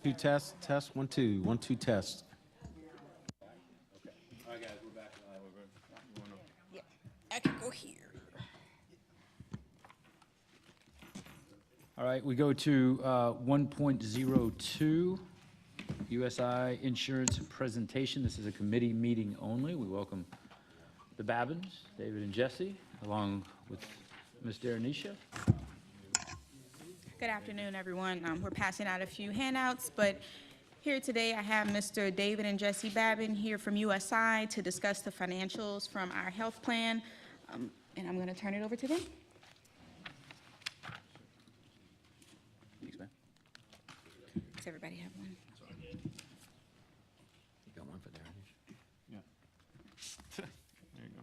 Two test, 1 2, 1 2 test. All right, guys, we're back. Yeah, I can go here. All right, we go to 1.02, USI insurance presentation. This is a committee meeting only. We welcome the Babbins, David and Jesse, along with Ms. Daranisha. Good afternoon, everyone. We're passing out a few handouts, but here today I have Mr. David and Jesse Babin here from USI to discuss the financials from our health plan, and I'm going to turn it over to them. Thanks, man. Does everybody have one? You got one for Daranisha? Yeah. There you go.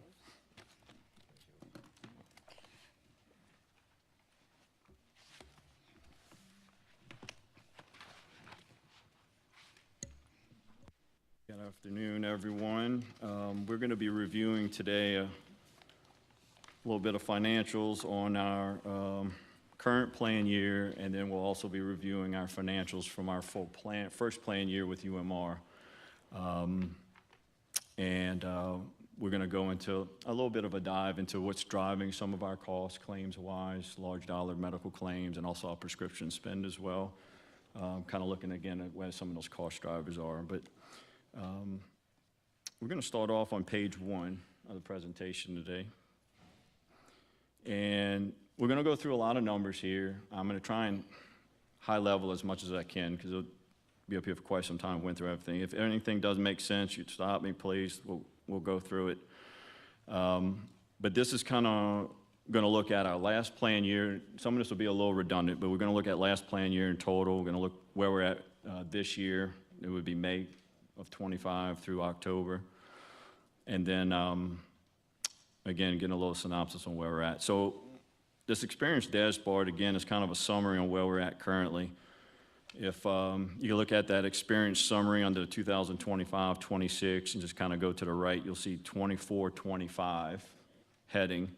Good afternoon, everyone. We're going to be reviewing today a little bit of financials on our current plan year, and then we'll also be reviewing our financials from our first plan year with UMR. We're going to go into a little bit of a dive into what's driving some of our costs, claims-wise, large dollar medical claims, and also our prescription spend as well. Kind of looking again at where some of those cost drivers are. But we're going to start off on page 1 of the presentation today. And we're going to go through a lot of numbers here. I'm going to try and high level as much as I can because it'll be up here for quite some time, went through everything. If anything doesn't make sense, you'd stop me, please. We'll go through it. But this is kind of going to look at our last plan year. Some of this will be a little redundant, but we're going to look at last plan year in total. We're going to look where we're at this year. It would be May of 25 through October. And then, again, getting a little synopsis on where we're at. So this experience dashboard, again, is kind of a summary on where we're at currently. If you look at that experience summary under 2025-26 and just kind of go to the right, you'll see 24-25 heading.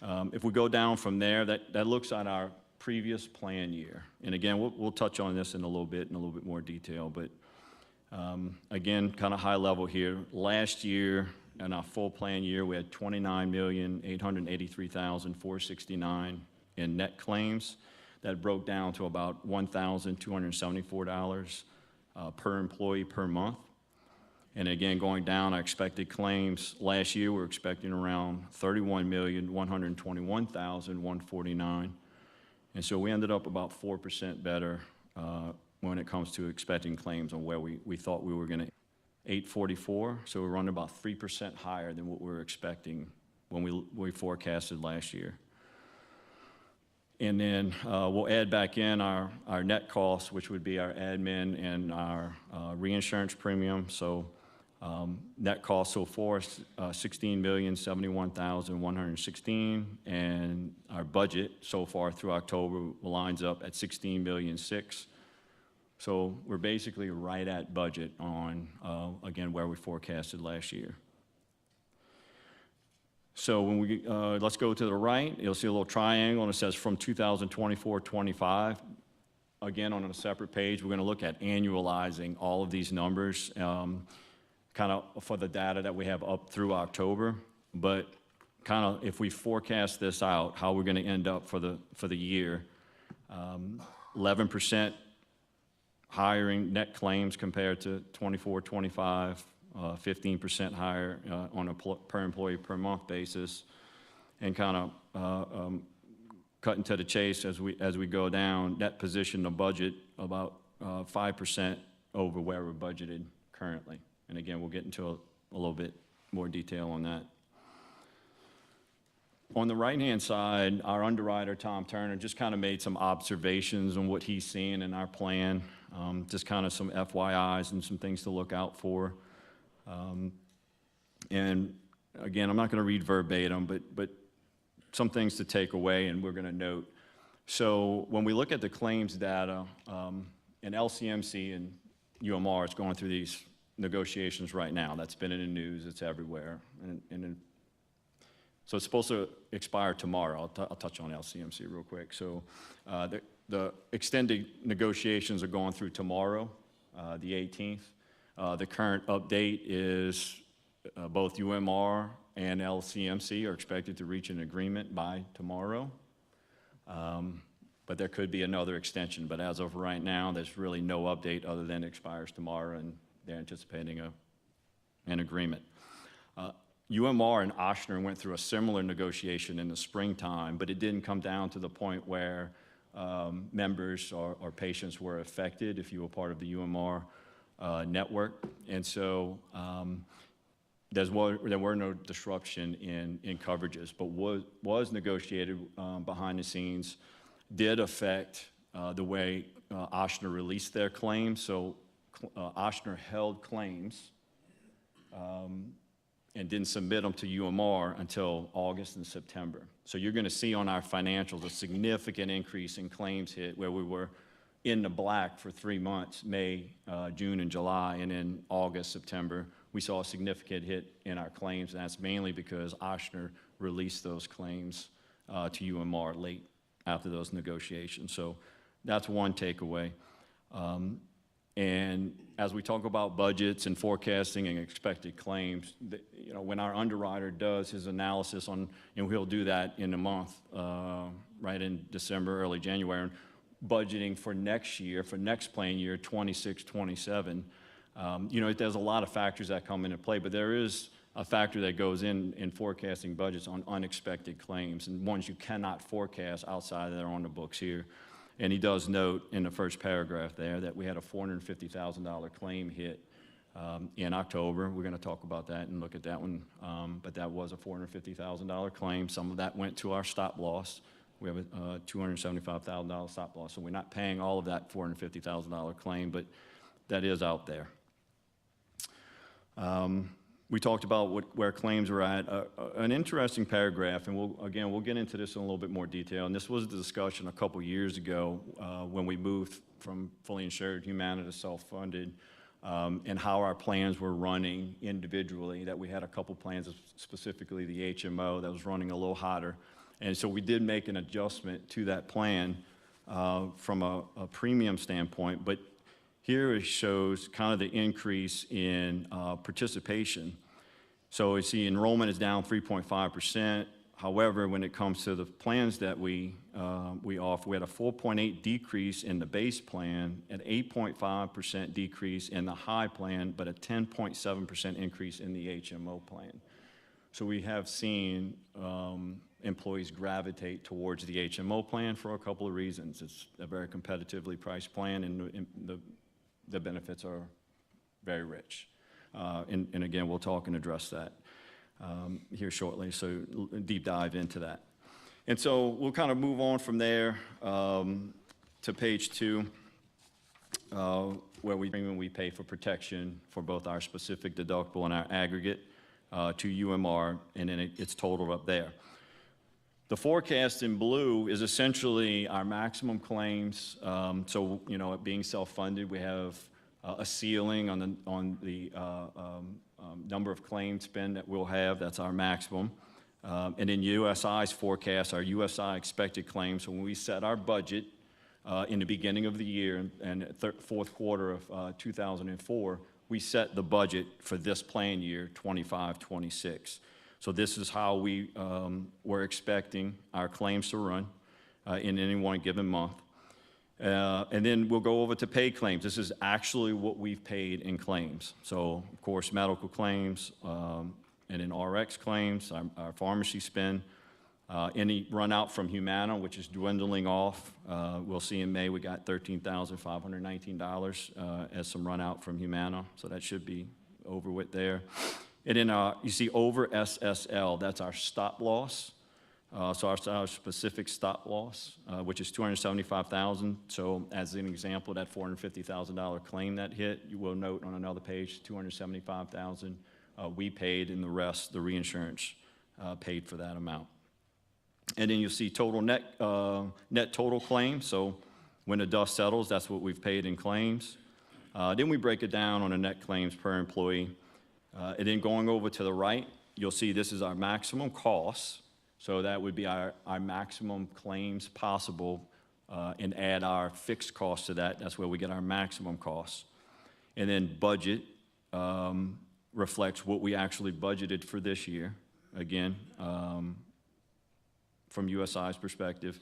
If we go down from there, that looks at our previous plan year. And again, we'll touch on this in a little bit more detail, but again, kind of high level here. Last year, in our full plan year, we had $29,883,469 in net claims. That broke down to about $1,274 per employee per month. And again, going down, our expected claims last year, we're expecting around $31,121,149. And so we ended up about 4% better when it comes to expecting claims on where we thought we were going to. 844, so we're running about 3% higher than what we were expecting when we forecasted last year. And then we'll add back in our net costs, which would be our admin and our reinsurance premium. So net costs so far is $16,071,116, and our budget so far through October lines up at $16,006,000. So we're basically right at budget on, again, where we forecasted last year. So when we, let's go to the right, you'll see a little triangle, and it says from 2024-25. Again, on a separate page, we're going to look at annualizing all of these numbers, kind of for the data that we have up through October. But kind of if we forecast this out, how we're going to end up for the year, 11% hiring net claims compared to 24-25, 15% higher on a per employee per month basis, and kind of cutting to the chase as we go down. Net position the budget about 5% over where we're budgeted currently. And again, we'll get into a little bit more detail on that. On the right-hand side, our underwriter, Tom Turner, just kind of made some observations on what he's seeing in our plan, just kind of some FYIs and some things to look out for. And again, I'm not going to read verbatim, but some things to take away, and we're going to note. So when we look at the claims data, and LCMC and UMR is going through these negotiations right now. That's been in the news. It's everywhere. So it's supposed to expire tomorrow. I'll touch on LCMC real quick. So the extended negotiations are going through tomorrow, the 18th. The current update is both UMR and LCMC are expected to reach an agreement by tomorrow. But there could be another extension. But as of right now, there's really no update other than it expires tomorrow, and they're anticipating an agreement. UMR and Ochsner went through a similar negotiation in the springtime, but it didn't come down to the point where members or patients were affected if you were part of the UMR network. And so there were no disruption in coverages, but was negotiated behind the scenes, did affect the way Ochsner released their claims. So Ochsner held claims and didn't submit them to UMR until August and September. So you're going to see on our financials a significant increase in claims hit where we were in the black for 3 months, May, June, and July, and in August, September, we saw a significant hit in our claims, and that's mainly because Ochsner released those claims to UMR late after those negotiations. So that's one takeaway. And as we talk about budgets and forecasting and expected claims, when our underwriter does his analysis on, and he'll do that in a month, right in December, early January, budgeting for next year, for next plan year, 26, 27, there's a lot of factors that come into play, but there is a factor that goes in forecasting budgets on unexpected claims and ones you cannot forecast outside that are on the books here. And he does note in the first paragraph there that we had a $450,000 claim hit in October. We're going to talk about that and look at that one, but that was a $450,000 claim. Some of that went to our stop loss. We have a $275,000 stop loss, so we're not paying all of that $450,000 claim, but that is out there. We talked about where claims are at. An interesting paragraph, and we'll get into this in a little bit more detail, and this was the discussion a couple years ago when we moved from fully insured Humana to self-funded, and how our plans were running individually, that we had a couple plans, specifically the HMO, that was running a little hotter. And so we did make an adjustment to that plan from a premium standpoint, but here it shows kind of the increase in participation. So you see enrollment is down 3.5%. However, when it comes to the plans that we offer, we had a 4.8 decrease in the base plan, an 8.5% decrease in the high plan, but a 10.7% increase in the HMO plan. So we have seen employees gravitate towards the HMO plan for a couple of reasons. It's a very competitively priced plan, and the benefits are very rich. And again, we'll talk and address that here shortly, so deep dive into that. And so we'll kind of move on from there to page 2, where we pay for protection for both our specific deductible and our aggregate to UMR, and then it's totaled up there. The forecast in blue is essentially our maximum claims. So, it being self-funded, we have a ceiling on the number of claims spend that we'll have. That's our maximum. And then USI's forecast, our USI expected claims. So when we set our budget in the beginning of the year and fourth quarter of 2004, we set the budget for this plan year, 25-26. So this is how we were expecting our claims to run in any one given month. And then we'll go over to paid claims. This is actually what we've paid in claims. So, of course, medical claims, and then RX claims, our pharmacy spend, any run out from Humana, which is dwindling off. We'll see in May we got $13,519 as some run out from Humana, so that should be over with there. And then you see over SSL, that's our stop loss. So our specific stop loss, which is $275,000. So as an example, that $450,000 claim that hit, you will note on another page, $275,000 we paid, and the rest, the reinsurance paid for that amount. And then you'll see total net total claims. So when the dust settles, that's what we've paid in claims. Then we break it down on the net claims per employee. And then going over to the right, you'll see this is our maximum cost. So that would be our maximum claims possible, and add our fixed cost to that. That's where we get our maximum costs. And then budget reflects what we actually budgeted for this year, again, from USI's perspective.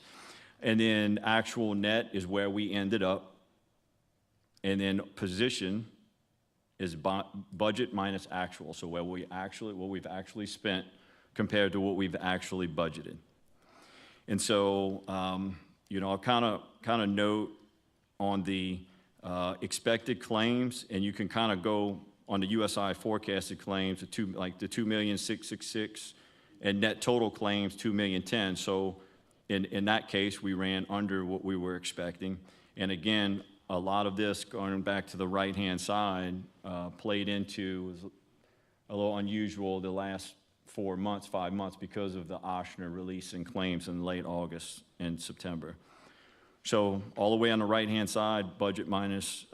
And then actual net is where we ended up. And then position is budget minus actual, so what we've actually spent compared to what we've actually budgeted. And so, you know, I'll kind of note on the expected claims, and you can kind of go on the USI forecasted claims, the 2,666,000, and net total claims 2,010,000. So in that case, we ran under what we were expecting. And again, a lot of this, going back to the right-hand side, played into, was a little unusual the last 4 months, 5 months, because of the Oshner releasing claims in late August and September. So all the way on the right-hand side, budget minus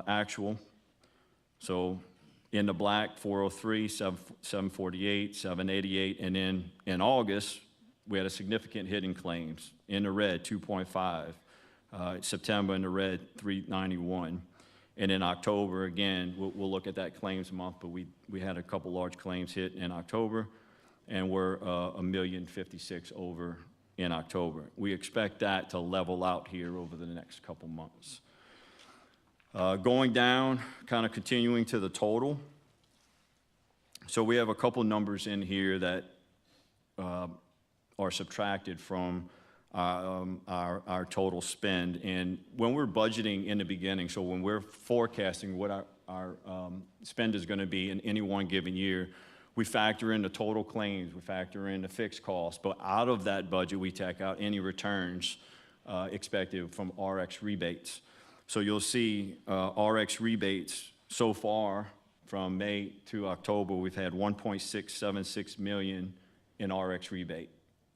actual. So in the black, 403, 748, 788, and then in August, we had a significant hit in claims. In the red, 2.5. September in the red, 391. And in October, again, we'll look at that claims month, but we had a couple large claims hit in October, and we're $1,056,000 over in October. We expect that to level out here over the next couple months. Going down, kind of continuing to the total. So we have a couple numbers in here that are subtracted from our total spend. And when we're budgeting in the beginning, so when we're forecasting what our spend is going to be in any one given year, we factor in the total claims, we factor in the fixed costs, but out of that budget, we take out any returns expected from RX rebates. So you'll see RX rebates so far from May to October, we've had $1.676 million in RX rebate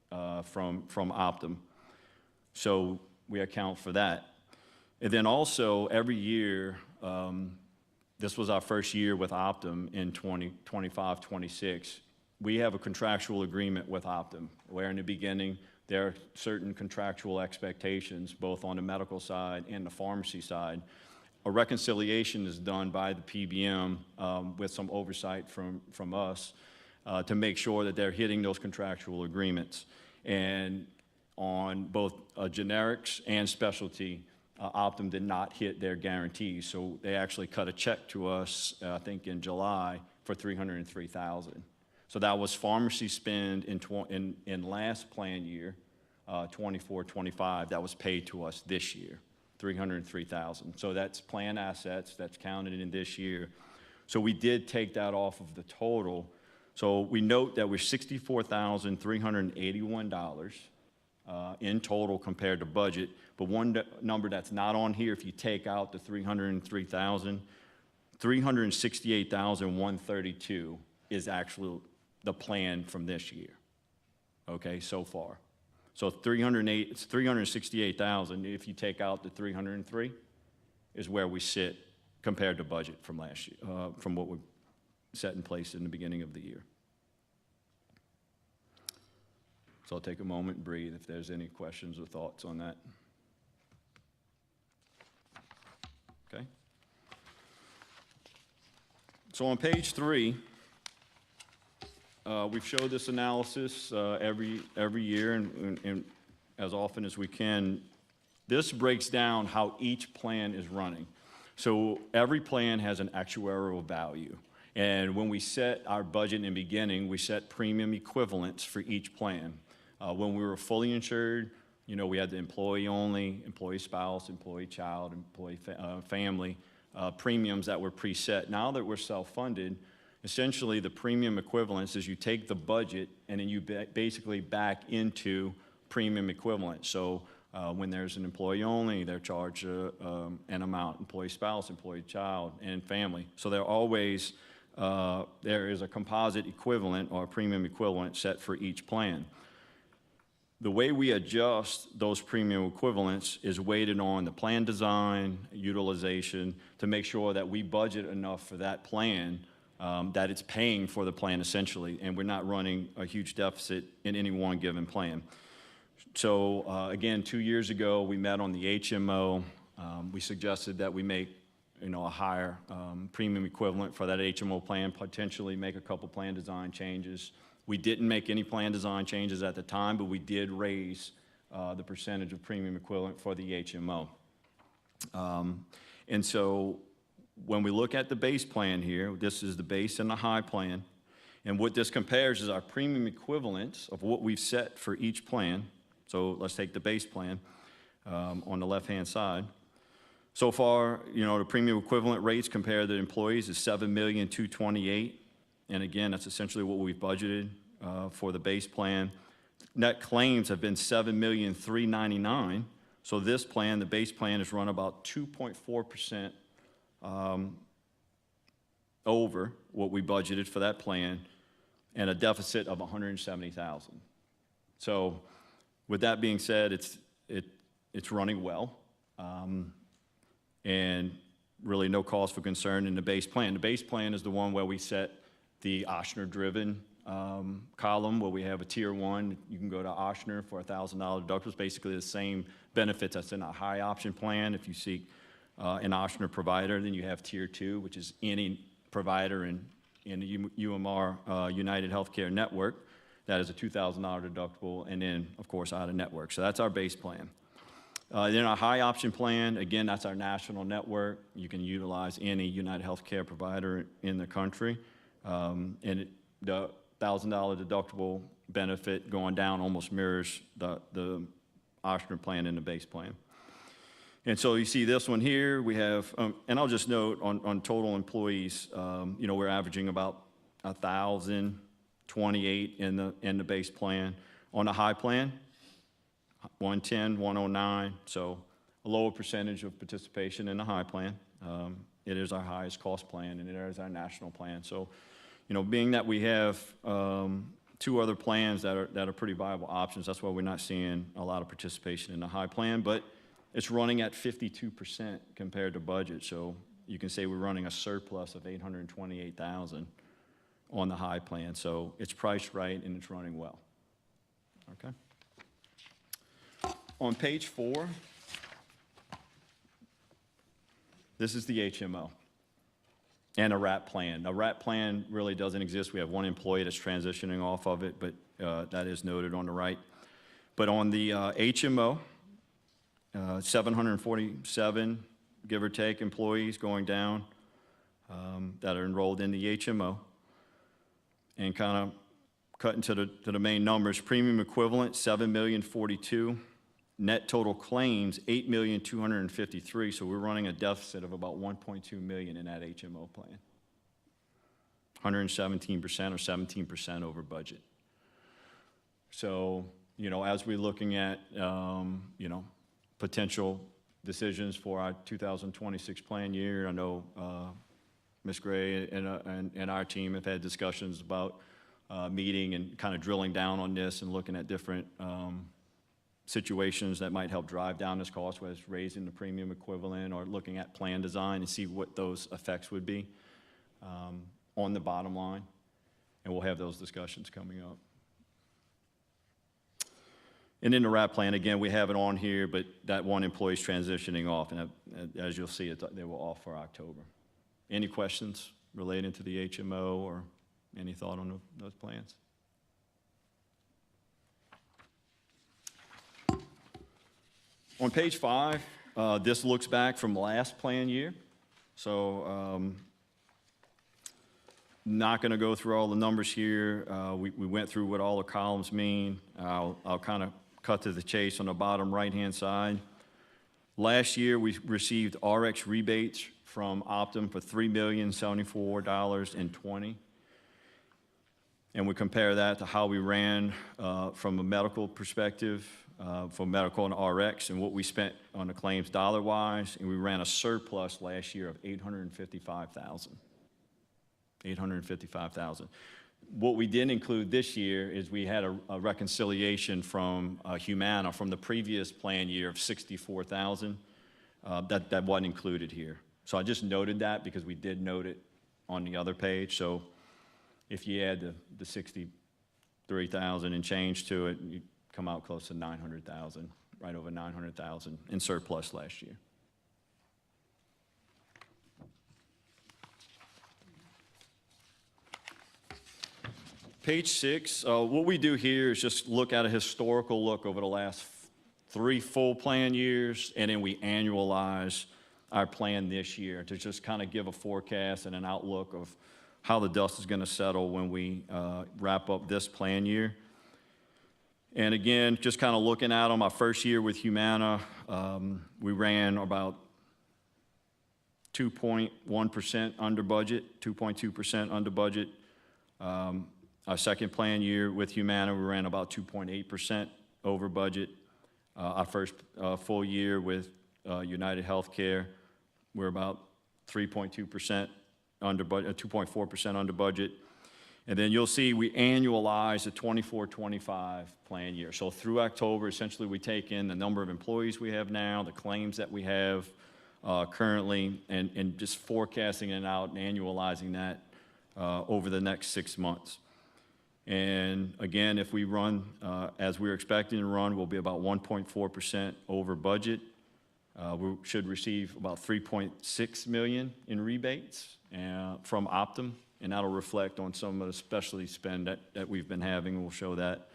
from Optum. So we account for that. And then also every year, this was our first year with Optum in 2025, 26. We have a contractual agreement with Optum, where in the beginning, there are certain contractual expectations, both on the medical side and the pharmacy side. A reconciliation is done by the PBM with some oversight from us to make sure that they're hitting those contractual agreements. And on both generics and specialty, Optum did not hit their guarantees. So they actually cut a check to us, I think in July, for $303,000. So that was pharmacy spend in last plan year, 24-25, that was paid to us this year, $303,000. So that's plan assets, that's counted in this year. So we did take that off of the total. So we note that we're $64,381 in total compared to budget. But one number that's not on here, if you take out the $303,000, $368,132 is actually the plan from this year, okay, so far. So it's $368,000. If you take out the $303, is where we sit compared to budget from last year, from what we set in place in the beginning of the year. So I'll take a moment and breathe if there's any questions or thoughts on that. Okay. So on page 3, we've showed this analysis every year and as often as we can. This breaks down how each plan is running. So every plan has an actuarial value. And when we set our budget in the beginning, we set premium equivalents for each plan. When we were fully insured, you know, we had the employee only, employee spouse, employee child, employee family premiums that were preset. Now that we're self-funded, essentially the premium equivalence is you take the budget and then you basically back into premium equivalent. So when there's an employee only, they're charged an amount, employee spouse, employee child, and family. So they're always there is a composite equivalent or a premium equivalent set for each plan. The way we adjust those premium equivalents is weighted on the plan design, utilization, to make sure that we budget enough for that plan, that it's paying for the plan essentially, and we're not running a huge deficit in any one given plan. So again, 2 years ago, we met on the HMO. We suggested that we make a higher premium equivalent for that HMO plan, potentially make a couple plan design changes. We didn't make any plan design changes at the time, but we did raise the percentage of premium equivalent for the HMO. And so when we look at the base plan here, this is the base and the high plan, and what this compares is our premium equivalents of what we've set for each plan. So let's take the base plan on the left-hand side. So far, the premium equivalent rates compared to employees is $7,228,000. And again, that's essentially what we've budgeted for the base plan. Net claims have been $7,399,000. So this plan, the base plan, is run about 2.4% over what we budgeted for that plan, and a deficit of $170,000. So with that being said, it's running well. And really no cause for concern in the base plan. The base plan is the one where we set the Ochsner-driven column, where we have a tier 1. You can go to Ochsner for $1,000 deductibles, basically the same benefits that's in a high option plan. If you seek an Ochsner provider, then you have tier 2, which is any provider in the UMR United Healthcare Network. That is a $2,000 deductible, and then, of course, out of network. So that's our base plan. Then our high option plan, again, that's our national network. You can utilize any United Healthcare provider in the country. And the $1,000 deductible benefit going down almost mirrors the Ochsner plan in the base plan. And so you see this one here, we have, and I'll just note on total employees, we're averaging about 1,028 in the base plan. On the high plan, 110, 109, so a lower percentage of participation in the high plan. It is our highest cost plan, and it is our national plan. So, being that we have 2 other plans that are pretty viable options, that's why we're not seeing a lot of participation in the high plan, but it's running at 52% compared to budget. So you can say we're running a surplus of $828,000 on the high plan. So it's priced right and it's running well. Okay. On page 4, this is the HMO and a RAP plan. A RAP plan really doesn't exist. We have one employee that's transitioning off of it, but that is noted on the right. But on the HMO, 747, give or take, employees going down that are enrolled in the HMO. And kind of cutting to the main numbers, premium equivalent, $7,042,000. Net total claims, $8,253,000, so we're running a deficit of about $1.2 million in that HMO plan. 117% or 17% over budget. So, as we're looking at, potential decisions for our 2026 plan year, I know Ms. Gray and our team have had discussions about meeting and kind of drilling down on this and looking at different situations that might help drive down this cost, whether it's raising the premium equivalent or looking at plan design and see what those effects would be on the bottom line. And we'll have those discussions coming up. And in the RAP plan, again, we have it on here, but that one employee's transitioning off, and as you'll see, they were off for October. Any questions relating to the HMO or any thought on those plans? On page 5, this looks back from last plan year. So not going to go through all the numbers here. We went through what all the columns mean. I'll kind of cut to the chase on the bottom right-hand side. Last year, we received RX rebates from Optum for $3,074,020. And we compare that to how we ran from a medical perspective, for medical and RX, and what we spent on the claims dollar-wise, and we ran a surplus last year of $855,000. $855,000. What we didn't include this year is we had a reconciliation from Humana from the previous plan year of $64,000. That wasn't included here. So I just noted that because we did note it on the other page. So if you add the 63,000 and change to it, you come out close to 900,000, right over 900,000 in surplus last year. Page 6, what we do here is just look at a historical look over the last 3 full plan years, and then we annualize our plan this year to just kind of give a forecast and an outlook of how the dust is going to settle when we wrap up this plan year. And again, just kind of looking at them, our first year with Humana, we ran about 2.1% under budget, 2.2% under budget. Our second plan year with Humana, we ran about 2.8% over budget. Our first full year with United Healthcare, we're about 3.2% under budget, 2.4% under budget. And then you'll see we annualize the 24-25 plan year. So through October, essentially we take in the number of employees we have now, the claims that we have currently, and just forecasting it out and annualizing that over the next 6 months. And again, if we run as we're expecting to run, we'll be about 1.4% over budget. We should receive about $3.6 million in rebates from Optum, and that'll reflect on some of the specialty spend that we've been having. We'll show that.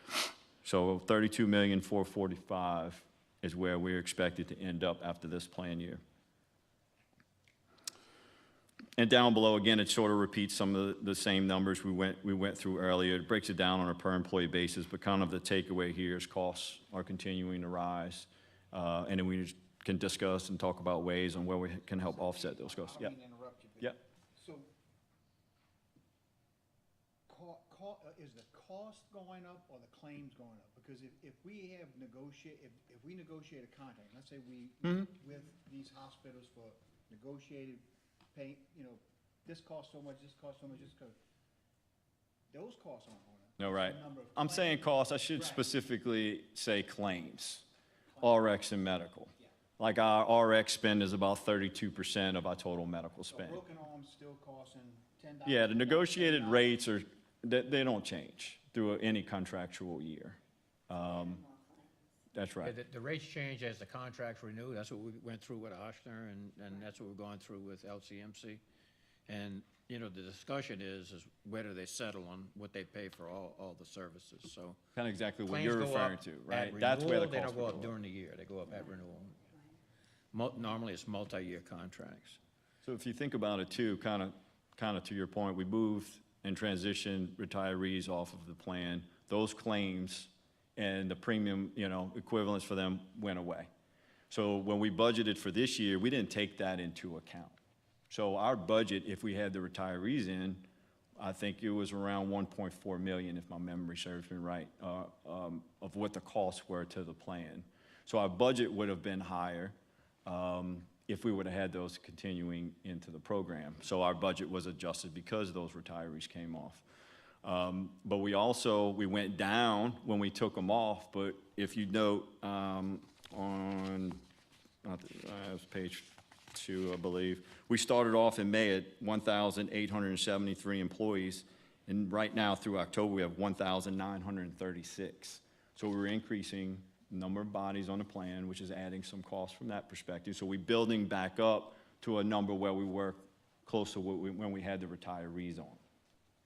So $32,445,000 is where we're expected to end up after this plan year. And down below, again, it sort of repeats some of the same numbers we went through earlier. It breaks it down on a per employee basis, but kind of the takeaway here is costs are continuing to rise. And then we can discuss and talk about ways on where we can help offset those costs. I don't mean to interrupt you, but Yeah. so is the cost going up or the claims going up? Because if we have if we negotiate a contract, let's say we with these hospitals for negotiated pay, this costs so much, this costs so much, this costs. Those costs aren't going up. No, right. The number of I'm saying claims. costs. I should Right. specifically say claims, RX and medical. Yeah. Like our RX spend is about 32% of our total medical So spend. broken arms still costing $10. Yeah, the negotiated rates are, they don't change through any contractual year. That's Yeah, right. the rates change as the contracts renew. That's what we went through with Ochsner, and that's what we're going through with LCMC. And, the discussion is where do they settle on what they pay for all the services, so. Kind of exactly what Claims you're go up referring to, at right? That's where the renewal, they costs don't go will up go up. during the year. They go up at renewal. Normally, it's multi-year contracts. So if you think about it too, kind of to your point, we moved and transitioned retirees off of the plan. Those claims and the premium, equivalents for them went away. So when we budgeted for this year, we didn't take that into account. So our budget, if we had the retirees in, I think it was around 1.4 million, if my memory serves me right, of what the costs were to the plan. So our budget would have been higher if we would have had those continuing into the program. So our budget was adjusted because those retirees came off. But we went down when we took them off, but if you note that's page 2, I believe, we started off in May at 1,873 employees, and right now through October we have 1,936. So we're increasing the number of bodies on the plan, which is adding some costs from that perspective. So we're building back up to a number where we were close to when we had the retirees on.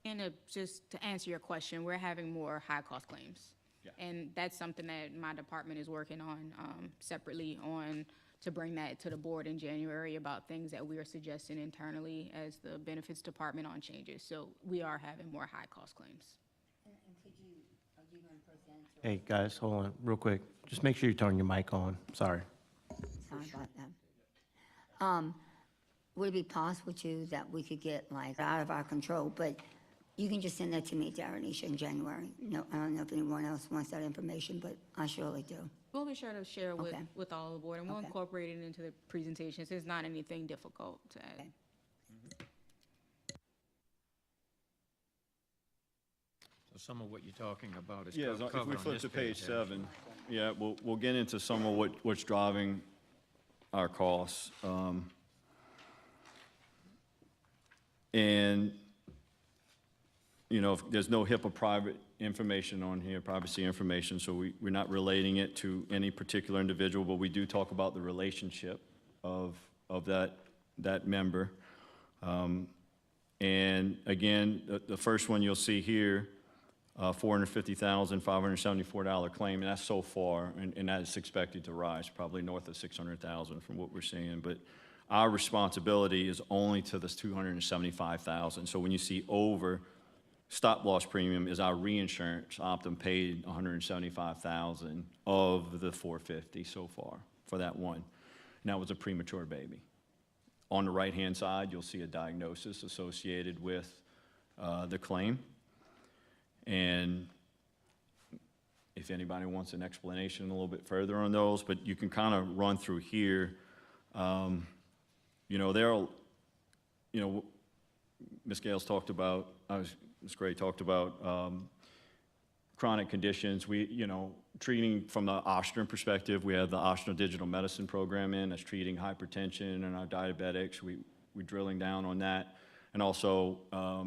And just to answer your question, we're having more high-cost claims. Yeah. And that's something that my department is working on separately to bring that to the board in January about things that we are suggesting internally as the benefits department on changes. So we are having more high-cost claims. And are you going to present? Hey, guys, hold on, real quick. Just make sure you turn your mic on. Sorry. Sorry about that. Would it be possible too that we could get out of our control, but you can just send that to me, Darrenisha, in January. No, I don't know if anyone else wants that information, but I surely do. We'll be sure to share Okay. with all the board, and we'll Okay. incorporate it into the presentations. It's not anything difficult to add. Okay. So some of what you're talking about is Yeah, covered if on we flip this to page here. 7, yeah, we'll get into some of what's driving our costs. And, you know, there's no HIPAA private information on here, privacy information, so we're not relating it to any particular individual, but we do talk about the relationship of that member. And again, the first one you'll see here, $450,574 claim, and that's so far, and that is expected to rise, probably north of $600,000 from what we're seeing. But our responsibility is only to this $275,000. So when you see over, stop-loss premium is our reinsurance. Optum paid $175,000 of the $450 so far for that one. And that was a premature baby. On the right-hand side, you'll see a diagnosis associated with the claim. And if anybody wants an explanation a little bit further on those, but you can kind of run through here. You know, Ms. Gales talked about, Ms. Gray talked about chronic conditions. Treating from the Austrian perspective, we have the Austrian digital medicine program that's treating hypertension and our diabetics. We're drilling down on that. And also, I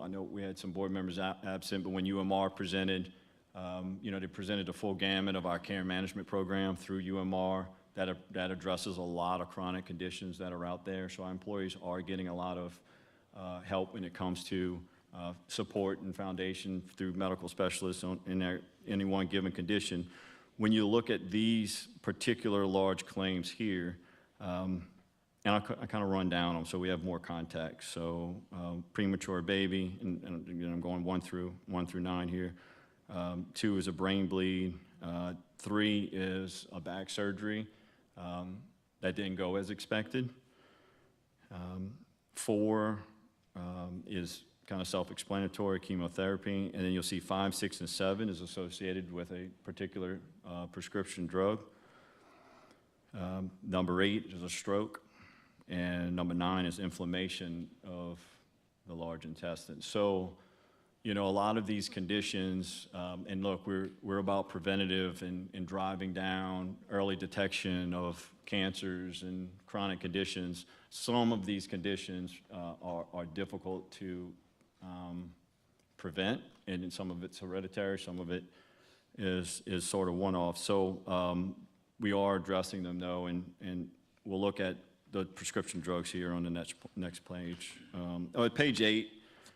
know we had some board members absent, but when UMR presented, they presented the full gamut of our care management program through UMR that addresses a lot of chronic conditions that are out there. So our employees are getting a lot of help when it comes to support and foundation through medical specialists in any one given condition. When you look at these particular large claims here, and I kind of run down them so we have more context. So premature baby, and I'm going 1 through 9 here. 2 is a brain bleed. 3 is a back surgery that didn't go as expected. 4 is kind of self-explanatory, chemotherapy. And then you'll see 5, 6, and 7 is associated with a particular prescription drug. Number 8 is a stroke. And number 9 is inflammation of the large intestine. So, a lot of these conditions, and look, we're about preventative and driving down early detection of cancers and chronic conditions. Some of these conditions are difficult to prevent, and some of it's hereditary, some of it is sort of one-off. So we are addressing them, though, and we'll look at the prescription drugs here on the next page. At page 8,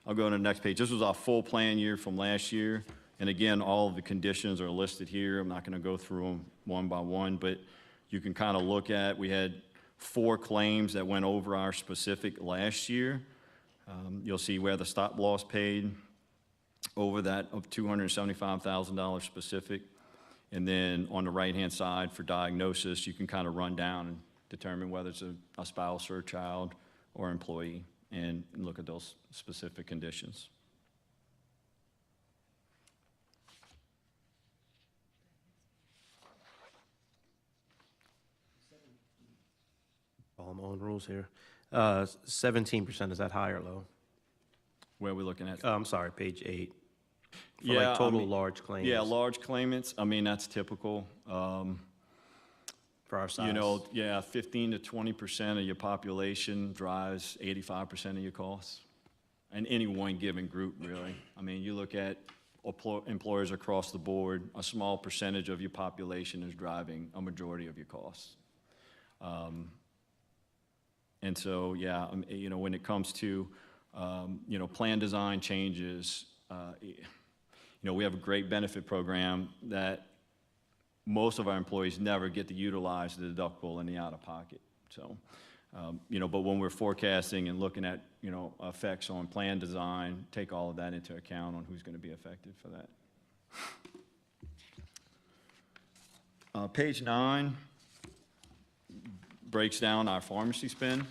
I'll go to the next page. This was our full plan year from last year. And again, all of the conditions are listed here. I'm not going to go through them one by one, but you can kind of look at, we had 4 claims that went over our specific last year. You'll see where the stop loss paid over that of $275,000 specific. And then on the right-hand side for diagnosis, you can kind of run down and determine whether it's a spouse or a child or employee and look at those specific conditions. Follow my own rules here. 17%, is that high or low? Where are we looking at? I'm sorry, page 8. For Yeah, like total large claims. Yeah, large claimants, that's typical. For our size. 15 to 20% of your population drives 85% of your costs. And any one given group, really. You look at employers across the board, a small percentage of your population is driving a majority of your costs. And so, when it comes to, plan design changes, we have a great benefit program that most of our employees never get to utilize the deductible and the out-of-pocket. So, but when we're forecasting and looking at, effects on plan design, take all of that into account on who's going to be affected for that. Page 9 breaks down our pharmacy spend.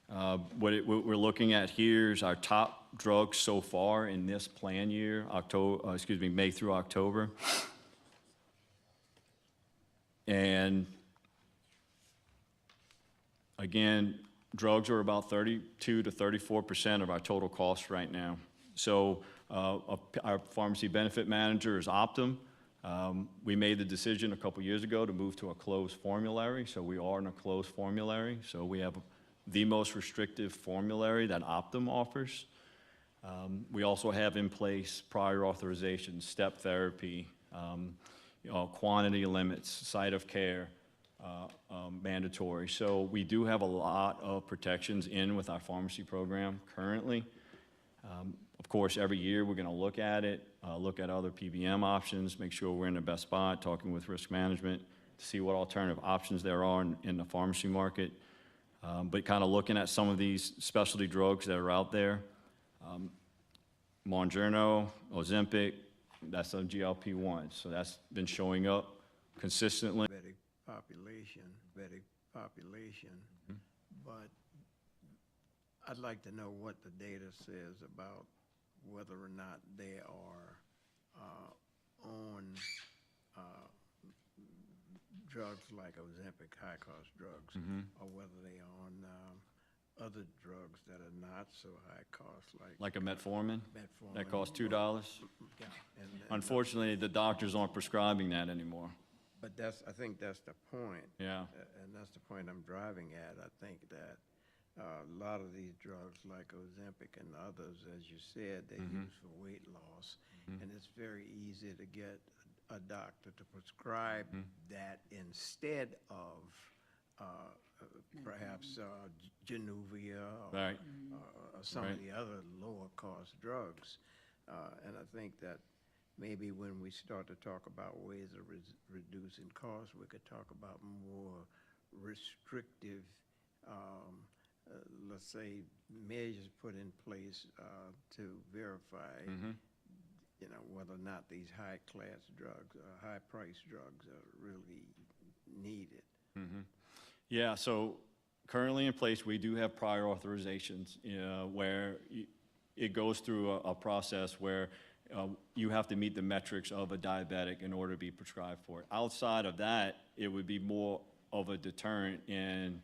What we're looking at here is our top drugs so far in this plan year, May through October. And again, drugs are about 32 to 34% of our total cost right now. So our pharmacy benefit manager is Optum. We made the decision a couple years ago to move to a closed formulary, so we are in a closed formulary. So we have the most restrictive formulary that Optum offers. We also have in place prior authorization, step therapy, quantity limits, site of care, mandatory. So we do have a lot of protections in with our pharmacy program currently. Of course, every year we're going to look at it, look at other PBM options, make sure we're in the best spot, talking with risk management to see what alternative options there are in the pharmacy market. But kind of looking at some of these specialty drugs that are out there, Mounjaro, Ozempic, that's a GLP-1, so that's been showing up consistently. Diabetic population, but I'd like to know what the data says about whether or not they are on drugs like Ozempic, high-cost drugs, or whether they are on other drugs that are not so high cost, Like a metformin metformin. that costs $2. Yeah, and Unfortunately, the doctors aren't prescribing that anymore. but I think that's the point. Yeah. And that's the point I'm driving at. I think that a lot of these drugs like Ozempic and others, as you said, they use for weight loss. And it's very easy to get a doctor to prescribe that instead of perhaps Januvia Right. or some of the other lower cost drugs. And I think that maybe when we start to talk about ways of reducing costs, we could talk about more restrictive, let's say, measures put in place to verify, you know, whether or not these high-class drugs, high-priced drugs are really needed. Yeah, so currently in place, we do have prior authorizations, where it goes through a process where you have to meet the metrics of a diabetic in order to be prescribed for it. Outside of that, it would be more of a deterrent in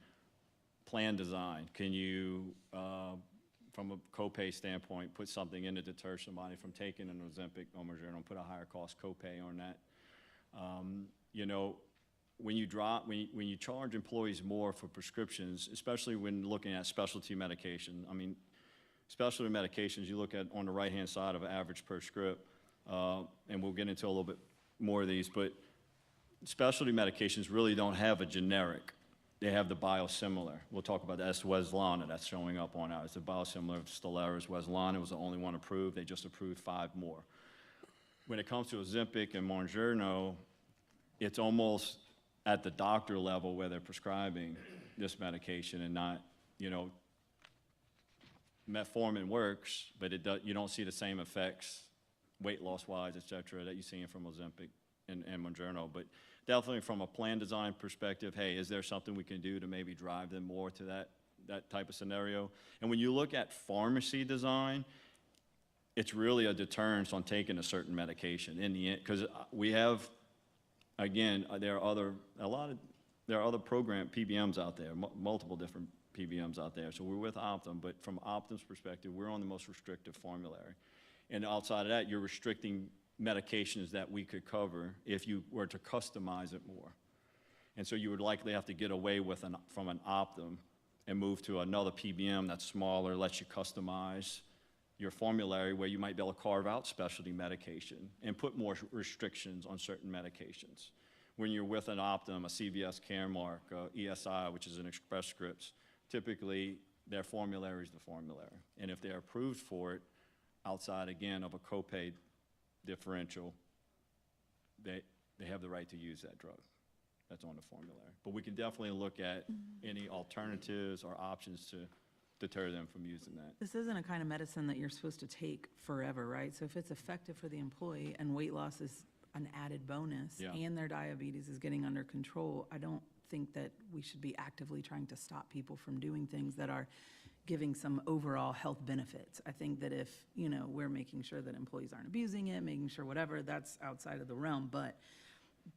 plan design. Can you, from a copay standpoint, put something in to deter somebody from taking an Ozempic or Mounjaro and put a higher cost copay on that? You know, when you charge employees more for prescriptions, especially when looking at specialty medication, I mean, specialty medications, you look at on the right-hand side of average per script, and we'll get into a little bit more of these, but specialty medications really don't have a generic. They have the biosimilar. We'll talk about that. That's Wezlana that's showing up on ours. It's a biosimilar of Stelara. Wezlana was the only one approved. They just approved 5 more. When it comes to Ozempic and Mounjaro, it's almost at the doctor level where they're prescribing this medication and not, you know, metformin works, but you don't see the same effects, weight loss-wise, et cetera, that you're seeing from Ozempic and Mounjaro. But definitely from a plan design perspective, hey, is there something we can do to maybe drive them more to that type of scenario? And when you look at pharmacy design, it's really a deterrence on taking a certain medication in the end, because we have, again, there are other program PBMs out there, multiple different PBMs out there. So we're with Optum, but from Optum's perspective, we're on the most restrictive formulary. And outside of that, you're restricting medications that we could cover if you were to customize it more. And so you would likely have to get away from an Optum and move to another PBM that's smaller, lets you customize your formulary, where you might be able to carve out specialty medication and put more restrictions on certain medications. When you're with an Optum, a CVS Caremark, ESI, which is an Express Scripts, typically their formulary is the formulary. And if they're approved for it, outside, again, of a copay differential, they have the right to use that drug that's on the formulary. But we can definitely look at any alternatives or options to deter them from using that. This isn't a kind of medicine that you're supposed to take forever, right? So if it's effective for the employee and weight loss is an added bonus, Yeah. and their diabetes is getting under control, I don't think that we should be actively trying to stop people from doing things that are giving some overall health benefits. I think that if, you know, we're making sure that employees aren't abusing it, making sure whatever, that's outside of the realm, but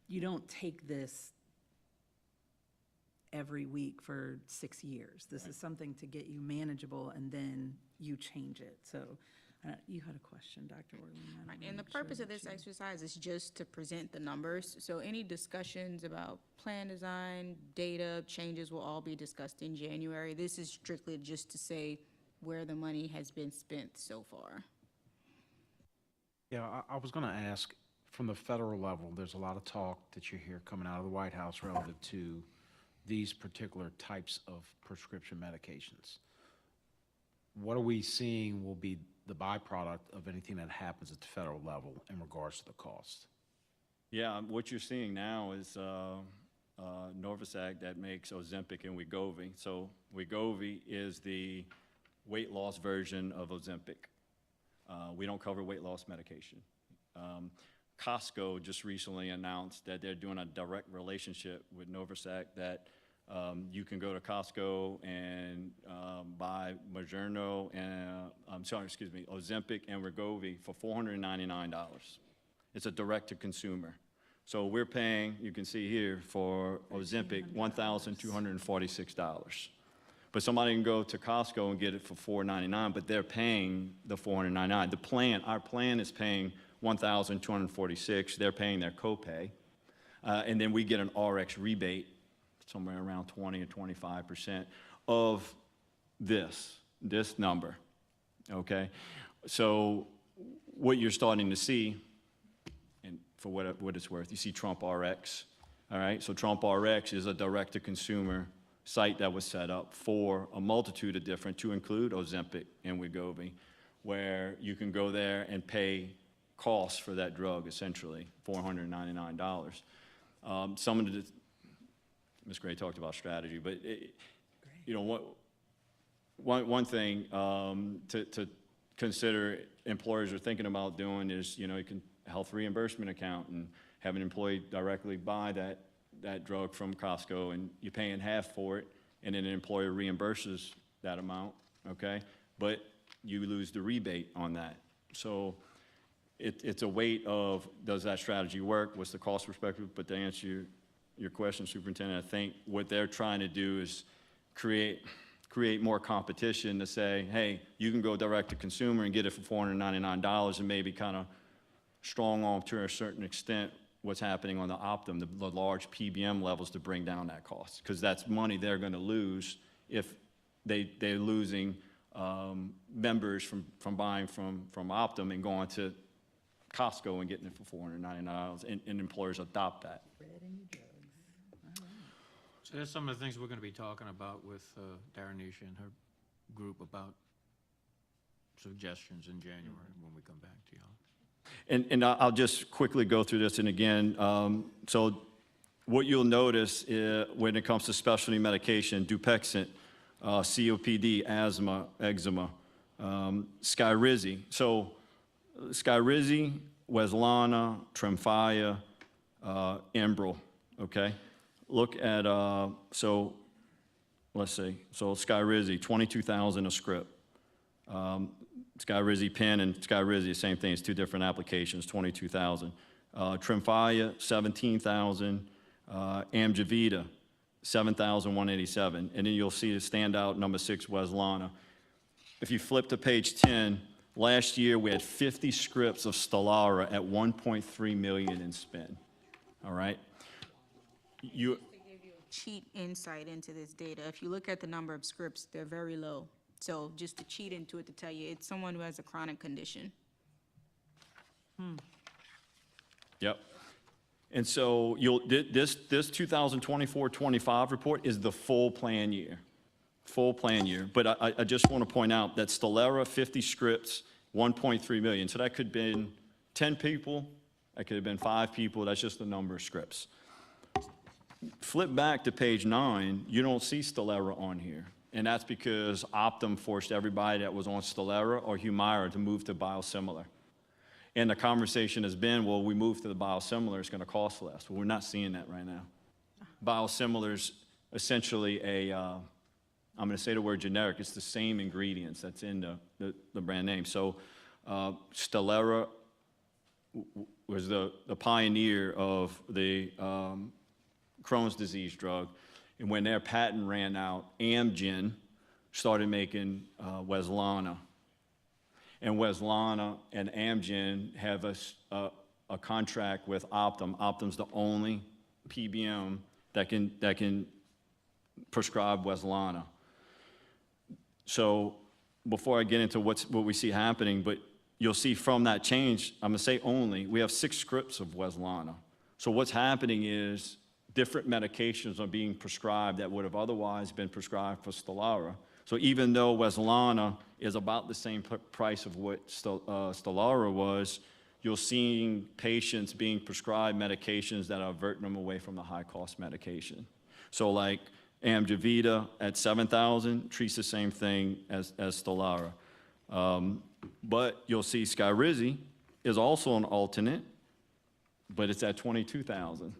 you don't take this every week for 6 years. This is something to get you manageable, and then you change it. So You had a question, Dr. Worthing. I Right, wanna and the make sure purpose of that this you- exercise is just to present the numbers. So any discussions about plan design, data changes will all be discussed in January. This is strictly just to say where the money has been spent so far. Yeah, I was going to ask, from the federal level, there's a lot of talk that you hear coming out of the White House relative to these particular types of prescription medications. What are we seeing will be the byproduct of anything that happens at the federal level in regards to the cost? Yeah, what you're seeing now is Norvasac that makes Ozempic and Wegovy. So Wegovy is the weight loss version of Ozempic. We don't cover weight loss medication. Costco just recently announced that they're doing a direct relationship with Norvasac that you can go to Costco and buy Ozempic and Wegovy for $499. It's a direct-to-consumer. So we're paying, you can see here, for Ozempic, $1,246. But somebody can go to Costco and get it for $499, but they're paying the $499. Our plan is paying $1,246. They're paying their copay. And then we get an RX rebate, somewhere around 20 or 25% of this number, okay? So what you're starting to see, and for what it's worth, you see Trump RX, all right? So Trump RX is a direct-to-consumer site that was set up for a multitude of different, to include Ozempic and Wegovy, where you can go there and pay costs for that drug, essentially, $499. Some of the, Ms. Gray talked about strategy, but you know, one thing to consider employers are thinking about doing is, you know, you can health reimbursement account and have an employee directly buy that drug from Costco, and you're paying half for it, and then an employer reimburses that amount, okay? But you lose the rebate on that. So it's a weight of, does that strategy work? What's the cost perspective? But to answer your question, Superintendent, I think what they're trying to do is create more competition to say, hey, you can go direct to consumer and get it for $499 and maybe kind of strong arm to a certain extent what's happening on the Optum, the large PBM levels, to bring down that cost, because that's money they're going to lose if they're losing members from buying from Optum and going to Costco and getting it for $499, and employers adopt that. So that's some of the things we're going to be talking about with Darrenisha and her group about suggestions in January when we come back to y'all. And I'll just quickly go through this, and again, so what you'll notice when it comes to specialty medication, Dupixent, COPD, asthma, eczema, Skyrizi. So Skyrizi, Wezlana, Tremfya, Enbrel, okay? Look at, so let's see, so Skyrizi, $22,000 a script. Skyrizi Pen and Skyrizi, same thing, it's two different applications, $22,000. Tremfya, $17,000. Amjevita, $7,187. And then you'll see the standout number 6, Wezlana. If you flip to page 10, last year we had 50 scripts of Stelara at $1.3 million in spend, all right? To give you a cheat insight into this data, if you look at the number of scripts, they're very low. So just to cheat into it, to tell you, it's someone who has a chronic condition. Yep. And so this 2024-25 report is the full plan year. But I just want to point out that Stelara, 50 scripts, 1.3 million. So that could have been 10 people, that could have been 5 people, that's just the number of scripts. Flip back to page 9, you don't see Stelara on here. And that's because Optum forced everybody that was on Stelara or Humira to move to biosimilar. And the conversation has been, well, we move to the biosimilar, it's going to cost less. Well, we're not seeing that right now. Biosimilars, essentially I'm going to say the word generic, it's the same ingredients that's in the brand name. So Stelara was the pioneer of the Crohn's disease drug. And when their patent ran out, Amgen started making Wezlana. And Weslana and Amgen have a contract with Optum. Optum's the only PBM that can prescribe Weslana. So before I get into what we see happening, but you'll see from that change, I'm gonna say only, we have 6 scripts of Weslana. So what's happening is different medications are being prescribed that would have otherwise been prescribed for Stelara. So even though Weslana is about the same price of what Stelara was, you're seeing patients being prescribed medications that are averting them away from the high-cost medication. So like Amgevita at $7,000 treats the same thing as Stelara. But you'll see Skyrizi is also an alternate, but it's at $22,000.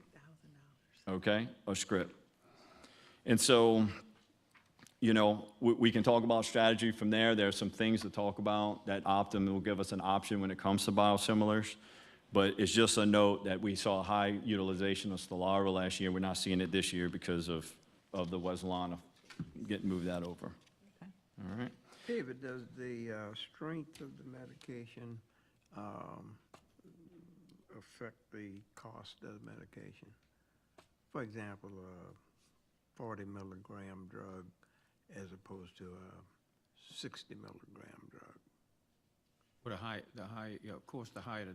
Okay, a script. And so, you know, we can talk about strategy from there. There are some things to talk about that Optum will give us an option when it comes to biosimilars. But it's just a note that we saw high utilization of Stelara last year. We're not seeing it this year because of the Weslana getting moved that over. All right. David, does the strength of the medication affect the cost of the medication? For example, a 40-milligram drug as opposed to a 60-milligram drug. With of course, the higher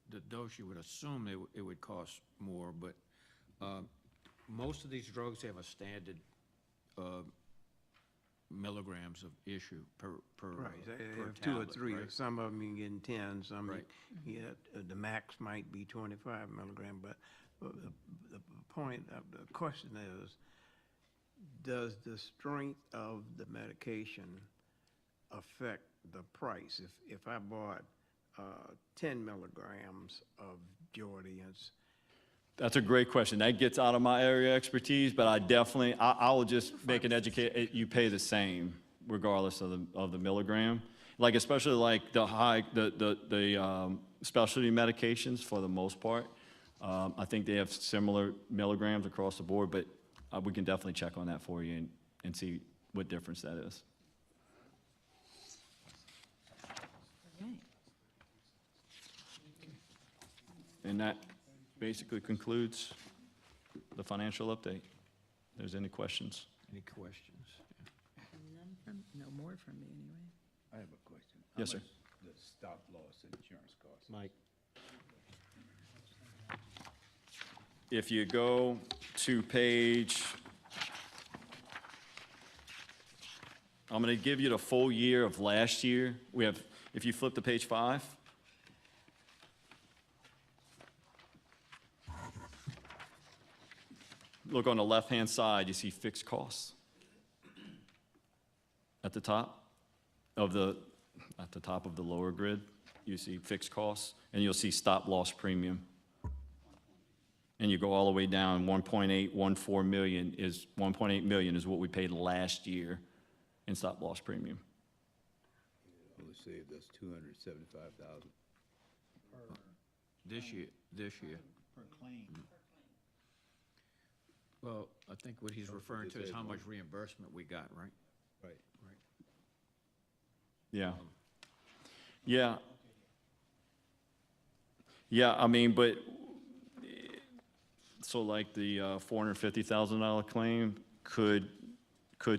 the dose, you would assume it would cost more, but most of these drugs have a standard milligrams of issue per Right, per they have 2 or tablet, 3, right? some of them you can get 10, some Right. you get, the max might be 25 milligram, but the point of the question is, does the strength of the medication affect the price? If I bought 10 milligrams of Jardiance, That's a great question. That gets out of my area of expertise, but I will just make an educate, you pay the same regardless of the milligram. Like especially like the specialty medications for the most part. I think they have similar milligrams across the board, but we can definitely check on that for you and see what difference that is. Okay. And that basically concludes the financial update. If there's any questions. Any questions? None from, no more from me anyway. I have a question. Yes, sir. How much does stop loss insurance cost? Mike? If you go to page, I'm going to give you the full year of last year. We have, if you flip to page 5. Look on the left-hand side, you see fixed costs. At the top of the lower grid, you see fixed costs, and you'll see stop loss premium. And you go all the way down, 1.814 million is, 1.8 million is what we paid last year in stop loss premium. Let's say that's 275,000. This year. Per claim. Well, I think what he's referring to is how much reimbursement we got, right? Right. Yeah. Yeah. Yeah, I mean, but, so like the $450,000 claim could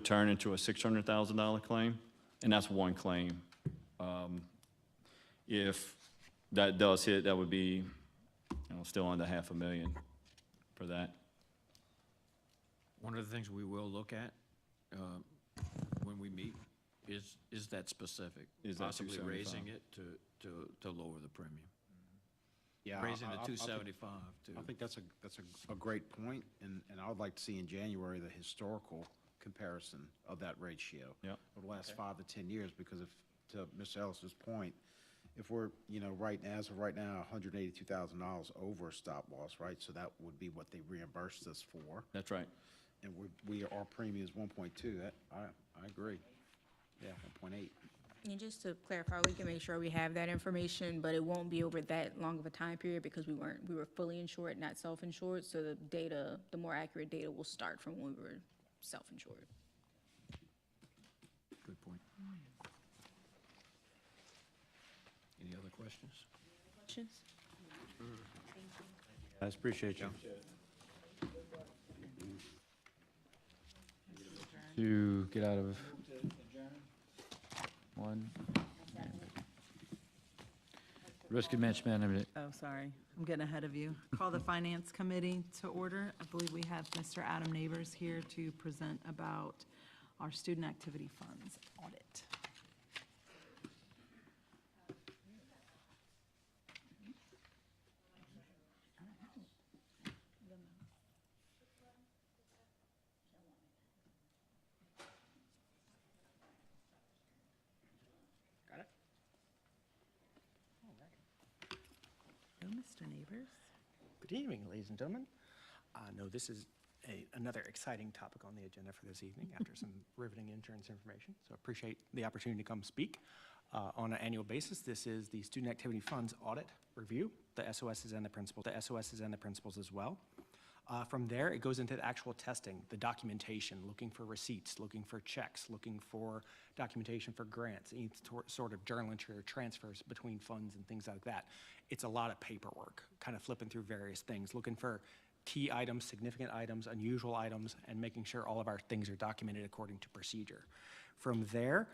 turn into a $600,000 claim, and that's one claim. If that does hit, that would be, still under $500,000 for that. One of the things we will look at when we meet is that specific. Is that possibly 275? raising it to lower the premium. Yeah, Raising I- to I- I think- 275 to. I think that's a great point, and I would like to see in January the historical comparison of that ratio. Yep. Over the last 5 to 10 years, because if, to Mr. Ellis's point, if we're, as of right now, $182,000 over stop loss, right? So that would be what they reimbursed us for, That's right. and our premium is 1.2, I agree. Yeah, 1.8. And just to clarify, we can make sure we have that information, but it won't be over that long of a time period because we were fully insured, not self-insured. So the more accurate data will start from when we were self-insured. Good point. questions? Questions? Guys, appreciate you. To get out of one. Risk and management, Oh, sorry, I'm getting ahead of you. Call the Finance Committee to order. I believe we have Mr. Adam Neighbors here to present about our student activity funds audit. Hello, Mr. Neighbors. Good evening, ladies and gentlemen. No, this is another exciting topic on the agenda for this evening after some riveting insurance information. So I appreciate the opportunity to come speak. On an annual basis, this is the Student Activity Funds Audit Review, the SOSs and the principals as well. From there, it goes into the actual testing, the documentation, looking for receipts, looking for checks, looking for documentation for grants, any sort of journal entry or transfers between funds and things like that. It's a lot of paperwork, kind of flipping through various things, looking for key items, significant items, unusual items, and making sure all of our things are documented according to procedure. From there,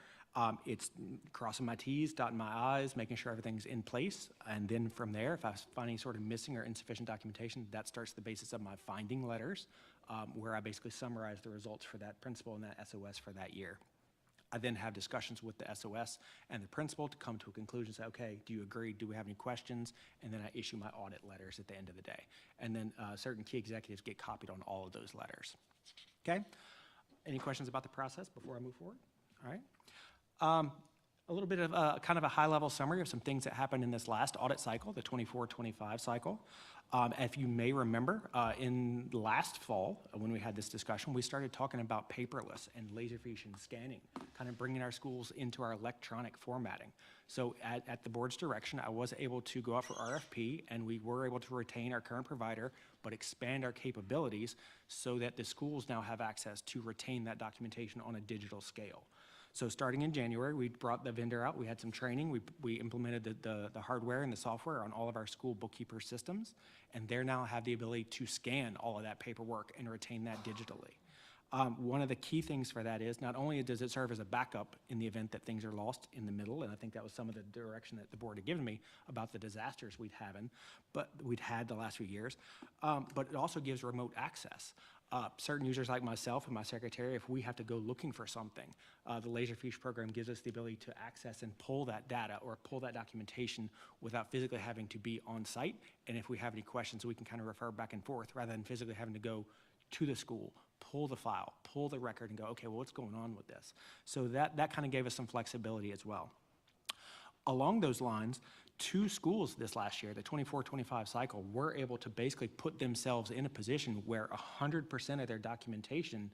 it's crossing my T's, dotting my I's, making sure everything's in place. And then from there, if I find any sort of missing or insufficient documentation, that starts the basis of my finding letters, where I basically summarize the results for that principal and that SOS for that year. I then have discussions with the SOS and the principal to come to a conclusion, say, okay, do you agree? Do we have any questions? And then I issue my audit letters at the end of the day. And then certain key executives get copied on all of those letters. Okay? Any questions about the process before I move forward? All right. A little bit of kind of a high-level summary of some things that happened in this last audit cycle, the 24-25 cycle. If you may remember, in last fall, when we had this discussion, we started talking about paperless and laserfiche and scanning, kind of bringing our schools into our electronic formatting. So at the board's direction, I was able to go out for RFP, and we were able to retain our current provider, but expand our capabilities so that the schools now have access to retain that documentation on a digital scale. So starting in January, we brought the vendor out. We had some training. We implemented the hardware and the software on all of our school bookkeeper systems, and they now have the ability to scan all of that paperwork and retain that digitally. One of the key things for that is not only does it serve as a backup in the event that things are lost in the middle, and I think that was some of the direction that the board had given me about the disasters we'd had the last few years, but it also gives remote access. Certain users like myself and my secretary, if we have to go looking for something, the Laserfiche program gives us the ability to access and pull that data or pull that documentation without physically having to be on site. And if we have any questions, we can kind of refer back and forth rather than physically having to go to the school, pull the file, pull the record and go, okay, well, what's going on with this? So that kind of gave us some flexibility as well. Along those lines, 2 schools this last year, the 24-25 cycle, were able to basically put themselves in a position where 100% of their documentation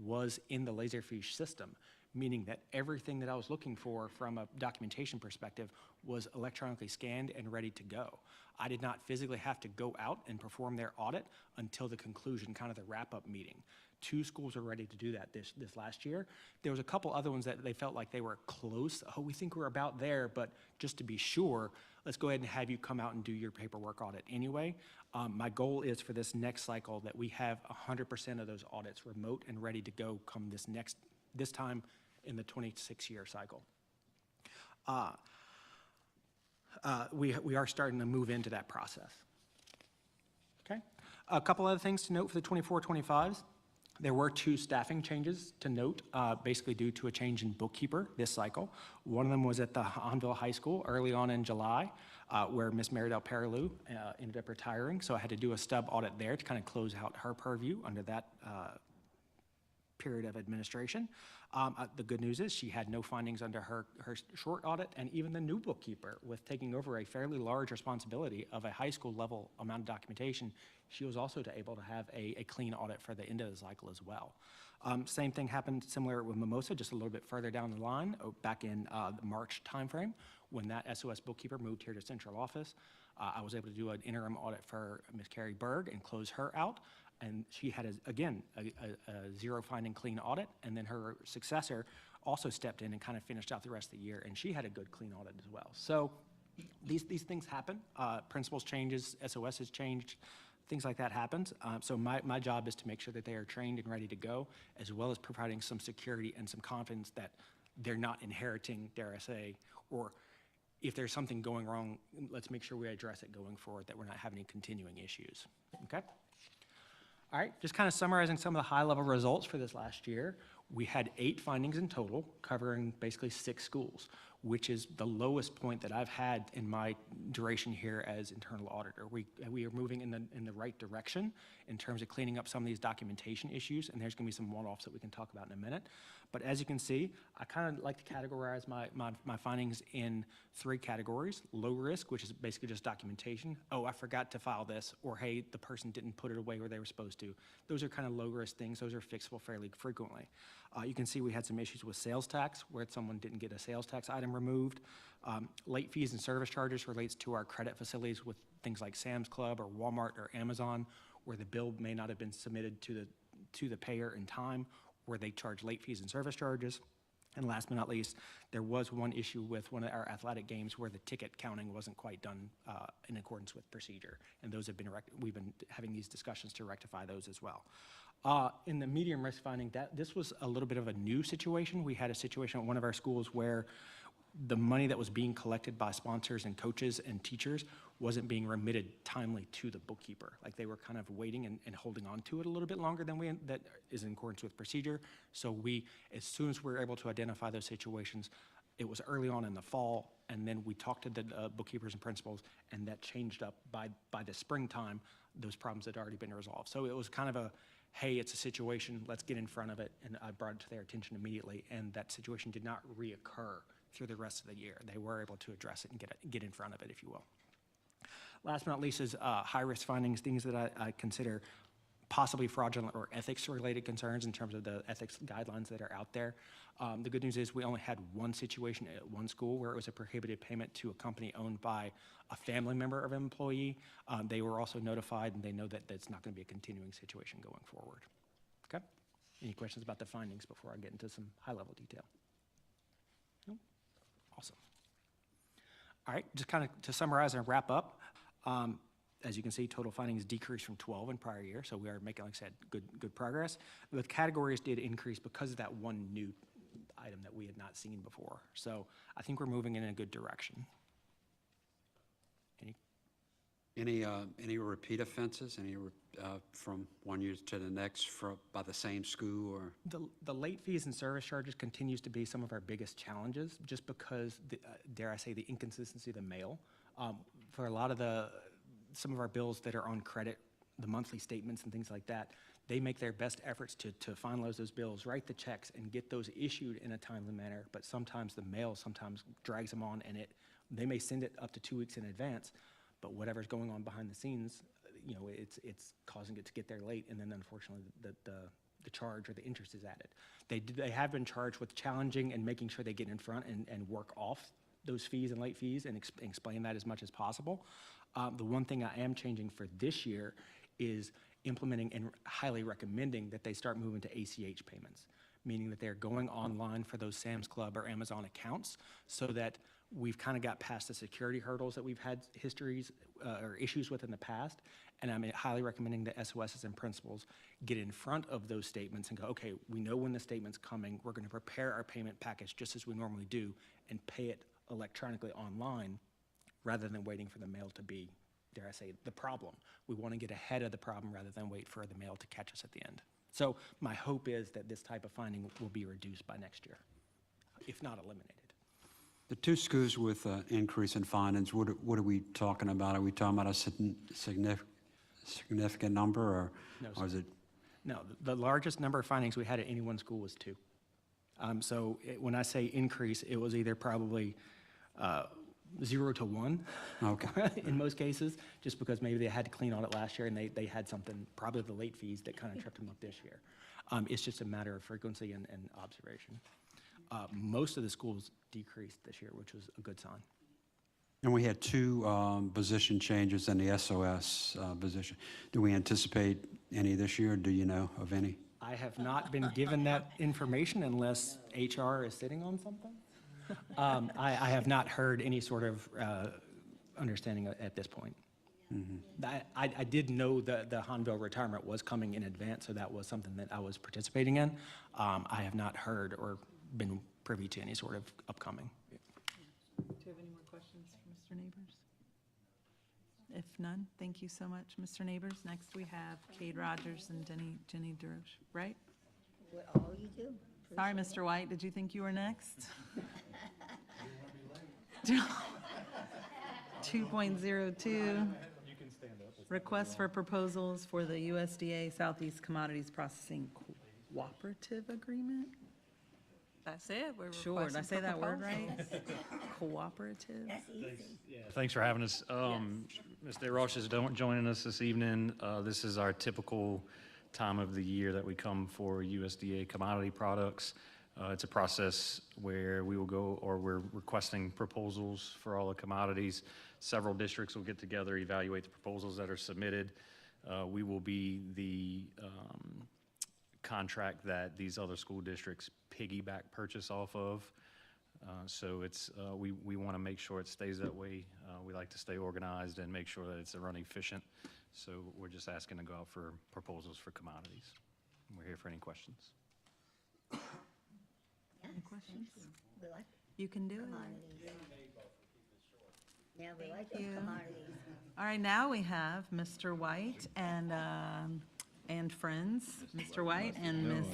was in the Laserfiche system, meaning that everything that I was looking for from a documentation perspective was electronically scanned and ready to go. I did not physically have to go out and perform their audit until the conclusion, kind of the wrap-up meeting. 2 schools are ready to do that this last year. There was a couple other ones that they felt like they were close. Oh, we think we're about there, but just to be sure, let's go ahead and have you come out and do your paperwork audit anyway. My goal is for this next cycle that we have 100% of those audits remote and ready to go come this time in the 26-year cycle. We are starting to move into that process. Okay. A couple other things to note for the 24-25s. There were 2 staffing changes to note, basically due to a change in bookkeeper this cycle. One of them was at the Hanville High School early on in July, where Miss Marydel Perilou ended up retiring. So I had to do a stub audit there to kind of close out her purview under that period of administration. The good news is she had no findings under her short audit, and even the new bookkeeper, with taking over a fairly large responsibility of a high school level amount of documentation, she was also able to have a clean audit for the end of the cycle as well. Same thing happened similar with Mimosa, just a little bit further down the line, back in the March timeframe, when that SOS bookkeeper moved here to central office. I was able to do an interim audit for Ms. Carrie Berg and close her out. And she had, again, a 0 finding clean audit, and then her successor also stepped in and kind of finished out the rest of the year, and she had a good clean audit as well. So These things happen. Principals changes, SOS has changed, things like that happens. So my job is to make sure that they are trained and ready to go, as well as providing some security and some confidence that they're not inheriting, dare I say, or if there's something going wrong, let's make sure we address it going forward, that we're not having any continuing issues, okay? All right, just kind of summarizing some of the high-level results for this last year. We had 8 findings in total, covering basically 6 schools, which is the lowest point that I've had in my duration here as internal auditor. We are moving in the right direction in terms of cleaning up some of these documentation issues, and there's going to be some one-offs that we can talk about in a minute. But as you can see, I kind of like to categorize my findings in 3 categories. Low risk, which is basically just documentation. Oh, I forgot to file this, or hey, the person didn't put it away where they were supposed to. Those are kind of low risk things. Those are fixable fairly frequently. You can see we had some issues with sales tax, where someone didn't get a sales tax item removed. Late fees and service charges relates to our credit facilities with things like Sam's Club or Walmart or Amazon, where the bill may not have been submitted to the payer in time, where they charge late fees and service charges. And last but not least, there was one issue with one of our athletic games where the ticket counting wasn't quite done in accordance with procedure. And those have been, we've been having these discussions to rectify those as well. In the medium risk finding, this was a little bit of a new situation. We had a situation at one of our schools where the money that was being collected by sponsors and coaches and teachers wasn't being remitted timely to the bookkeeper. Like they were kind of waiting and holding on to it a little bit longer than that is in accordance with procedure. So as soon as we were able to identify those situations, it was early on in the fall, and then we talked to the bookkeepers and principals, and that changed up by the springtime. Those problems had already been resolved. So it was kind of a, hey, it's a situation, let's get in front of it, and I brought it to their attention immediately, and that situation did not reoccur through the rest of the year. They were able to address it and get in front of it, if you will. Last but not least is high-risk findings, things that I consider possibly fraudulent or ethics-related concerns in terms of the ethics guidelines that are out there. The good news is we only had one situation at one school where it was a prohibited payment to a company owned by a family member of an employee. They were also notified, and they know that that's not going to be a continuing situation going forward. Okay? Any questions about the findings before I get into some high-level detail? No? Awesome. All right, just kind of to summarize and wrap up, as you can see, total findings decreased from 12 in prior year, so we are making, like I said, good progress. The categories did increase because of that one new item that we had not seen before. So I think we're moving in a good direction. Any repeat offenses, from one year to the next by the same school or? The late fees and service charges continues to be some of our biggest challenges, just because, dare I say, the inconsistency of the mail. For a lot of some of our bills that are on credit, the monthly statements and things like that, they make their best efforts to finalize those bills, write the checks, and get those issued in a timely manner, but sometimes the mail drags them on, and they may send it up to 2 weeks in advance, but whatever's going on behind the scenes, it's causing it to get there late, and then unfortunately the charge or the interest is added. They have been charged with challenging and making sure they get in front and work off those fees and late fees and explain that as much as possible. The one thing I am changing for this year is implementing and highly recommending that they start moving to ACH payments, meaning that they're going online for those Sam's Club or Amazon accounts, so that we've kind of got past the security hurdles that we've had histories or issues with in the past, and I'm highly recommending that SOSs and principals get in front of those statements and go, okay, we know when the statement's coming, we're going to prepare our payment package just as we normally do and pay it electronically online rather than waiting for the mail to be, dare I say, the problem. We want to get ahead of the problem rather than wait for the mail to catch us at the end. So my hope is that this type of finding will be reduced by next year, if not eliminated. The 2 schools with increase in findings, what are we talking about? Are we talking about a significant number, or, No, or is it? No, the largest number of findings we had at any one school was 2. So when I say increase, it was either probably 0 to 1 Okay. in most cases, just because maybe they had to clean audit last year and they had something, probably the late fees, that kind of tripped them up this year. It's just a matter of frequency and observation. Most of the schools decreased this year, which was a good sign. And we had 2 position changes in the SOS position. Do we anticipate any this year? Do you know of any? I have not been given that information unless HR is sitting on something. I have not heard any sort of understanding at this point. I did know the Hanville retirement was coming in advance, so that was something that I was participating in. I have not heard or been privy to any sort of upcoming. Do you have any more questions for Mr. Neighbors? If none, thank you so much, Mr. Neighbors. Next, we have Cade Rogers and Jenny DeRoche, right? What all you do. Sorry, Mr. White, did you think you were next? 2.02. Request for proposals for the USDA Southeast Commodities Processing Cooperative Agreement? That's it. We're Sure, did I requesting say for that word proposals. right? Cooperative? That's easy. Thanks for having us. Ms. DeRoche is joining us this evening. This is our typical time of the year that we come for USDA commodity products. It's a process where we will go, or we're requesting proposals for all the commodities. Several districts will get together, evaluate the proposals that are submitted. We will be the contract that these other school districts piggyback purchase off of. So it's, we want to make sure it stays that way. We like to stay organized and make sure that it's running efficient. So we're just asking to go out for proposals for commodities. We're here for any questions. Any questions? We like You can do it. commodities. Yeah, we like Thank those you. commodities. All right, now we have Mr. White and friends, Mr. White and Ms.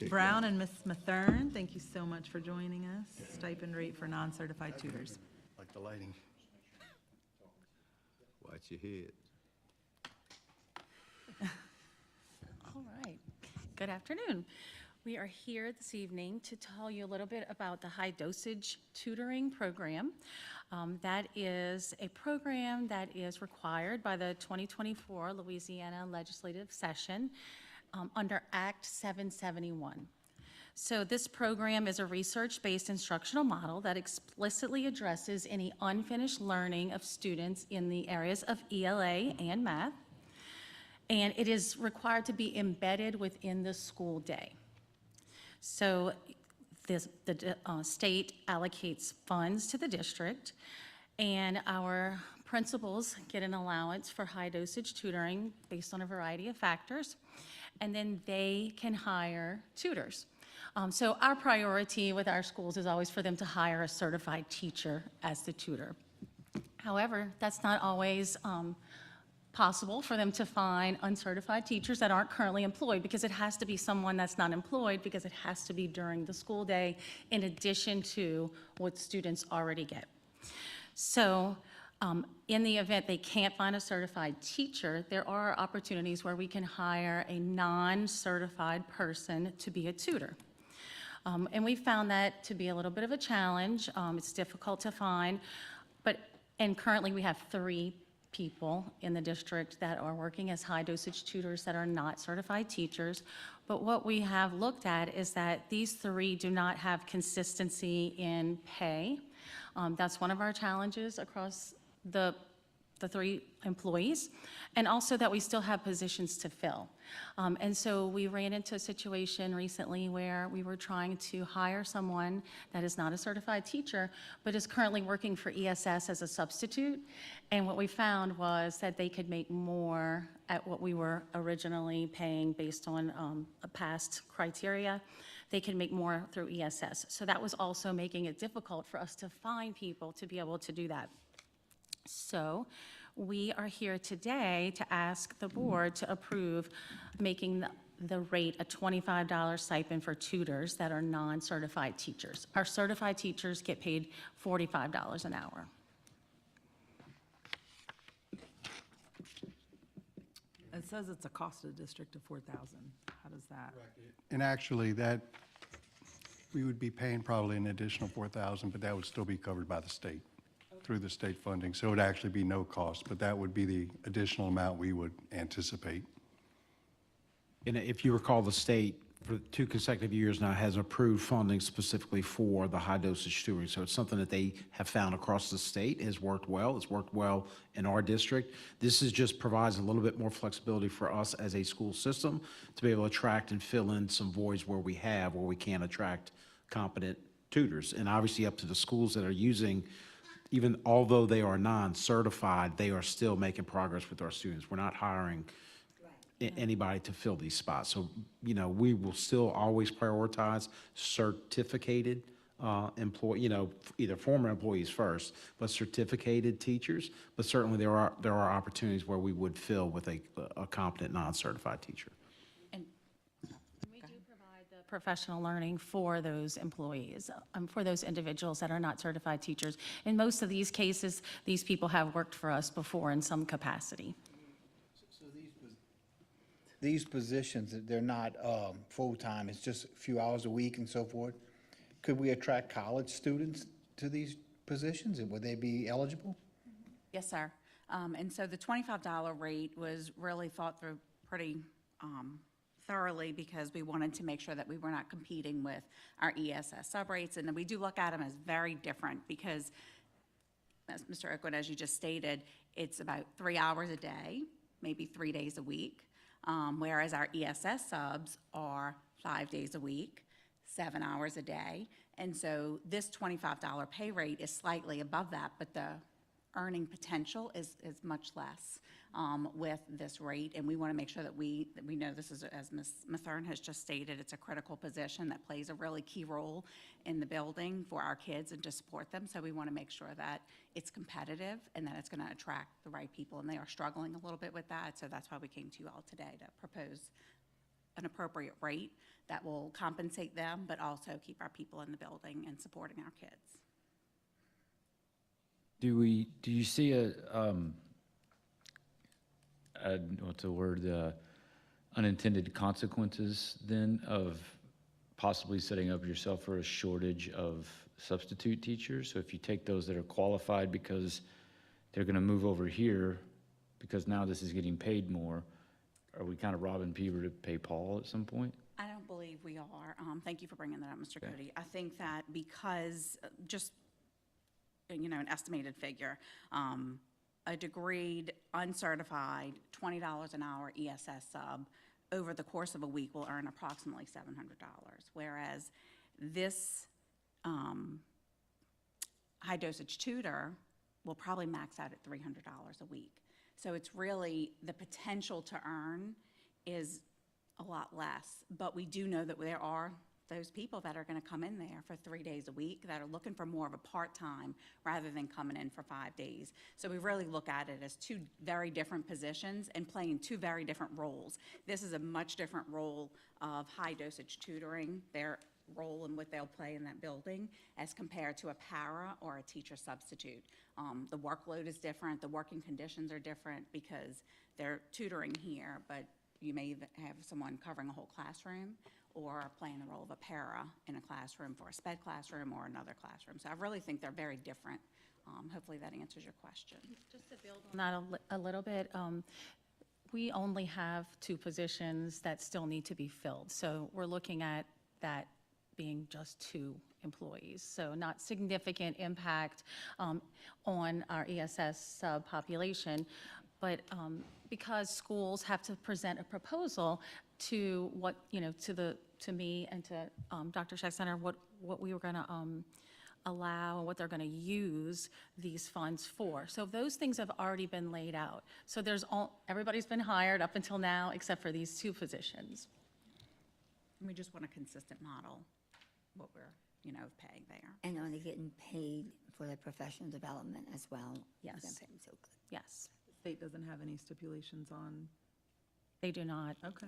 Brown and Ms. Mathern. Thank you so much for joining us. Stipend rate for non-certified tutors. Like the lighting. Watch your head. All right. Good afternoon. We are here this evening to tell you a little bit about the high dosage tutoring program. That is a program that is required by the 2024 Louisiana legislative session under Act 771. So this program is a research-based instructional model that explicitly addresses any unfinished learning of students in the areas of ELA and math, and it is required to be embedded within the school day. So the state allocates funds to the district, and our principals get an allowance for high-dosage tutoring based on a variety of factors, and then they can hire tutors. So our priority with our schools is always for them to hire a certified teacher as the tutor. However, that's not always possible for them to find uncertified teachers that aren't currently employed, because it has to be someone that's not employed, because it has to be during the school day in addition to what students already get. So in the event they can't find a certified teacher, there are opportunities where we can hire a non-certified person to be a tutor. And we found that to be a little bit of a challenge. It's difficult to find, and currently we have 3 people in the district that are working as high-dosage tutors that are not certified teachers. But what we have looked at is that these 3 do not have consistency in pay. That's one of our challenges across the 3 employees, and also that we still have positions to fill. And so we ran into a situation recently where we were trying to hire someone that is not a certified teacher, but is currently working for ESS as a substitute. And what we found was that they could make more at what we were originally paying based on a past criteria. They could make more through ESS. So that was also making it difficult for us to find people to be able to do that. So we are here today to ask the board to approve making the rate a $25 stipend for tutors that are non-certified teachers. Our certified teachers get paid $45 an hour. It says it's a cost to the district of $4,000. How does that? And actually, that, we would be paying probably an additional $4,000, but that would still be covered by the state, through the state funding. So it would actually be no cost, but that would be the additional amount we would anticipate. And if you recall, the state for 2 consecutive years now has approved funding specifically for the high dosage tutoring. So it's something that they have found across the state has worked well. It's worked well in our district. This is just provides a little bit more flexibility for us as a school system to be able to attract and fill in some voids where we can attract competent tutors. And obviously up to the schools that are using even although they are non-certified, they are still making progress with our students. We're not hiring anybody to fill these spots. So, we will still always prioritize certificated employee, either former employees first, but certificated teachers. But certainly there are opportunities where we would fill with a competent non-certified teacher. And we do provide the professional learning for those employees, for those individuals that are not certified teachers. In most of these cases, these people have worked for us before in some capacity. So these positions, they're not full-time, it's just a few hours a week and so forth. Could we attract college students to these positions, and would they be eligible? Yes, sir. And so the $25 rate was really thought through pretty thoroughly because we wanted to make sure that we were not competing with our ESS subrates. And then we do look at them as very different because, as Mr. Oakwood, as you just stated, it's about 3 hours a day, maybe 3 days a week, whereas our ESS subs are 5 days a week, 7 hours a day. And so this $25 pay rate is slightly above that, but the earning potential is much less with this rate. And we want to make sure that we know this is, as Ms. Mathern has just stated, it's a critical position that plays a really key role in the building for our kids and to support them. So we want to make sure that it's competitive and that it's going to attract the right people. And they are struggling a little bit with that. So that's why we came to you all today to propose an appropriate rate that will compensate them, but also keep our people in the building and supporting our kids. Do you see what's the word, unintended consequences then of possibly setting up yourself for a shortage of substitute teachers? So if you take those that are qualified because they're going to move over here because now this is getting paid more, are we kind of robbing Peter to pay Paul at some point? I don't believe we are. Thank you for bringing that up, Mr. Cody. I think that because just, an estimated figure, a degreed, uncertified, $20 an hour ESS sub over the course of a week will earn approximately $700, whereas this high-dosage tutor will probably max out at $300 a week. So it's really, the potential to earn is a lot less, but we do know that there are those people that are going to come in there for 3 days a week that are looking for more of a part-time rather than coming in for 5 days. So we really look at it as two very different positions and playing two very different roles. This is a much different role of high-dosage tutoring, their role and what they'll play in that building, as compared to a para or a teacher substitute. The workload is different, the working conditions are different because they're tutoring here, but you may have someone covering a whole classroom or playing the role of a para in a classroom for a SPED classroom or another classroom. So I really think they're very different. Hopefully that answers your question. Just to build on that a little bit, we only have 2 positions that still need to be filled. So we're looking at that being just 2 employees. So not significant impact on our ESS subpopulation, but because schools have to present a proposal to what, to me and to Dr. Schechtner, what we were going to allow and what they're going to use these funds for. So those things have already been laid out. So everybody's been hired up until now except for these 2 positions. And we just want a consistent model, what we're, paying there. And are they getting paid for their professional development as well? Yes. They're paying so good. Yes, The state doesn't have any stipulations on, they do not. okay.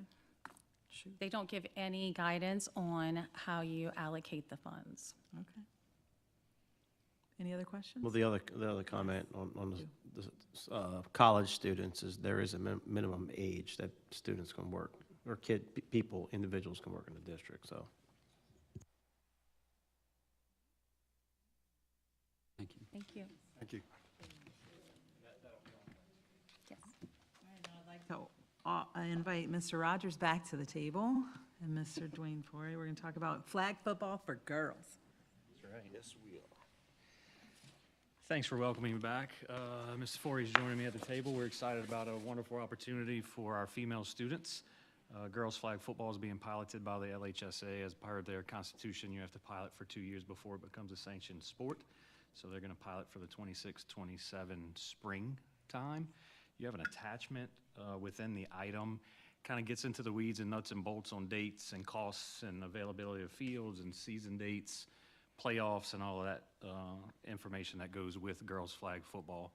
Shoot, They don't give any guidance on how you allocate the funds. okay. Any other questions? Well, the other comment on the college students is there is a minimum age that students can work, or individuals can work in the district, so. Thank you. Thank you. Thank you. Yes. I'd like to invite Mr. Rogers back to the table, and Mr. Dwayne Forey. We're going to talk about flag football for girls. That's right. Yes, we are. Thanks for welcoming me back. Mr. Forey is joining me at the table. We're excited about a wonderful opportunity for our female students. Girls flag football is being piloted by the LHSA. As part of their constitution, you have to pilot for 2 years before it becomes a sanctioned sport. So they're going to pilot for the 26-27 spring time. You have an attachment within the item, kind of gets into the weeds and nuts and bolts on dates and costs and availability of fields and season dates, playoffs and all of that information that goes with girls flag football.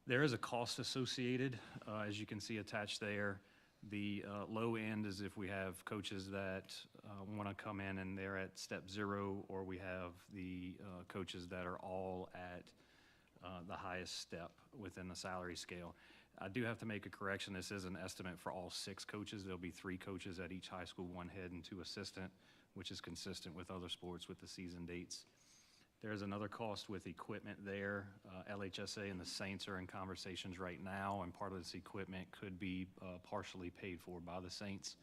There is a cost associated, as you can see attached there. The low end is if we have coaches that want to come in and they're at step 0, or we have the coaches that are all at the highest step within the salary scale. I do have to make a correction. This is an estimate for all 6 coaches. There'll be 3 coaches at each high school, 1 head and 2 assistant, which is consistent with other sports with the season dates. There's another cost with equipment there. LHSA and the Saints are in conversations right now, and part of this equipment could be partially paid for by the Saints,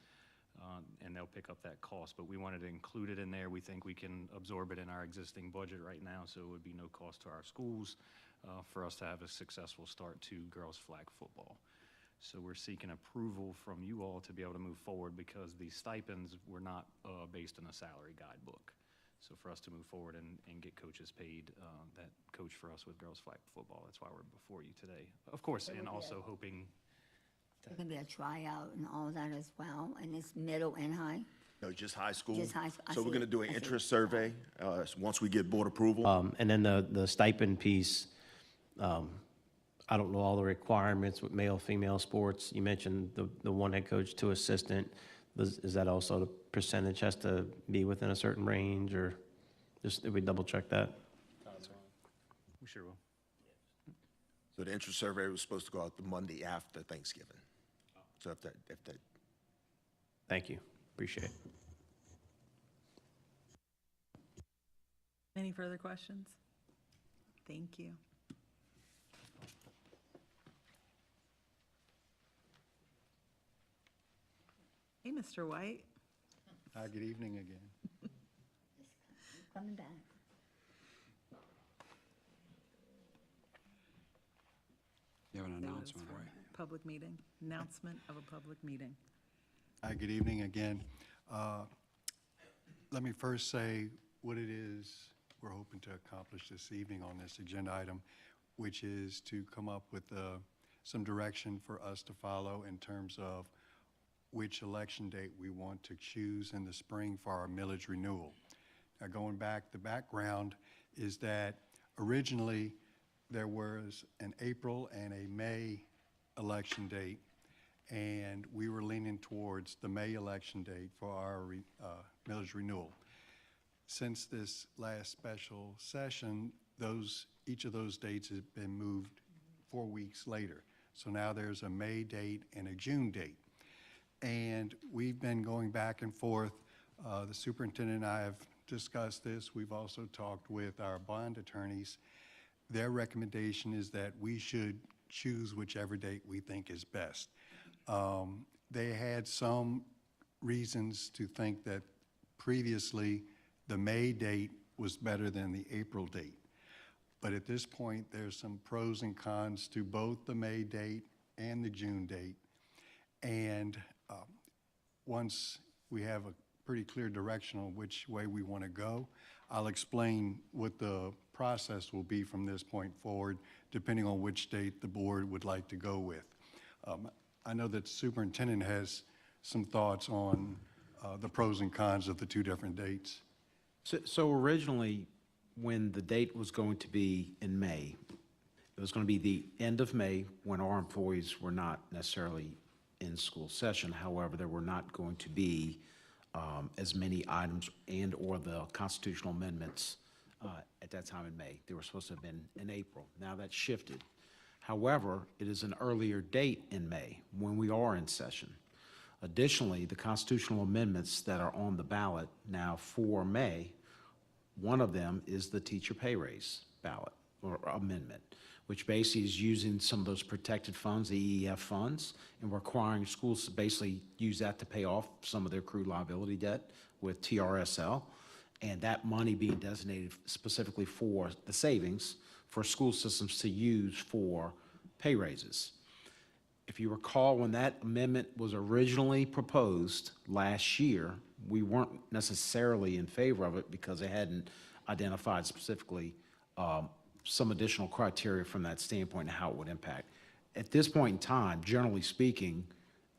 and they'll pick up that cost. But we wanted to include it in there. We think we can absorb it in our existing budget right now, so it would be no cost to our schools for us to have a successful start to girls flag football. So we're seeking approval from you all to be able to move forward, because the stipends were not based on a salary guidebook. So for us to move forward and get coaches paid that coach for us with girls flag football, that's why we're before you today. Of course, and also hoping. There can be a tryout and all of that as well, and it's middle and high? No, just high school. Just high school. I So we're see going to it. do an I see it. interest survey once we get board approval. And then the stipend piece, I don't know all the requirements with male, female sports. You mentioned the 1 head coach, 2 assistant. Is that also the percentage has to be within a certain range, or just, did we double check that? We sure will. So the interest survey was supposed to go out the Monday after Thanksgiving. So if that, Thank you, appreciate it. Any further questions? Thank you. Hey, Mr. White. Hi, good evening again. Coming back. You have an That was announcement, for right? Public meeting, announcement of a public meeting. Hi, good evening again. Let me first say what it is we're hoping to accomplish this evening on this agenda item, which is to come up with some direction for us to follow in terms of which election date we want to choose in the spring for our millage renewal. Now, going back, the background is that originally there was an April and a May election date, and we were leaning towards the May election date for our millage renewal. Since this last special session, each of those dates has been moved 4 weeks later. So now there's a May date and a June date. And we've been going back and forth. The superintendent and I have discussed this. We've also talked with our bond attorneys. Their recommendation is that we should choose whichever date we think is best. They had some reasons to think that previously the May date was better than the April date. But at this point, there's some pros and cons to both the May date and the June date. And once we have a pretty clear direction on which way we want to go, I'll explain what the process will be from this point forward, depending on which date the board would like to go with. I know that the superintendent has some thoughts on the pros and cons of the 2 different dates. So originally, when the date was going to be in May, it was going to be the end of May when our employees were not necessarily in school session. However, there were not going to be as many items and/or the constitutional amendments at that time in May. They were supposed to have been in April. Now that's shifted. However, it is an earlier date in May when we are in session. Additionally, the constitutional amendments that are on the ballot now for May, one of them is the teacher pay raise ballot or amendment, which basically is using some of those protected funds, the EEF funds, and requiring schools to basically use that to pay off some of their accrued liability debt with TRSL, and that money being designated specifically for the savings for school systems to use for pay raises. If you recall, when that amendment was originally proposed last year, we weren't necessarily in favor of it because they hadn't identified specifically some additional criteria from that standpoint and how it would impact. At this point in time, generally speaking,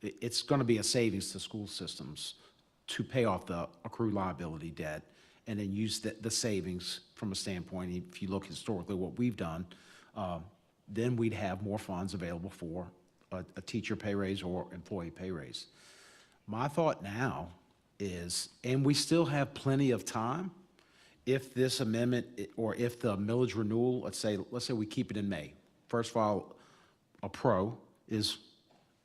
it's going to be a savings to school systems to pay off the accrued liability debt and then use the savings from a standpoint, if you look historically what we've done, then we'd have more funds available for a teacher pay raise or employee pay raise. My thought now is, and we still have plenty of time, if this amendment, or if the millage renewal, let's say we keep it in May. First of all, a pro is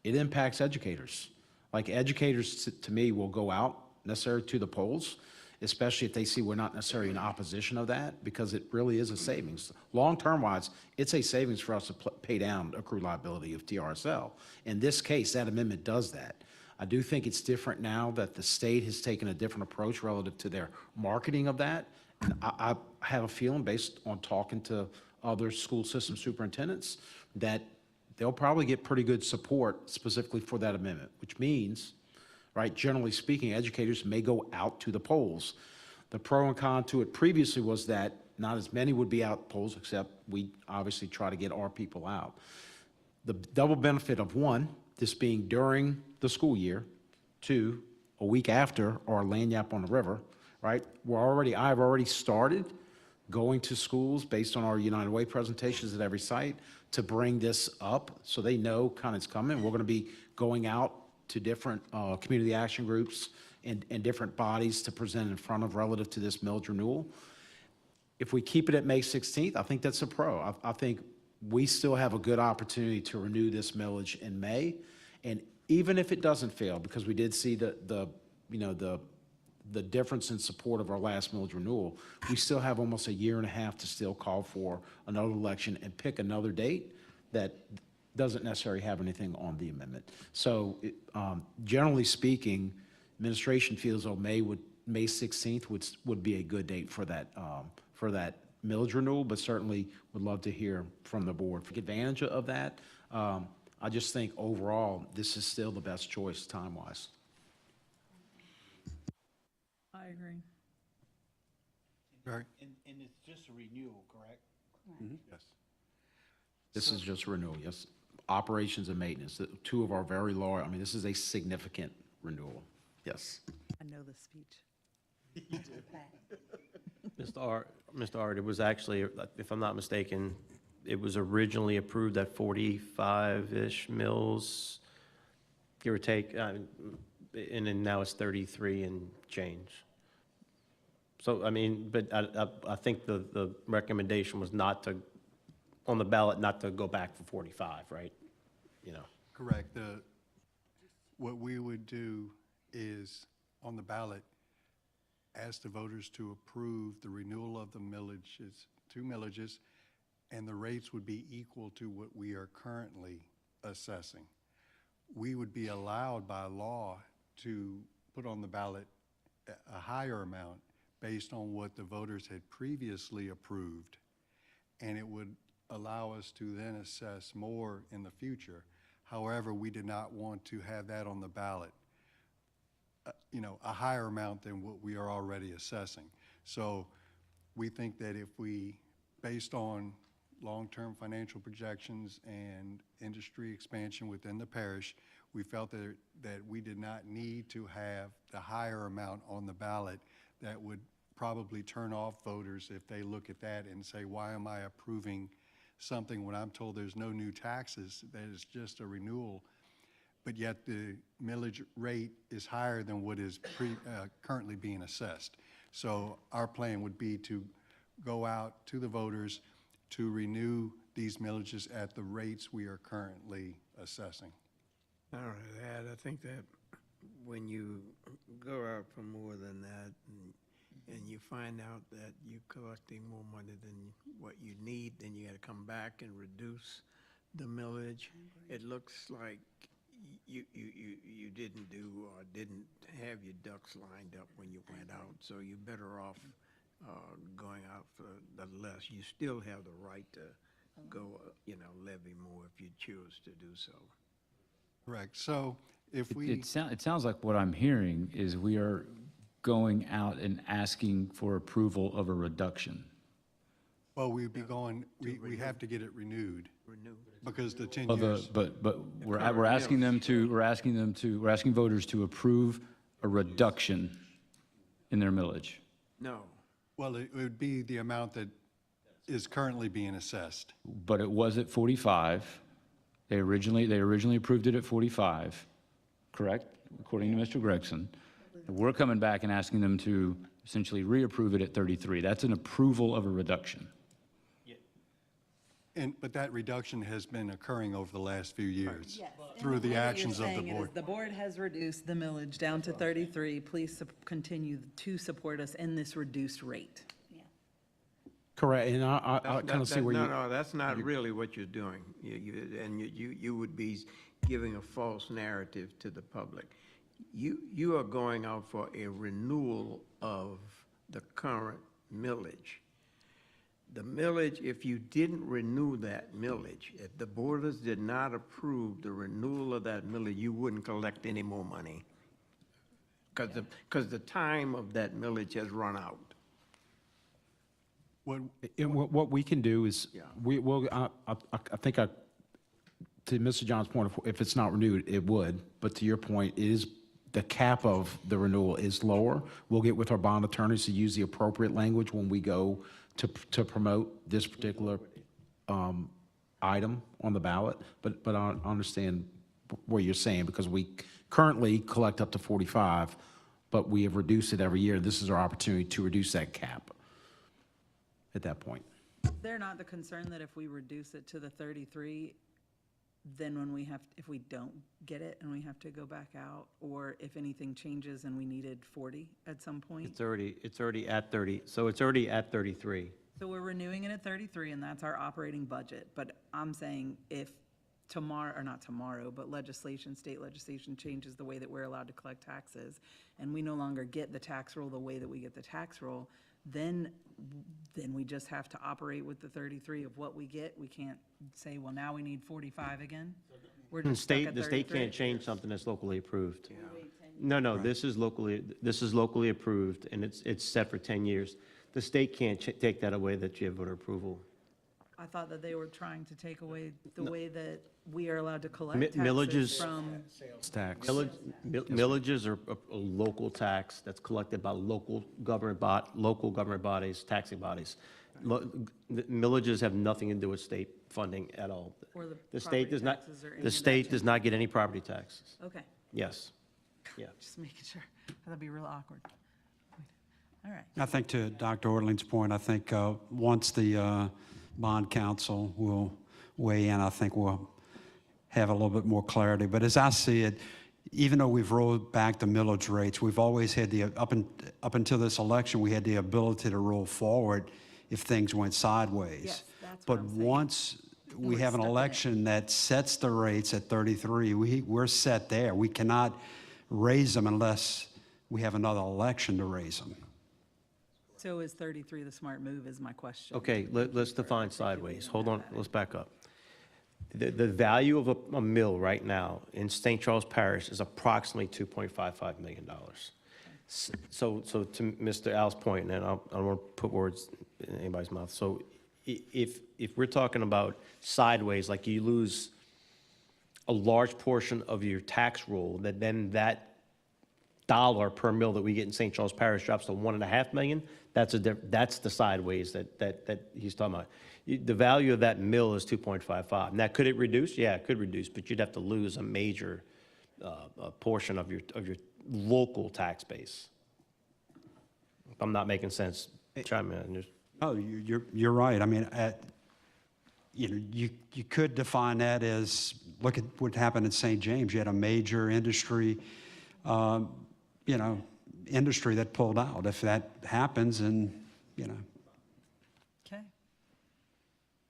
it impacts educators. Like educators, to me, will go out necessarily to the polls, especially if they see we're not necessarily in opposition of that, because it really is a savings. Long-term wise, it's a savings for us to pay down accrued liability of TRSL. In this case, that amendment does that. I do think it's different now that the state has taken a different approach relative to their marketing of that. And I have a feeling, based on talking to other school system superintendents, that they'll probably get pretty good support specifically for that amendment, which means, right, generally speaking, educators may go out to the polls. The pro and con to it previously was that not as many would be out polls, except we obviously try to get our people out. The double benefit of one, this being during the school year, two, a week after our lanyap on the river, right? I've already started going to schools based on our United Way presentations at every site to bring this up so they know kind of it's coming. We're going to be going out to different community action groups and different bodies to present in front of relative to this millage renewal. If we keep it at May 16th, I think that's a pro. I think we still have a good opportunity to renew this millage in May. And even if it doesn't fail, because we did see the difference in support of our last millage renewal, we still have almost a year and a half to still call for another election and pick another date that doesn't necessarily have anything on the amendment. So generally speaking, administration feels May 16th would be a good date for that millage renewal, but certainly would love to hear from the board. Take advantage of that. I just think overall, this is still the best choice time-wise. I agree. Right. And it's just a renewal, correct? Yes. This is just renewal, yes. Operations and maintenance, two of our very large, this is a significant renewal, yes. I know the speech. Mr. Art, it was actually, if I'm not mistaken, it was originally approved at 45-ish mils, give or take, and then now it's 33 and change. So, but I think the recommendation was not to, on the ballot, not to go back for 45, right? Correct. What we would do is, on the ballot, ask the voters to approve the renewal of the millages, 2 millages, and the rates would be equal to what we are currently assessing. We would be allowed by law to put on the ballot a higher amount based on what the voters had previously approved, and it would allow us to then assess more in the future. However, we did not want to have that on the ballot, a higher amount than what we are already assessing. So we think that if we, based on long-term financial projections and industry expansion within the parish, we felt that we did not need to have the higher amount on the ballot that would probably turn off voters if they look at that and say, why am I approving something when I'm told there's no new taxes, that is just a renewal, but yet the millage rate is higher than what is currently being assessed. So our plan would be to go out to the voters to renew these millages at the rates we are currently assessing. Not only that, I think that when you go out for more than that and you find out that you're collecting more money than what you need, then you got to come back and reduce the millage. It looks like you didn't do or didn't have your ducks lined up when you went out, so you're better off going out for the less. You still have the right to go, levy more if you choose to do so. Correct. So if we... It sounds like what I'm hearing is we are going out and asking for approval of a reduction. Well, we'd be going, we have to get it renewed because the 10 Well, years. but we're asking we're asking voters to approve a reduction in their millage. No. Well, it would be the amount that is currently being assessed. But it was at 45. They originally approved it at 45, correct? According to Mr. Gregson. We're coming back and asking them to essentially reapprove it at 33. That's an approval of a reduction. But that reduction has been occurring over the last few years through the actions of the board. The board has reduced the millage down to 33. Please continue to support us in this reduced rate. Correct, and I kind of see where you. No, that's not really what you're doing. You would be giving a false narrative to the public. You are going out for a renewal of the current millage. The millage, if you didn't renew that millage, if the borders did not approve the renewal of that millage, you wouldn't collect any more money. Because the time of that millage has run out. What we can do is, I think to Mr. John's point, if it's not renewed, it would, but to your point, it is, the cap of the renewal is lower. We'll get with our bond attorneys to use the appropriate language when we go to promote this particular item on the ballot, but I understand what you're saying, because we currently collect up to 45, but we have reduced it every year. This is our opportunity to reduce that cap at that point. They're not the concern that if we reduce it to the 33, then if we don't get it and we have to go back out, or if anything changes and we needed 40 at some point? It's already at 30, so it's already at 33. So we're renewing it at 33, and that's our operating budget. But I'm saying if tomorrow, or not tomorrow, but state legislation changes the way that we're allowed to collect taxes, and we no longer get the tax roll the way that we get the tax roll, then we just have to operate with the 33 of what we get. We can't say, well, now we need 45 again. We're The just stuck at state 33. can't change something that's locally approved. No, this is locally approved, and it's set for 10 years. The state can't take that away that you have voter approval. I thought that they were trying to take away the way that we are allowed to collect Millages- taxes from. Tax. Millages are a local tax that's collected by local government bodies, taxing bodies. Millages have nothing to do with state funding at all. Or The state property does not, taxes or any the of that state does change. not get any property taxes. Okay, Yes, yeah. just making sure. That'd be real awkward. All right. I think to Dr. Ortling's point, I think once the bond council will weigh in, I think we'll have a little bit more clarity. But as I see it, even though we've rolled back the millage rates, we've always had up until this election, we had the ability to roll forward if things went sideways. Yes, that's what But I'm saying. once we we're have an stuck in it. election that sets the rates at 33, we're set there. We cannot raise them unless we have another election to raise them. So is 33 the smart move is my question. Okay, let's define sideways. Hold on, let's back up. The value of a mill right now in St. Charles Parish is approximately $2.55 million. So to Mr. Al's point, and I don't want to put words in anybody's mouth, so if we're talking about sideways, like you lose a large portion of your tax roll, then that dollar per mill that we get in St. Charles Parish drops to $1.5 million, that's the sideways that he's talking about. The value of that mill is 2.55. Now, could it reduce? Yeah, it could reduce, but you'd have to lose a major portion of your local tax base. If I'm not making sense, chime in. Oh, you're right. I mean, you could define that as, look at what happened in St. James. You had a major industry, industry that pulled out. If that happens, and Okay.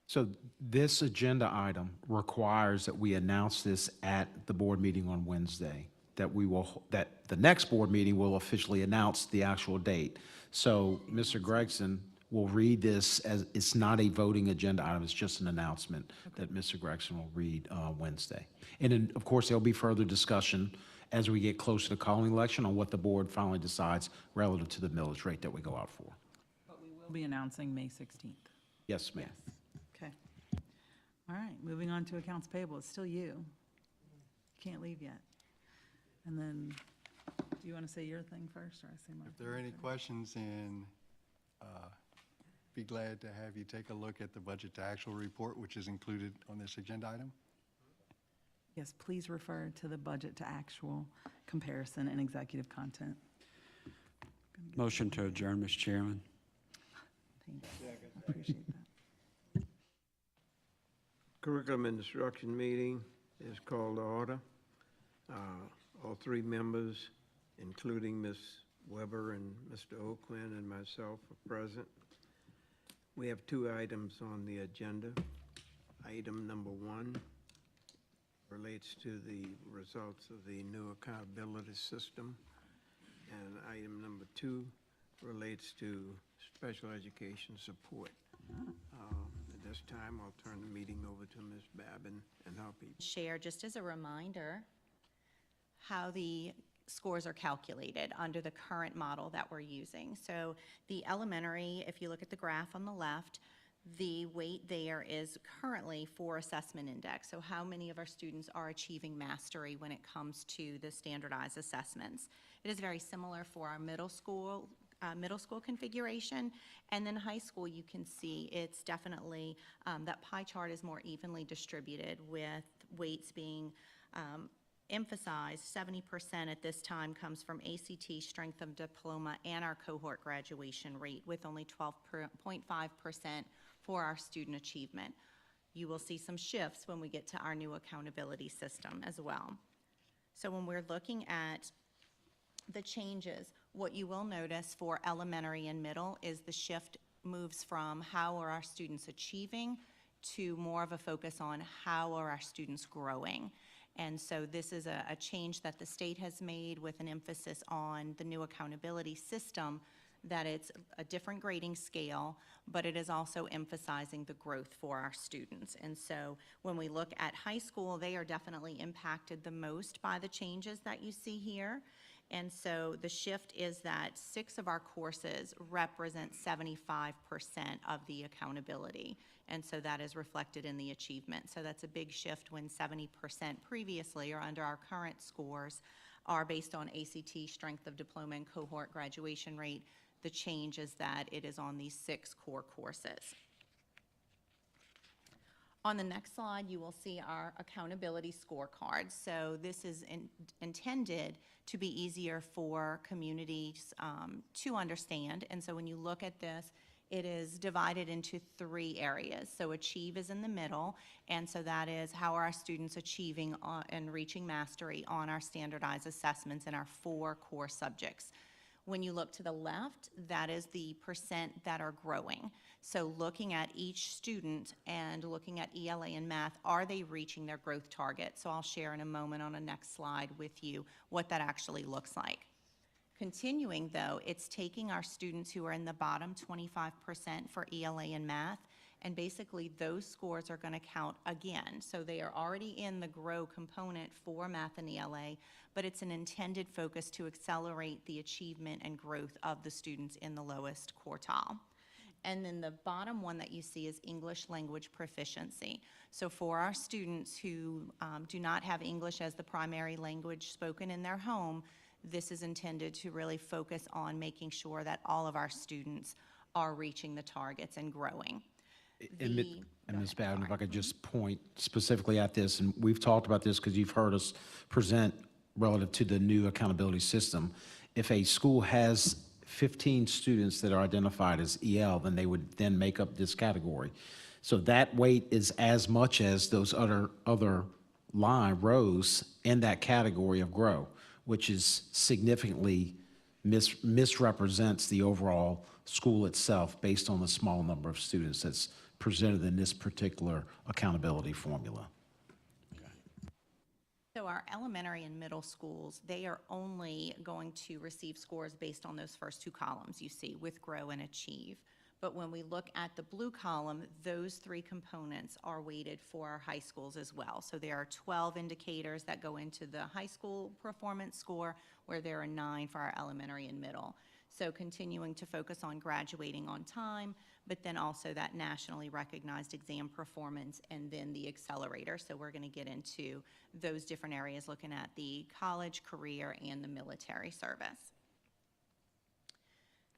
So this agenda item requires that we announce this at the board meeting on Wednesday, that the next board meeting will officially announce the actual date. So Mr. Gregson will read this as, it's not a voting agenda item, it's just an announcement that Mr. Gregson will read Wednesday. And then, of course, there'll be further discussion as we get closer to calling election on what the board finally decides relative to the millage rate that we go out for. But we will be announcing May 16th. Yes, ma'am. Yes. Okay. All right, moving on to accounts payable. It's still you. Can't leave yet. And then, do you want to say your thing first, or I say mine? If there are any questions, and be glad to have you take a look at the budget to actual report, which is included on this agenda item. Yes, please refer to the budget to actual comparison and executive content. Motion to adjourn, Mr. Chairman. Thanks. I appreciate that. Curriculum and instruction meeting is called to order. All three members, including Ms. Weber and Mr. O'Quinn and myself, are present. We have two items on the agenda. Item number 1 relates to the results of the new accountability system. And item number 2 relates to special education support. At this time, I'll turn the meeting over to Ms. Babin and her people. Share, just as a reminder, how the scores are calculated under the current model that we're using. So the elementary, if you look at the graph on the left, the weight there is currently for assessment index. So how many of our students are achieving mastery when it comes to the standardized assessments. It is very similar for our middle school configuration. And then high school, you can see it's definitely, that pie chart is more evenly distributed, with weights being emphasized. 70% at this time comes from ACT, strength of diploma, and our cohort graduation rate, with only 12.5% for our student achievement. You will see some shifts when we get to our new accountability system as well. So when we're looking at the changes, what you will notice for elementary and middle is the shift moves from how are our students achieving to more of a focus on how are our students growing. And so this is a change that the state has made with an emphasis on the new accountability system, that it's a different grading scale, but it is also emphasizing the growth for our students. And so when we look at high school, they are definitely impacted the most by the changes that you see here. And so the shift is that 6 of our courses represent 75% of the accountability. And so that is reflected in the achievement. So that's a big shift when 70% previously, or under our current scores, are based on ACT, strength of diploma, and cohort graduation rate. The change is that it is on these 6 core courses. On the next slide, you will see our accountability scorecard. So this is intended to be easier for communities to understand. And so when you look at this, it is divided into 3 areas. So achieve is in the middle, and so that is how are our students achieving and reaching mastery on our standardized assessments in our 4 core subjects. When you look to the left, that is the percent that are growing. So looking at each student and looking at ELA and math, are they reaching their growth target? So I'll share in a moment on a next slide with you what that actually looks like. Continuing though, it's taking our students who are in the bottom 25% for ELA and math, and basically those scores are going to count again. So they are already in the grow component for math and ELA, but it's an intended focus to accelerate the achievement and growth of the students in the lowest quartile. And then the bottom one that you see is English language proficiency. So for our students who do not have English as the primary language spoken in their home, this is intended to really focus on making sure that all of our students are reaching the targets and growing. And Ms. Bowden, if I could just point specifically at this, and we've talked about this because you've heard us present relative to the new accountability system. If a school has 15 students that are identified as EL, then they would then make up this category. So that weight is as much as those other line rows in that category of grow, which is significantly misrepresents the overall school itself based on the small number of students that's presented in this particular accountability formula. So our elementary and middle schools, they are only going to receive scores based on those first 2 columns you see with grow and achieve. But when we look at the blue column, those 3 components are weighted for our high schools as well. So there are 12 indicators that go into the high school performance score, where there are 9 for our elementary and middle. So continuing to focus on graduating on time, but then also that nationally recognized exam performance and then the accelerator. So we're going to get into those different areas, looking at the college, career, and the military service.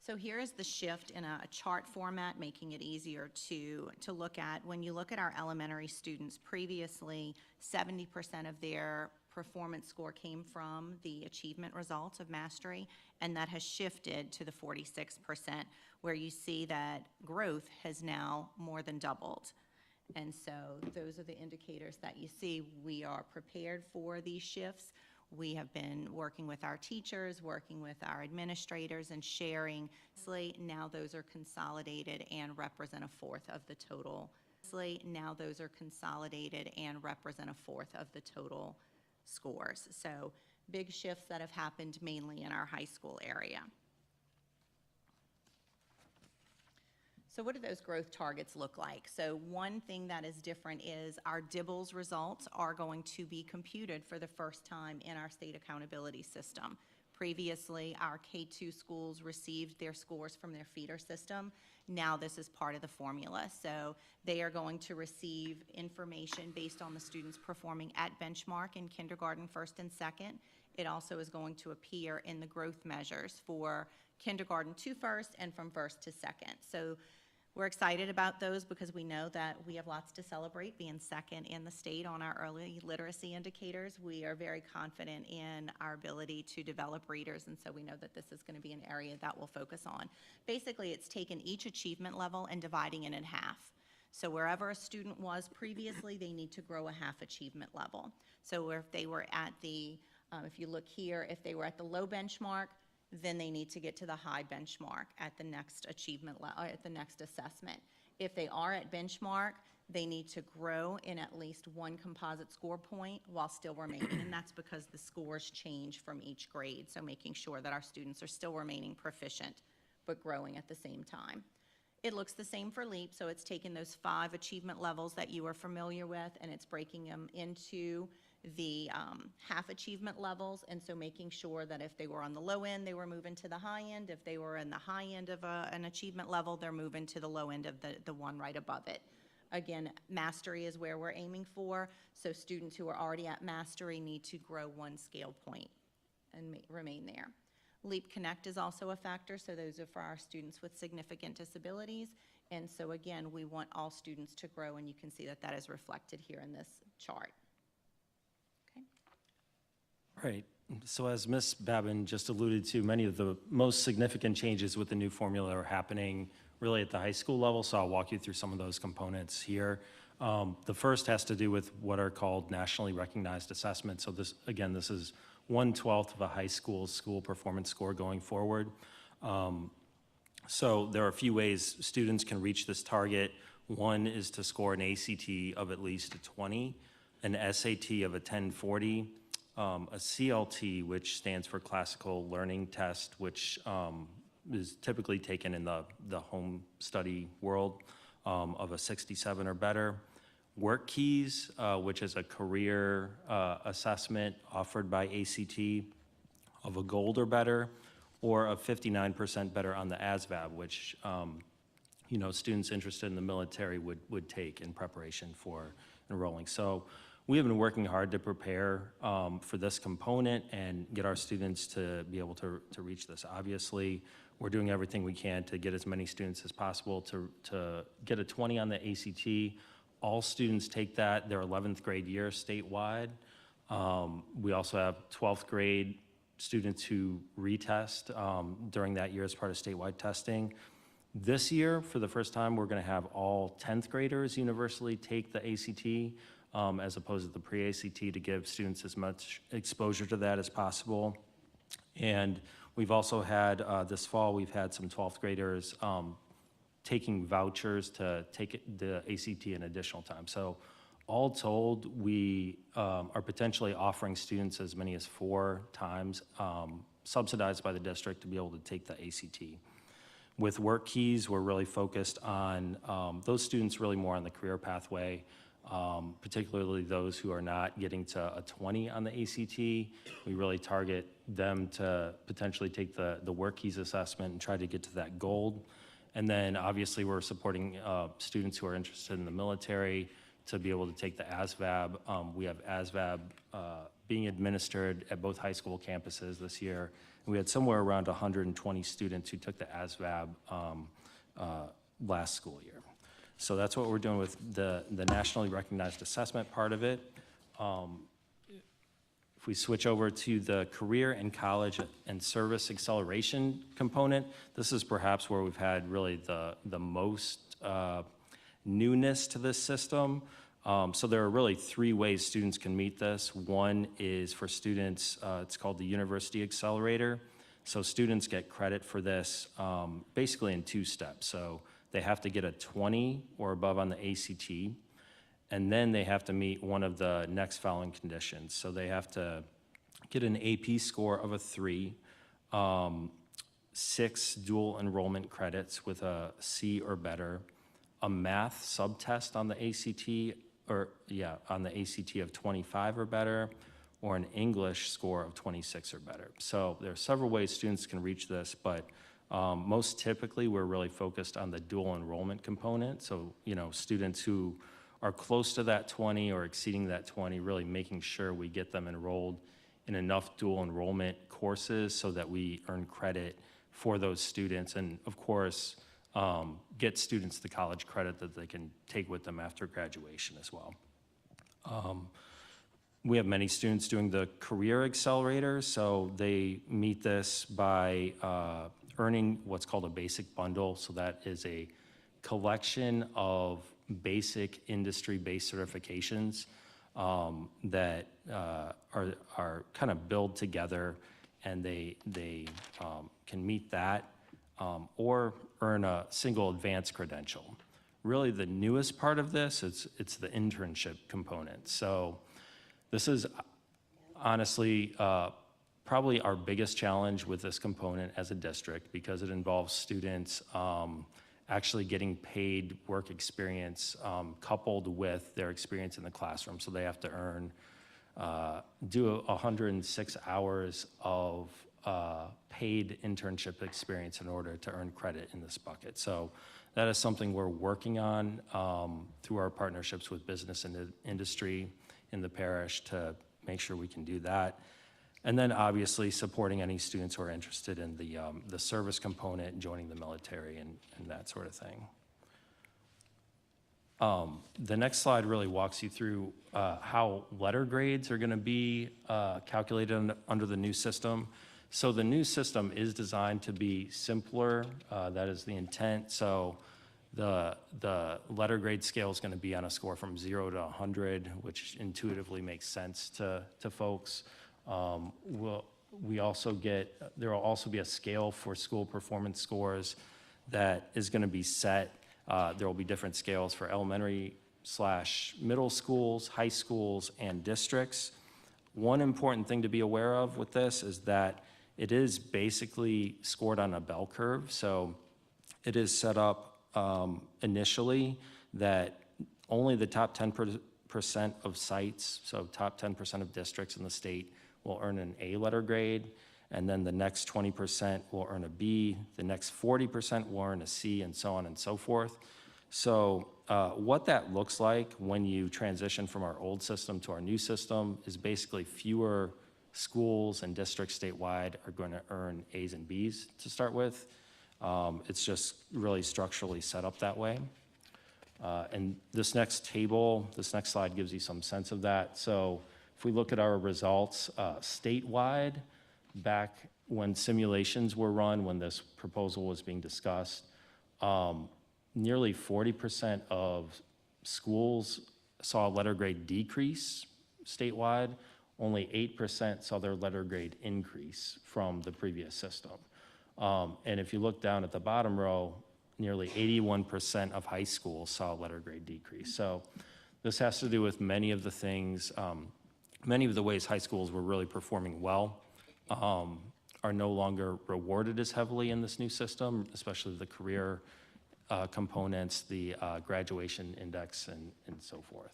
So here is the shift in a chart format, making it easier to look at. When you look at our elementary students, previously 70% of their performance score came from the achievement results of mastery, and that has shifted to the 46%, where you see that growth has now more than doubled. And so those are the indicators that you see. We are prepared for these shifts. We have been working with our teachers, working with our administrators, and sharing. Now those are consolidated and represent a fourth of the total. Now those are consolidated and represent a fourth of the total scores. So big shifts that have happened mainly in our high school area. So what do those growth targets look like? So one thing that is different is our DIBELS results are going to be computed for the first time in our state accountability system. Previously, our K-2 schools received their scores from their feeder system. Now this is part of the formula. So they are going to receive information based on the students performing at benchmark in kindergarten, first and second. It also is going to appear in the growth measures for kindergarten to first and from first to second. So we're excited about those because we know that we have lots to celebrate, being second in the state on our early literacy indicators. We are very confident in our ability to develop readers, and so we know that this is going to be an area that we'll focus on. Basically, it's taken each achievement level and dividing it in half. So wherever a student was previously, they need to grow a half achievement level. So if they were at the, if you look here, if they were at the low benchmark, then they need to get to the high benchmark at the next achievement level, at the next assessment. If they are at benchmark, they need to grow in at least one composite score point while still remaining, and that's because the scores change from each grade, so making sure that our students are still remaining proficient but growing at the same time. It looks the same for LEAP, so it's taking those 5 achievement levels that you are familiar with, and it's breaking them into the half achievement levels, and so making sure that if they were on the low end, they were moving to the high end. If they were in the high end of an achievement level, they're moving to the low end of the one right above it. Again, mastery is where we're aiming for, so students who are already at mastery need to grow 1 scale point and remain there. LEAP Connect is also a factor, so those are for our students with significant disabilities, and so again, we want all students to grow, and you can see that that is reflected here in this chart. Right. So as Ms. Babin just alluded to, many of the most significant changes with the new formula are happening really at the high school level, so I'll walk you through some of those components here. The first has to do with what are called nationally recognized assessments. So this, again, this is 1/12 of a high school performance score going forward. So there are a few ways students can reach this target. One is to score an ACT of at least a 20, an SAT of a 1040, a CLT, which stands for Classical Learning Test, which is typically taken in the home study world, of a 67 or better. Work Keys, which is a career assessment offered by ACT, of a gold or better, or a 59% better on the ASVAB, which you know, students interested in the military would take in preparation for enrolling. So we have been working hard to prepare for this component and get our students to be able to reach this. Obviously, we're doing everything we can to get as many students as possible to get a 20 on the ACT. All students take that their 11th grade year statewide. We also have 12th grade students who retest during that year as part of statewide testing. This year, for the first time, we're going to have all 10th graders universally take the ACT as opposed to the pre-ACT, to give students as much exposure to that as possible. And we've also had, this fall, we've had some 12th graders taking vouchers to take the ACT an additional time. So all told, we are potentially offering students as many as 4 times subsidized by the district to be able to take the ACT. With Work Keys, we're really focused on those students really more on the career pathway, particularly those who are not getting to a 20 on the ACT. We really target them to potentially take the Work Keys assessment and try to get to that gold. And then obviously we're supporting students who are interested in the military to be able to take the ASVAB. We have ASVAB being administered at both high school campuses this year. We had somewhere around 120 students who took the ASVAB last school year. So that's what we're doing with the nationally recognized assessment part of it. If we switch over to the career and college and service acceleration component, this is perhaps where we've had really the most newness to this system. So there are really three ways students can meet this. One is for students, it's called the University Accelerator. So students get credit for this basically in two steps. So they have to get a 20 or above on the ACT, and then they have to meet one of the next following conditions. So they have to get an AP score of a 3, 6 dual enrollment credits with a C or better, a math subtest on the ACT, on the ACT of 25 or better, or an English score of 26 or better. So there are several ways students can reach this, but most typically we're really focused on the dual enrollment component. So, students who are close to that 20 or exceeding that 20, really making sure we get them enrolled in enough dual enrollment courses so that we earn credit for those students, and of course, get students the college credit that they can take with them after graduation as well. We have many students doing the Career Accelerator, so they meet this by earning what's called a basic bundle. So that is a collection of basic industry-based certifications that are kind of built together, and they can meet that or earn a single advanced credential. Really, the newest part of this, it's the internship component. So this is honestly probably our biggest challenge with this component as a district, because it involves students actually getting paid work experience coupled with their experience in the classroom. So they have to do 106 hours of paid internship experience in order to earn credit in this bucket. So that is something we're working on through our partnerships with business and industry in the parish to make sure we can do that. And then obviously supporting any students who are interested in the service component, joining the military and that sort of thing. The next slide really walks you through how letter grades are gonna be calculated under the new system. So the new system is designed to be simpler, that is the intent. So the letter grade scale is gonna be on a score from 0 to 100, which intuitively makes sense to folks. There will also be a scale for school performance scores that is gonna be set. There will be different scales for elementary/middle schools, high schools, and districts. One important thing to be aware of with this is that it is basically scored on a bell curve. So it is set up initially that only the top 10% of sites, so top 10% of districts in the state, will earn an A letter grade, and then the next 20% will earn a B, the next 40% will earn a C, and so on and so forth. So what that looks like when you transition from our old system to our new system is basically fewer schools and districts statewide are going to earn A's and B's to start with. It's just really structurally set up that way. And this next slide gives you some sense of that. So if we look at our results statewide, back when simulations were run, when this proposal was being discussed, nearly 40% of schools saw a letter grade decrease statewide. Only 8% saw their letter grade increase from the previous system. And if you look down at the bottom row, nearly 81% of high schools saw a letter grade decrease. So this has to do with many of the things, many of the ways high schools were really performing well are no longer rewarded as heavily in this new system, especially the career components, the graduation index, and so forth.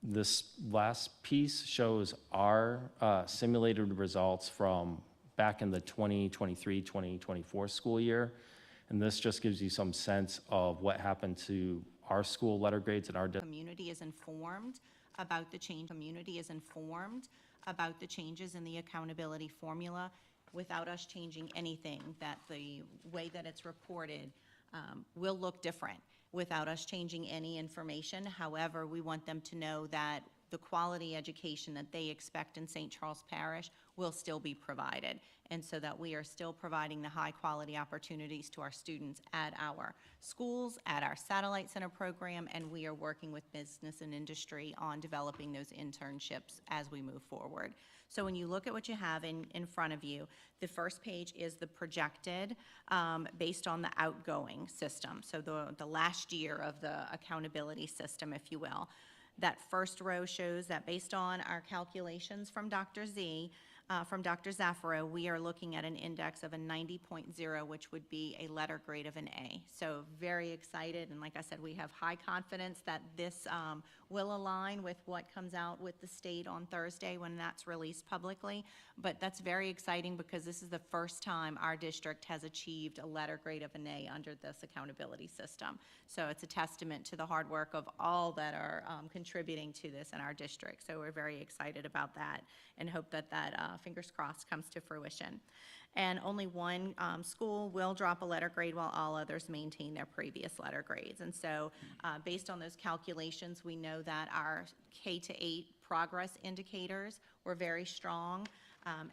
This last piece shows our simulated results from back in the 2023-2024 school year. And this just gives you some sense of what happened to our school letter grades and our Community is informed about the change. Community is informed about the changes in the accountability formula without us changing anything, that the way that it's reported will look different without us changing any information. However, we want them to know that the quality education that they expect in St. Charles Parish will still be provided, and so that we are still providing the high-quality opportunities to our students at our schools, at our Satellite Center program, and we are working with business and industry on developing those internships as we move forward. So when you look at what you have in front of you, the first page is the projected based on the outgoing system, so the last year of the accountability system, if you will. That first row shows that based on our calculations from Dr. Zaffaro, we are looking at an index of a 90.0, which would be a letter grade of an A. So very excited, and like I said, we have high confidence that this will align with what comes out with the state on Thursday when that's released publicly. But that's very exciting because this is the first time our district has achieved a letter grade of an A under this accountability system. So it's a testament to the hard work of all that are contributing to this in our district. So we're very excited about that and hope that fingers crossed, comes to fruition. And only one school will drop a letter grade while all others maintain their previous letter grades. And so based on those calculations, we know that our K-8 progress indicators were very strong.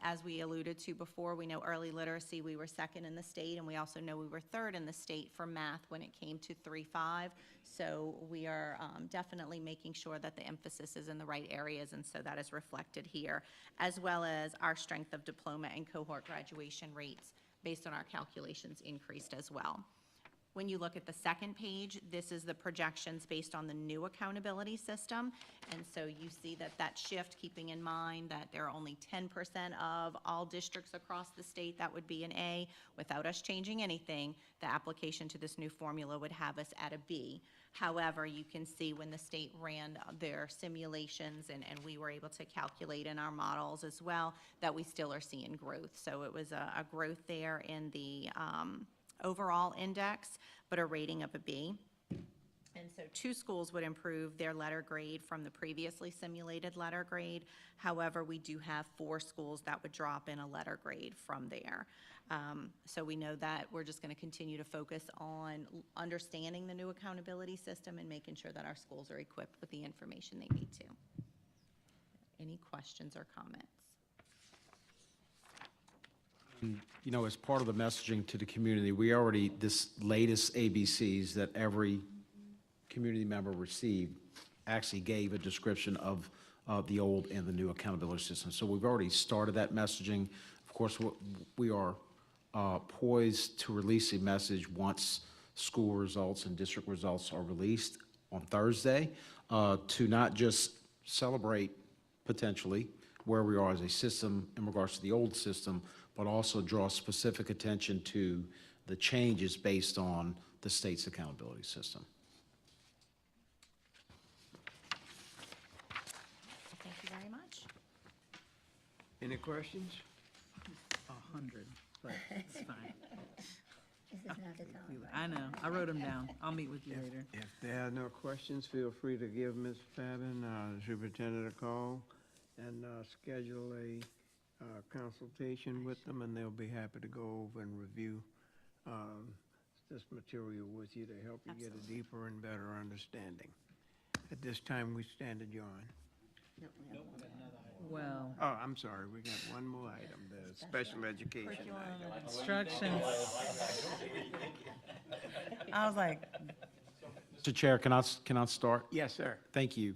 As we alluded to before, we know early literacy, we were second in the state, and we also know we were third in the state for math when it came to 3-5. So we are definitely making sure that the emphasis is in the right areas, and so that is reflected here, as well as our strength of diploma and cohort graduation rates based on our calculations increased as well. When you look at the second page, this is the projections based on the new accountability system. And so you see that shift, keeping in mind that there are only 10% of all districts across the state that would be an A. Without us changing anything, the application to this new formula would have us at a B. However, you can see when the state ran their simulations and we were able to calculate in our models as well, that we still are seeing growth. So it was a growth there in the overall index, but a rating of a B. And so 2 schools would improve their letter grade from the previously simulated letter grade. However, we do have 4 schools that would drop in a letter grade from there. So we know that we're just going to continue to focus on understanding the new accountability system and making sure that our schools are equipped with the information they need to. Any questions or comments? You know, as part of the messaging to the community, we already, this latest ABCs that every community member received actually gave a description of the old and the new accountability system. So we've already started that messaging. Of course, we are poised to release a message once school results and district results are released on Thursday to not just celebrate potentially where we are as a system in regards to the old system, but also draw specific attention to the changes based on the state's accountability system. Thank you very much. Any questions? 100, but it's fine. This is not the time. I know, I wrote them down. I'll meet with you later. If there are no questions, feel free to give Ms. Fabin, the superintendent, a call and schedule a consultation with them, and they'll be happy to go over and review this material with you to help you get a deeper and better understanding. At this time, we stand adjourned. Well, Oh, I'm sorry, we got one more item, the special education item. instructions. I was like, Mr. Chair, can I start? Yes, sir. Thank you.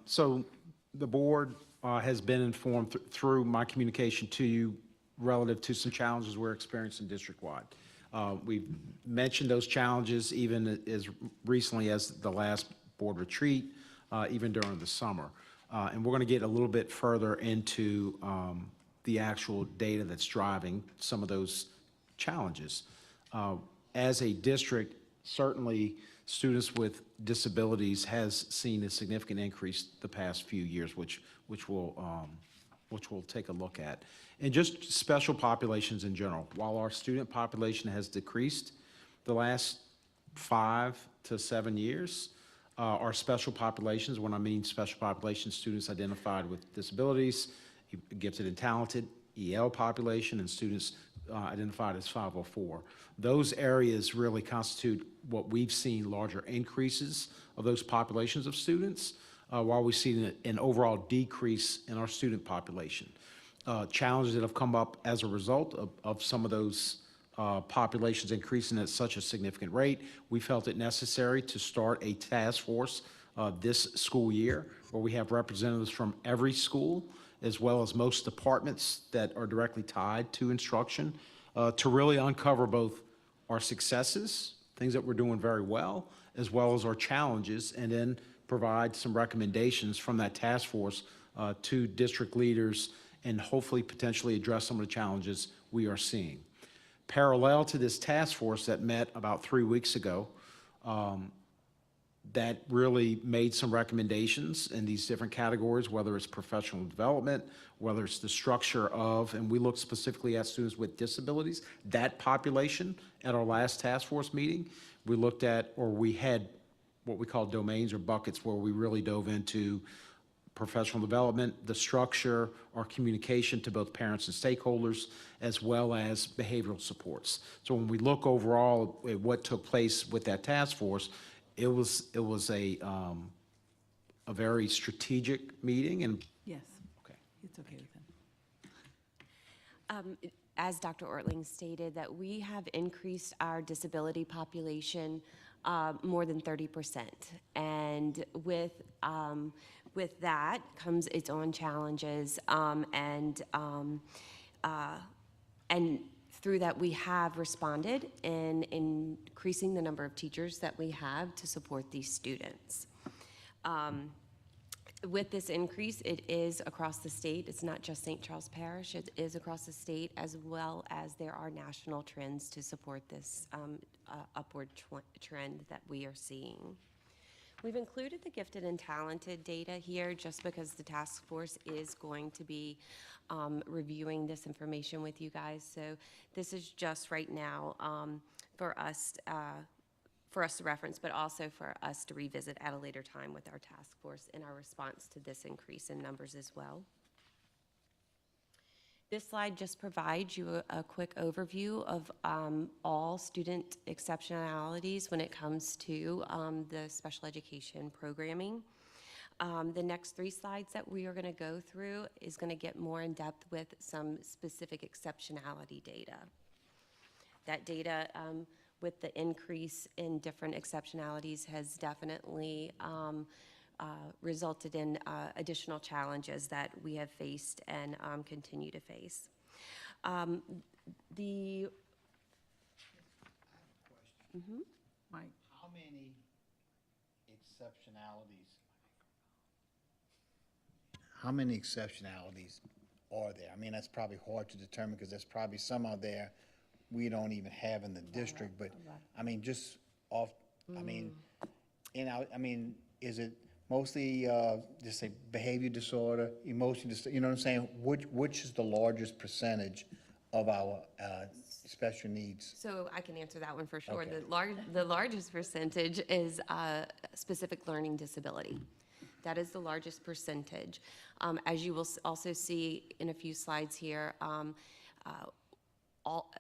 So the board has been informed through my communication to you relative to some challenges we're experiencing district-wide. We've mentioned those challenges even as recently as the last board retreat, even during the summer. And we're going to get a little bit further into the actual data that's driving some of those challenges. As a district, certainly students with disabilities has seen a significant increase the past few years, which will which we'll take a look at. And just special populations in general. While our student population has decreased the last 5 to 7 years, our special populations, when I mean special populations, students identified with disabilities, gifted and talented, EL population, and students identified as 504. Those areas really constitute what we've seen larger increases of those populations of students, while we've seen an overall decrease in our student population. Challenges that have come up as a result of some of those populations increasing at such a significant rate, we felt it necessary to start a task force this school year where we have representatives from every school as well as most departments that are directly tied to instruction to really uncover both our successes, things that we're doing very well, as well as our challenges, and then provide some recommendations from that task force to district leaders and hopefully potentially address some of the challenges we are seeing. Parallel to this task force that met about 3 weeks ago, that really made some recommendations in these different categories, whether it's professional development, whether it's the structure of, and we looked specifically at students with disabilities, that population at our last task force meeting. We looked at, or we had what we call domains or buckets where we really dove into professional development, the structure, our communication to both parents and stakeholders, as well as behavioral supports. So when we look overall at what took place with that task force, it was a very strategic meeting, and Yes. Okay. It's okay with him. As Dr. Ortling stated, that we have increased our disability population more than 30%. And with that comes its own challenges, and through that we have responded in increasing the number of teachers that we have to support these students. With this increase, it is across the state. It's not just St. Charles Parish. It is across the state, as well as there are national trends to support this upward trend that we are seeing. We've included the gifted and talented data here just because the task force is going to be reviewing this information with you guys. So this is just right now for us to reference, but also for us to revisit at a later time with our task force in our response to this increase in numbers as well. This slide just provides you a quick overview of all student exceptionalities when it comes to the special education programming. The next 3 slides that we are going to go through is going to get more in depth with some specific exceptionality data. That data with the increase in different exceptionalities has definitely resulted in additional challenges that we have faced and continue to face. Mike. How many exceptionalities are there? I mean, that's probably hard to determine because there's probably some out there we don't even have in the district, but I mean, just off, I mean, is it mostly, just say behavior disorder, emotion disorder, you know what I'm saying? Which is the largest percentage of our special needs? So I can answer that one for sure. Okay. The largest percentage is specific learning disability. That is the largest percentage. As you will also see in a few slides here, all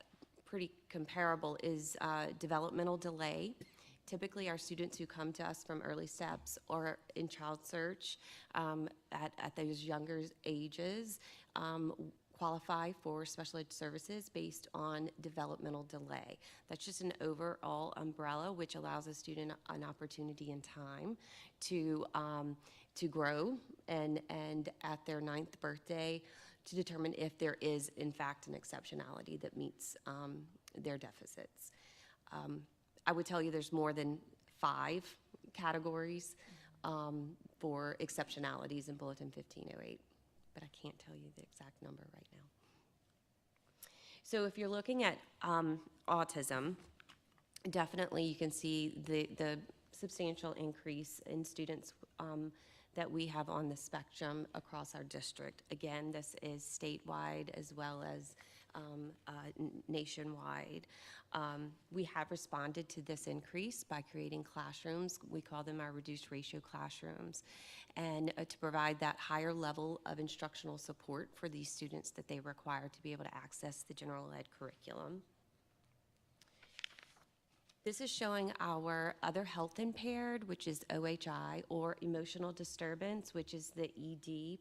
pretty comparable is developmental delay. Typically, our students who come to us from early steps or in child search at those younger ages qualify for special ed services based on developmental delay. That's just an overall umbrella which allows a student an opportunity and time to grow and at their 9th birthday to determine if there is in fact an exceptionality that meets their deficits. I would tell you there's more than 5 categories for exceptionalities in Bulletin 1508, but I can't tell you the exact number right now. So if you're looking at autism, definitely you can see the substantial increase in students that we have on the spectrum across our district. Again, this is statewide as well as nationwide. We have responded to this increase by creating classrooms. We call them our reduced ratio classrooms, and to provide that higher level of instructional support for these students that they require to be able to access the general ed curriculum. This is showing our other health impaired, which is OHI, or emotional disturbance, which is the ED,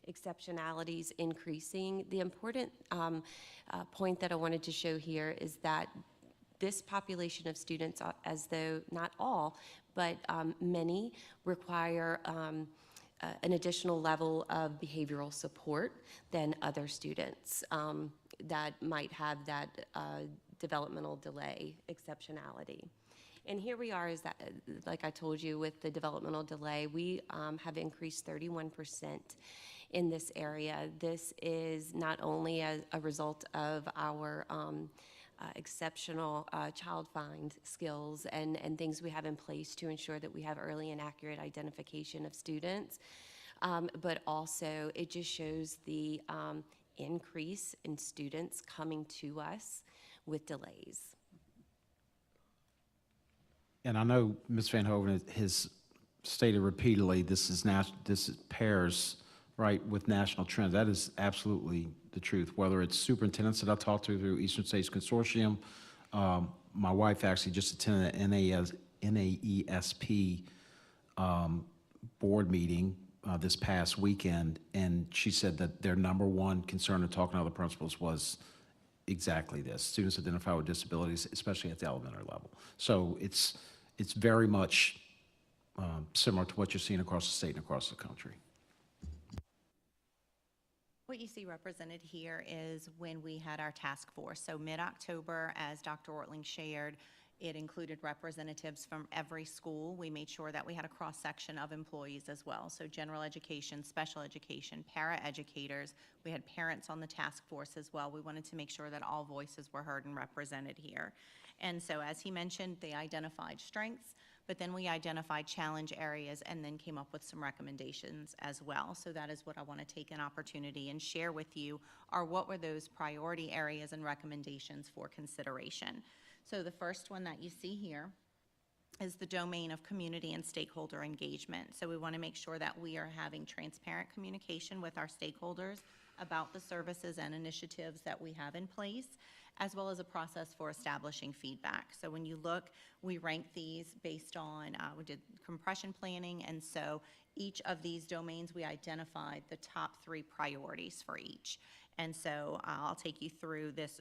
exceptionalities increasing. The important point that I wanted to show here is that this population of students, as though not all, but many, require an additional level of behavioral support than other students that might have that developmental delay exceptionality. And here we are, is that, like I told you, with the developmental delay, we have increased 31% in this area. This is not only a result of our exceptional child find skills and things we have in place to ensure that we have early and accurate identification of students, but also it just shows the increase in students coming to us with delays. And I know Ms. Van Hoven has stated repeatedly, this pairs right with national trends. That is absolutely the truth. Whether it's superintendents that I talked to through Eastern States Consortium, my wife actually just attended an NAESP board meeting this past weekend, and she said that their number one concern in talking to other principals was exactly this: students identified with disabilities, especially at the elementary level. So it's very much similar to what you're seeing across the state and across the country. What you see represented here is when we had our task force. So mid-October, as Dr. Ortling shared, it included representatives from every school. We made sure that we had a cross-section of employees as well. So general education, special education, para-educators. We had parents on the task force as well. We wanted to make sure that all voices were heard and represented here. And so as he mentioned, they identified strengths, but then we identified challenge areas and then came up with some recommendations as well. So that is what I want to take an opportunity and share with you, are what were those priority areas and recommendations for consideration. So the first one that you see here is the domain of community and stakeholder engagement. So we want to make sure that we are having transparent communication with our stakeholders about the services and initiatives that we have in place, as well as a process for establishing feedback. So when you look, we rank these based on, we did compression planning, and so each of these domains, we identified the top 3 priorities for each. And so I'll take you through this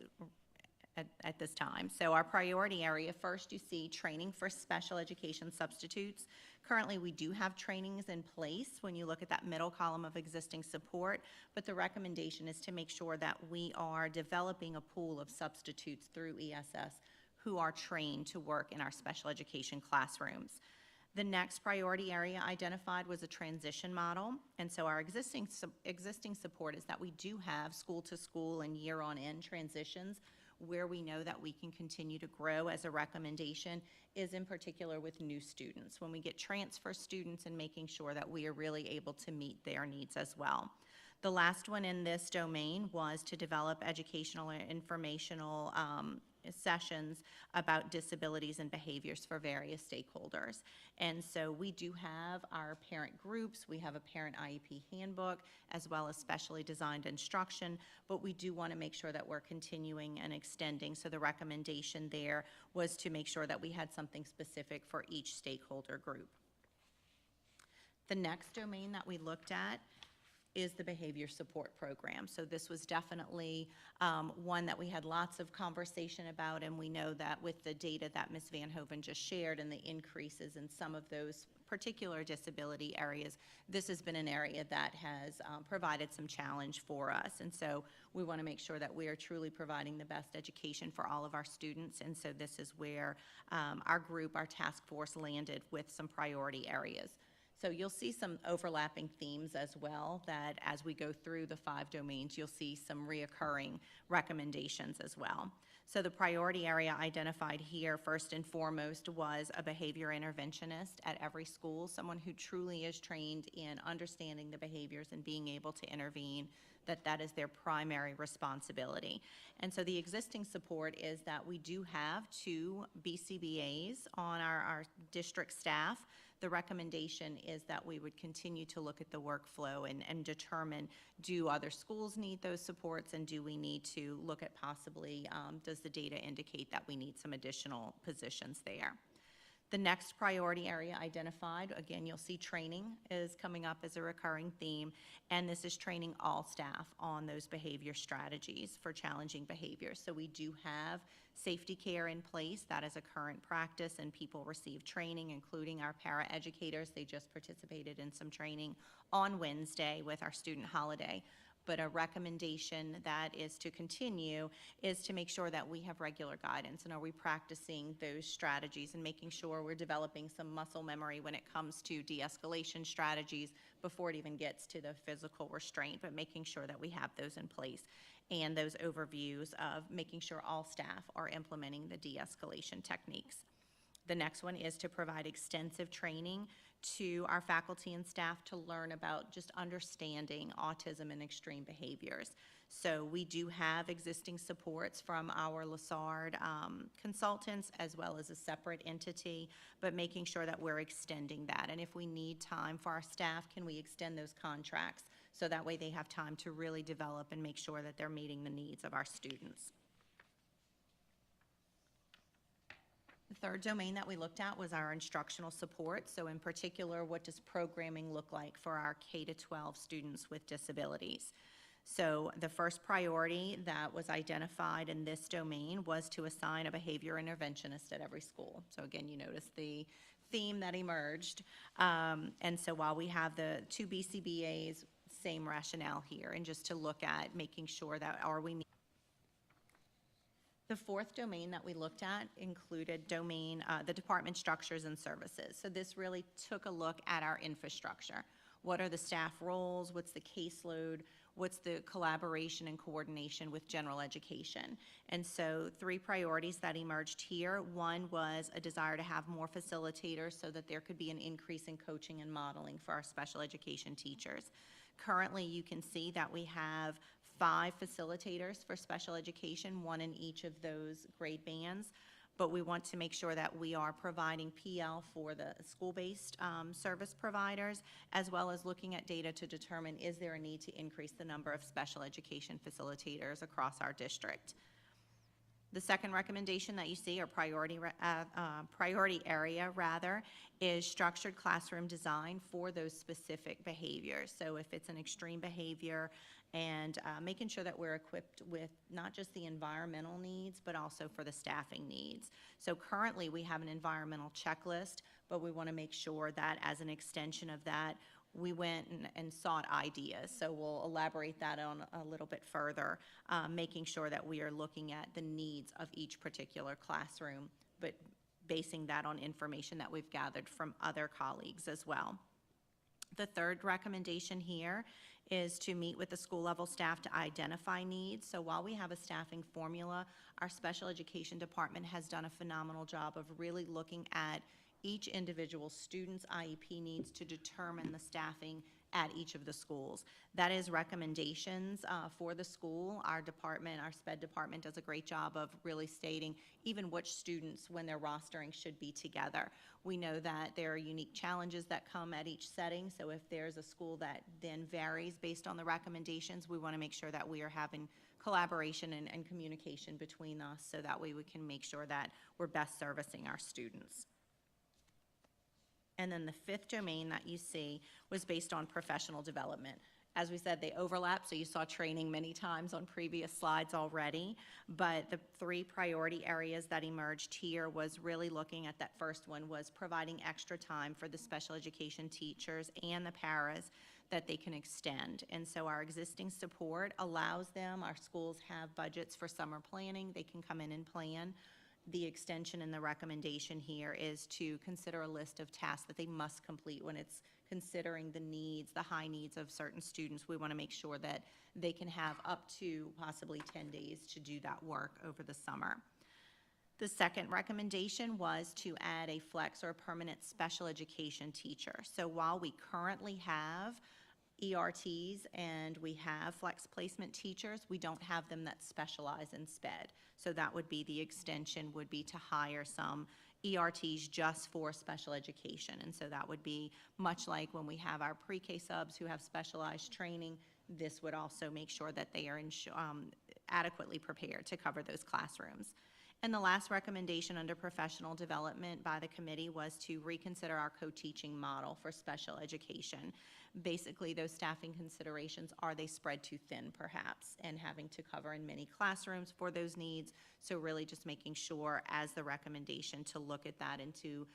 at this time. So our priority area, first you see training for special education substitutes. Currently, we do have trainings in place when you look at that middle column of existing support, but the recommendation is to make sure that we are developing a pool of substitutes through ESS who are trained to work in our special education classrooms. The next priority area identified was a transition model, and so our existing support is that we do have school-to-school and year-on-end transitions where we know that we can continue to grow. As a recommendation is in particular with new students, when we get transfer students, and making sure that we are really able to meet their needs as well. The last one in this domain was to develop educational and informational sessions about disabilities and behaviors for various stakeholders. And so we do have our parent groups, we have a parent IEP handbook, as well as specially designed instruction, but we do want to make sure that we're continuing and extending. So the recommendation there was to make sure that we had something specific for each stakeholder group. The next domain that we looked at is the behavior support program. So this was definitely one that we had lots of conversation about, and we know that with the data that Ms. Van Hoven just shared and the increases in some of those particular disability areas, this has been an area that has provided some challenge for us. And so we want to make sure that we are truly providing the best education for all of our students. And so this is where our group, our task force, landed with some priority areas. So you'll see some overlapping themes as well, that as we go through the 5 domains, you'll see some reoccurring recommendations as well. So the priority area identified here, first and foremost, was a behavior interventionist at every school, someone who truly is trained in understanding the behaviors and being able to intervene, that is their primary responsibility. And so the existing support is that we do have 2 BCBAs on our district staff. The recommendation is that we would continue to look at the workflow and determine, do other schools need those supports, and do we need to look at possibly, does the data indicate that we need some additional positions there? The next priority area identified, again, you'll see training is coming up as a recurring theme, and this is training all staff on those behavior strategies for challenging behaviors. So we do have safety care in place. That is a current practice, and people receive training, including our paraeducators. They just participated in some training on Wednesday with our student holiday. But a recommendation that is to continue is to make sure that we have regular guidance, and are we practicing those strategies and making sure we're developing some muscle memory when it comes to de-escalation strategies before it even gets to the physical restraint, but making sure that we have those in place, and those overviews of making sure all staff are implementing the de-escalation techniques. The next one is to provide extensive training to our faculty and staff to learn about just understanding autism and extreme behaviors. So we do have existing supports from our LaSard consultants, as well as a separate entity, but making sure that we're extending that. And if we need time for our staff, can we extend those contracts so that way they have time to really develop and make sure that they're meeting the needs of our students. The third domain that we looked at was our instructional support. So in particular, what does programming look like for our K-12 students with disabilities? So the first priority that was identified in this domain was to assign a behavior interventionist at every school. So again, you notice the theme that emerged. And so while we have the 2 BCBAs, same rationale here, and just to look at making sure that the fourth domain that we looked at included the department structures and services. So this really took a look at our infrastructure. What are the staff roles? What's the caseload? What's the collaboration and coordination with general education? And so 3 priorities that emerged here. One was a desire to have more facilitators so that there could be an increase in coaching and modeling for our special education teachers. Currently, you can see that we have 5 facilitators for special education, 1 in each of those grade bands, but we want to make sure that we are providing PL for the school-based service providers, as well as looking at data to determine, is there a need to increase the number of special education facilitators across our district. The second recommendation that you see, or priority area rather, is structured classroom design for those specific behaviors. So if it's an extreme behavior, and making sure that we're equipped with not just the environmental needs, but also for the staffing needs. So currently we have an environmental checklist, but we want to make sure that as an extension of that, we went and sought ideas. So we'll elaborate that on a little bit further, making sure that we are looking at the needs of each particular classroom, but basing that on information that we've gathered from other colleagues as well. The third recommendation here is to meet with the school level staff to identify needs. So while we have a staffing formula, our special education department has done a phenomenal job of really looking at each individual student's IEP needs to determine the staffing at each of the schools. That is recommendations for the school. Our department, our SPED department, does a great job of really stating even which students, when they're rostering, should be together. We know that there are unique challenges that come at each setting, so if there's a school that then varies based on the recommendations, we want to make sure that we are having collaboration and communication between us, so that way we can make sure that we're best servicing our students. And then the 5th domain that you see was based on professional development. As we said, they overlap, so you saw training many times on previous slides already, but the 3 priority areas that emerged here was really looking at that first one was providing extra time for the special education teachers and the paras that they can extend. And so our existing support allows them, our schools have budgets for summer planning, they can come in and plan. The extension and the recommendation here is to consider a list of tasks that they must complete when it's considering the needs, the high needs of certain students. We want to make sure that they can have up to possibly 10 days to do that work over the summer. The second recommendation was to add a flex or permanent special education teacher. So while we currently have ERTs and we have flex placement teachers, we don't have them that specialize in SPED. So that would be the extension, would be to hire some ERTs just for special education. And so that would be much like when we have our pre-K subs who have specialized training. This would also make sure that they are adequately prepared to cover those classrooms. And the last recommendation under professional development by the committee was to reconsider our co-teaching model for special education. Basically, those staffing considerations, are they spread too thin perhaps, and having to cover in many classrooms for those needs? So really just making sure as the recommendation to look at that and to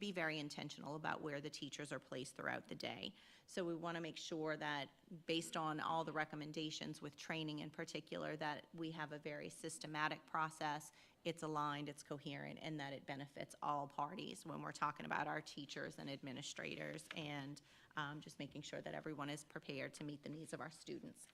be very intentional about where the teachers are placed throughout the day. So we want to make sure that based on all the recommendations with training in particular, that we have a very systematic process, it's aligned, it's coherent, and that it benefits all parties when we're talking about our teachers and administrators, and just making sure that everyone is prepared to meet the needs of our students.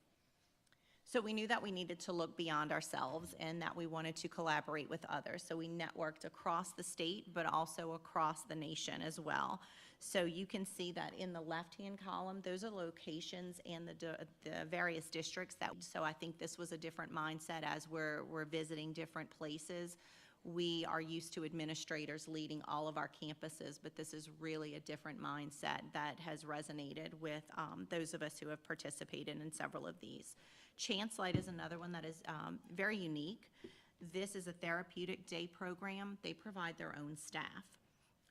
So we knew that we needed to look beyond ourselves and that we wanted to collaborate with others. So we networked across the state, but also across the nation as well. So you can see that in the left-hand column, those are locations and the various districts that, so I think this was a different mindset as we're visiting different places. We are used to administrators leading all of our campuses, but this is really a different mindset that has resonated with those of us who have participated in several of these. Chance Light is another one that is very unique. This is a therapeutic day program. They provide their own staff.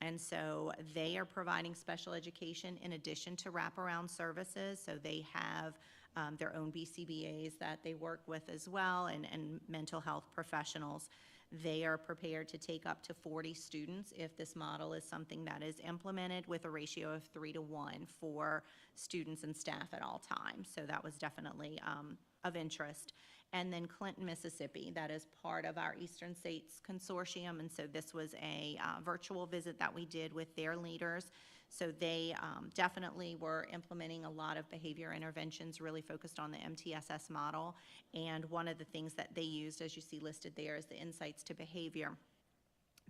And so they are providing special education in addition to wraparound services. So they have their own BCBAs that they work with as well, and mental health professionals. They are prepared to take up to 40 students if this model is something that is implemented, with a ratio of 3-to-1 for students and staff at all times. So that was definitely of interest. And then Clinton, Mississippi, that is part of our Eastern States Consortium, and so this was a virtual visit that we did with their leaders. So they definitely were implementing a lot of behavior interventions really focused on the MTSS model, and one of the things that they used, as you see listed there, is the Insights to Behavior.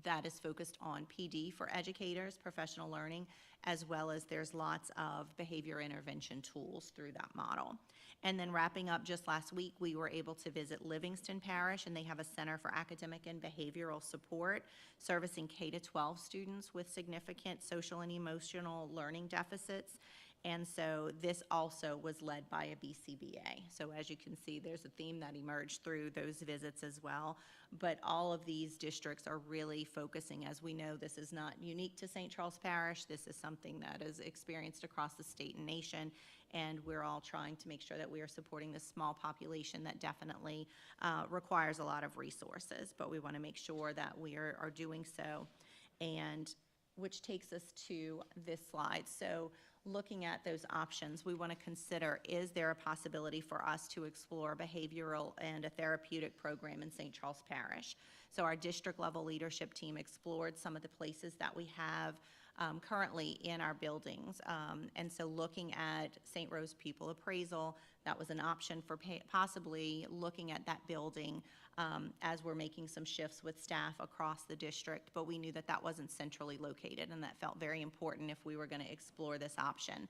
That is focused on PD for educators, professional learning, as well as there's lots of behavior intervention tools through that model. And then wrapping up, just last week, we were able to visit Livingston Parish, and they have a Center for Academic and Behavioral Support, servicing K-12 students with significant social and emotional learning deficits. And so this also was led by a BCBA. So as you can see, there's a theme that emerged through those visits as well. But all of these districts are really focusing, as we know, this is not unique to St. Charles Parish. This is something that is experienced across the state and nation. And we're all trying to make sure that we are supporting this small population that definitely requires a lot of resources. But we want to make sure that we are doing so. And which takes us to this slide. So looking at those options, we want to consider, is there a possibility for us to explore a behavioral and a therapeutic program in St. Charles Parish? So our district level leadership team explored some of the places that we have currently in our buildings. And so looking at St. Rose Pupil Appraisal, that was an option for possibly looking at that building as we're making some shifts with staff across the district, but we knew that that wasn't centrally located, and that felt very important if we were going to explore this option.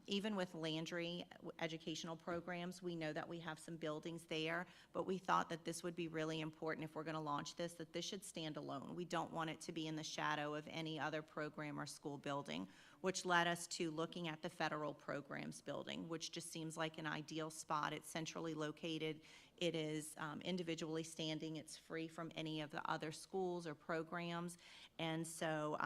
Even with Landry educational programs, we know that we have some buildings there, but we thought that this would be really important if we're going to launch this, that this should stand alone. We don't want it to be in the shadow of any other program or school building, which led us to looking at the federal programs building, which just seems like an ideal spot. It's centrally located. It is individually standing. It's free from any of the other schools or programs. And so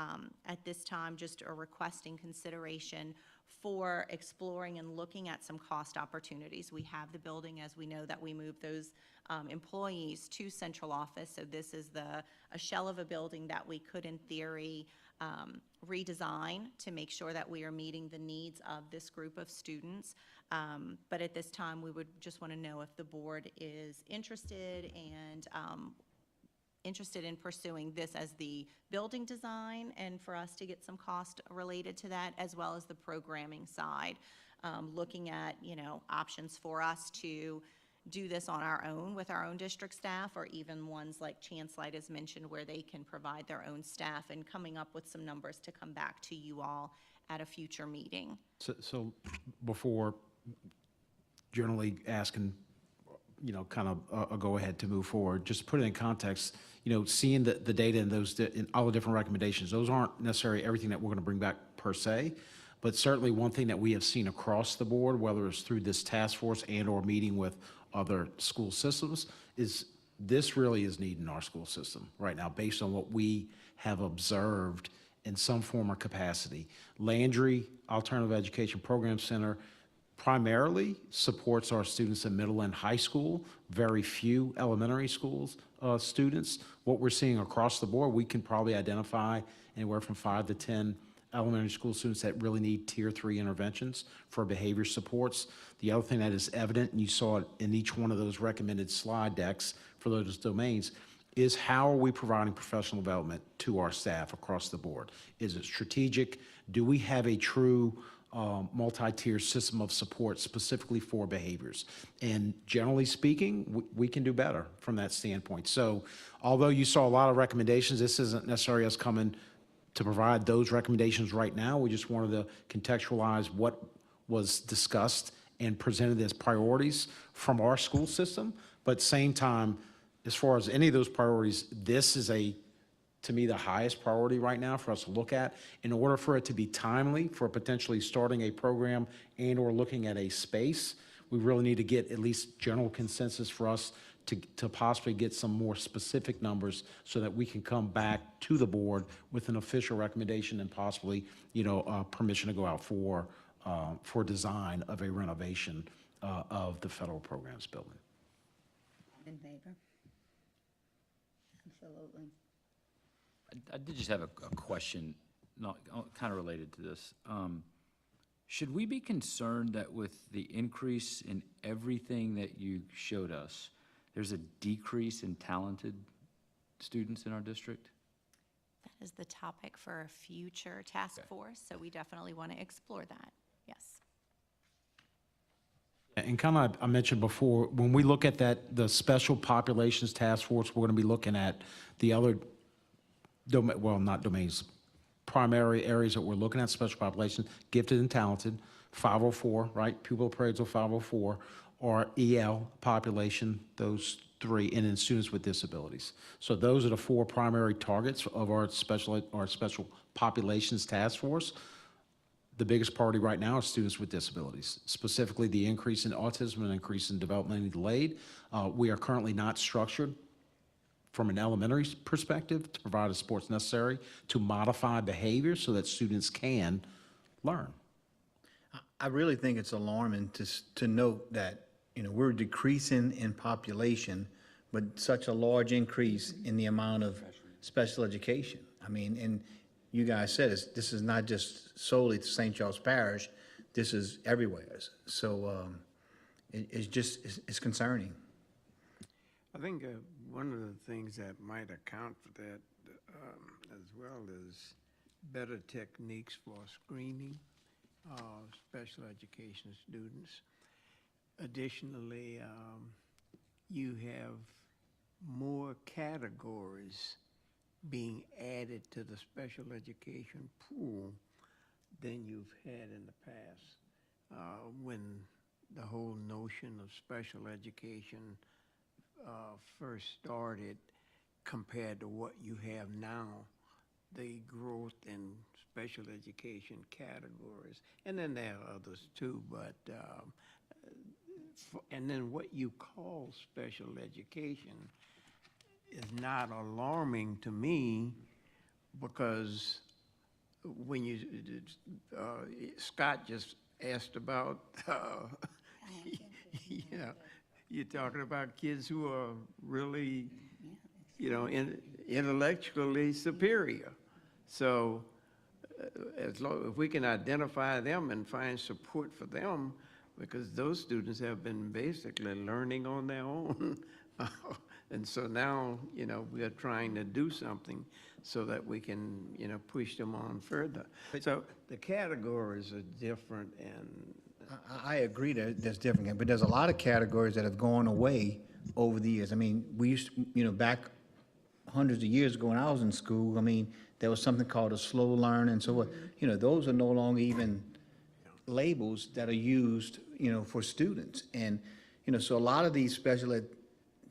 at this time, just are requesting consideration for exploring and looking at some cost opportunities. We have the building, as we know, that we moved those employees to central office. So this is a shell of a building that we could, in theory, redesign to make sure that we are meeting the needs of this group of students. But at this time, we would just want to know if the board is interested and interested in pursuing this as the building design and for us to get some cost related to that, as well as the programming side. Looking at, options for us to do this on our own with our own district staff, or even ones like Chance Light has mentioned where they can provide their own staff, and coming up with some numbers to come back to you all at a future meeting. So before generally asking, kind of a go-ahead to move forward, just put it in context, seeing the data and in all the different recommendations, those aren't necessarily everything that we're going to bring back per se, but certainly one thing that we have seen across the board, whether it's through this task force and/or meeting with other school systems, is this really is needed in our school system right now, based on what we have observed in some form or capacity. Landry Alternative Education Program Center primarily supports our students in middle and high school, very few elementary schools students. What we're seeing across the board, we can probably identify anywhere from 5 to 10 elementary school students that really need tier 3 interventions for behavior supports. The other thing that is evident, and you saw it in each one of those recommended slide decks for those domains, is how are we providing professional development to our staff across the board? Is it strategic? Do we have a true multi-tier system of support specifically for behaviors? And generally speaking, we can do better from that standpoint. So although you saw a lot of recommendations, this isn't necessarily us coming to provide those recommendations right now. We just wanted to contextualize what was discussed and presented as priorities from our school system. But same time, as far as any of those priorities, this is to me, the highest priority right now for us to look at. In order for it to be timely for potentially starting a program and/or looking at a space, we really need to get at least general consensus for us to possibly get some more specific numbers so that we can come back to the board with an official recommendation and possibly, permission to go out for design of a renovation of the federal programs building. I'm in favor. Absolutely. I did just have a question, not kind of related to this. Should we be concerned that with the increase in everything that you showed us, there's a decrease in talented students in our district? That is the topic for a future task force, so we definitely want to explore that, yes. And kind of, I mentioned before, when we look at the Special Populations Task Force, we're going to be looking at the other not domains, primary areas that we're looking at: special population, gifted and talented, 504, right? Pupil appraisal 504, or EL population, those 3, and then students with disabilities. So those are the 4 primary targets of our special populations task force. The biggest priority right now is students with disabilities, specifically the increase in autism and increase in developmentally delayed. We are currently not structured from an elementary perspective to provide the supports necessary to modify behavior so that students can learn. I really think it's alarming to note that, we're decreasing in population, but such a large increase in the amount of special education. I mean, and you guys said this is not just solely to St. Charles Parish, this is everywhere. So it's concerning. I think one of the things that might account for that as well is better techniques for screening special education students. Additionally, you have more categories being added to the special education pool than you've had in the past. When the whole notion of special education first started compared to what you have now, the growth in special education categories, and then there are others too, but and then what you call special education is not alarming to me, because when you Scott just asked about you're talking about kids who are really intellectually superior. So if we can identify them and find support for them, because those students have been basically learning on their own And so now, we are trying to do something so that we can, push them on further. So the categories are different, and I agree that that's different, but there's a lot of categories that have gone away over the years. I mean, we used, back hundreds of years ago when I was in school, I mean, there was something called a slow learn and so what. Those are no longer even labels that are used, for students. And, so a lot of these special ed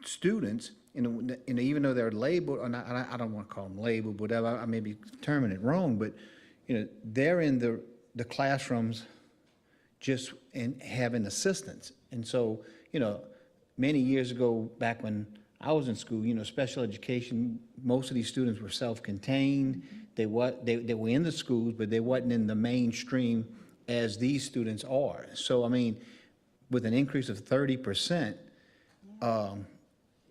students, even though they're labeled, or not, I don't want to call them labeled, whatever, I may be terming it wrong, but, they're in the classrooms just in having assistance. And so, many years ago, back when I was in school, special education, most of these students were self-contained. They were in the schools, but they wasn't in the mainstream as these students are. So, I mean, with an increase of 30%,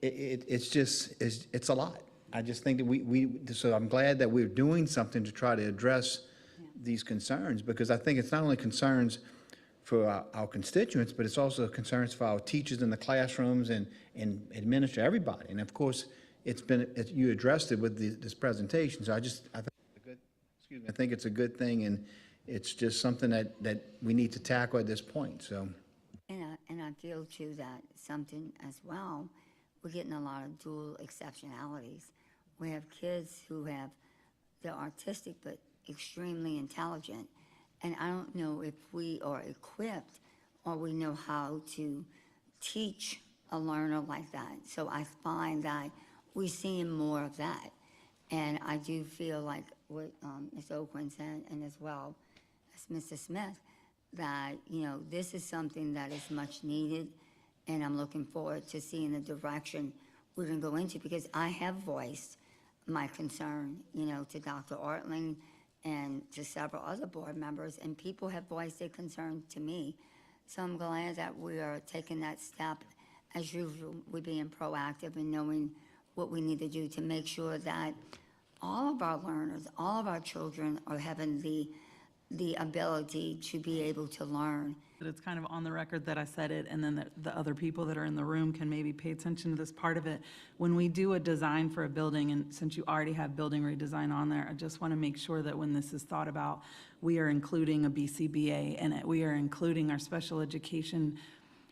it's a lot. I just think that so I'm glad that we're doing something to try to address these concerns, because I think it's not only concerns for our constituents, but it's also concerns for our teachers in the classrooms and administer everybody. And of course, you addressed it with this presentation. So I think it's a good thing, and it's just something that we need to tackle at this point, so. And I feel too that something as well, we're getting a lot of dual exceptionalities. We have kids they're artistic but extremely intelligent. And I don't know if we are equipped or we know how to teach a learner like that. So I find that we're seeing more of that. And I do feel like what Ms. Oakland said, and as well as Mr. Smith, that, this is something that is much needed. And I'm looking forward to seeing the direction we're going to go into, because I have voiced my concern, to Dr. Ortling and to several other board members, and people have voiced their concern to me. So I'm glad that we are taking that step. As usual, we're being proactive and knowing what we need to do to make sure that all of our learners, all of our children are having the ability to be able to learn. But it's kind of on the record that I said it, and then the other people that are in the room can maybe pay attention to this part of it. When we do a design for a building, and since you already have building redesign on there, I just want to make sure that when this is thought about, we are including a BCBA in it. We are including our special education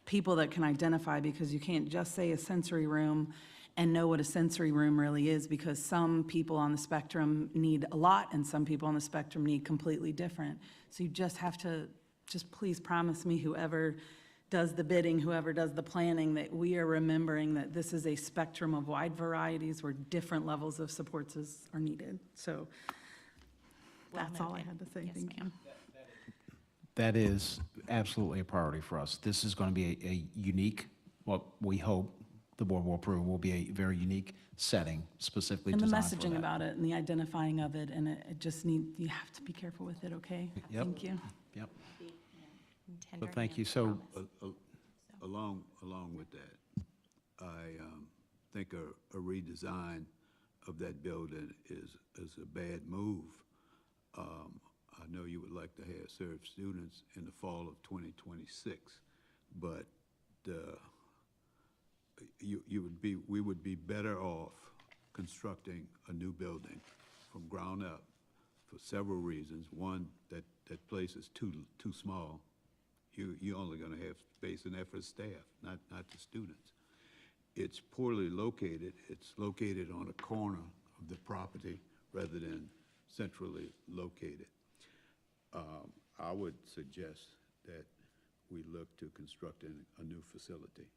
people that can identify, because you can't just say a sensory room and know what a sensory room really is, because some people on the spectrum need a lot and some people on the spectrum need completely different. So you just have to, just please promise me, whoever does the bidding, whoever does the planning, that we are remembering that this is a spectrum of wide varieties where different levels of supports are needed. So that's all I had to say. Thank you. That is absolutely a priority for us. This is going to be a unique, what we hope the board will approve, will be a very unique setting specifically And the designed for messaging that. about it and the identifying of it, and it just you have to be careful with it, okay? Yep. Thank you. Yep. Tender So thank you. hands So, promise. Along with that, I think a redesign of that building is a bad move. I know you would like to have serve students in the fall of 2026, but we would be better off constructing a new building from ground up for several reasons. One, that place is too small. You're only going to have space in there for staff, not the students. It's poorly located. It's located on a corner of the property rather than centrally located. I would suggest that we look to constructing a new facility.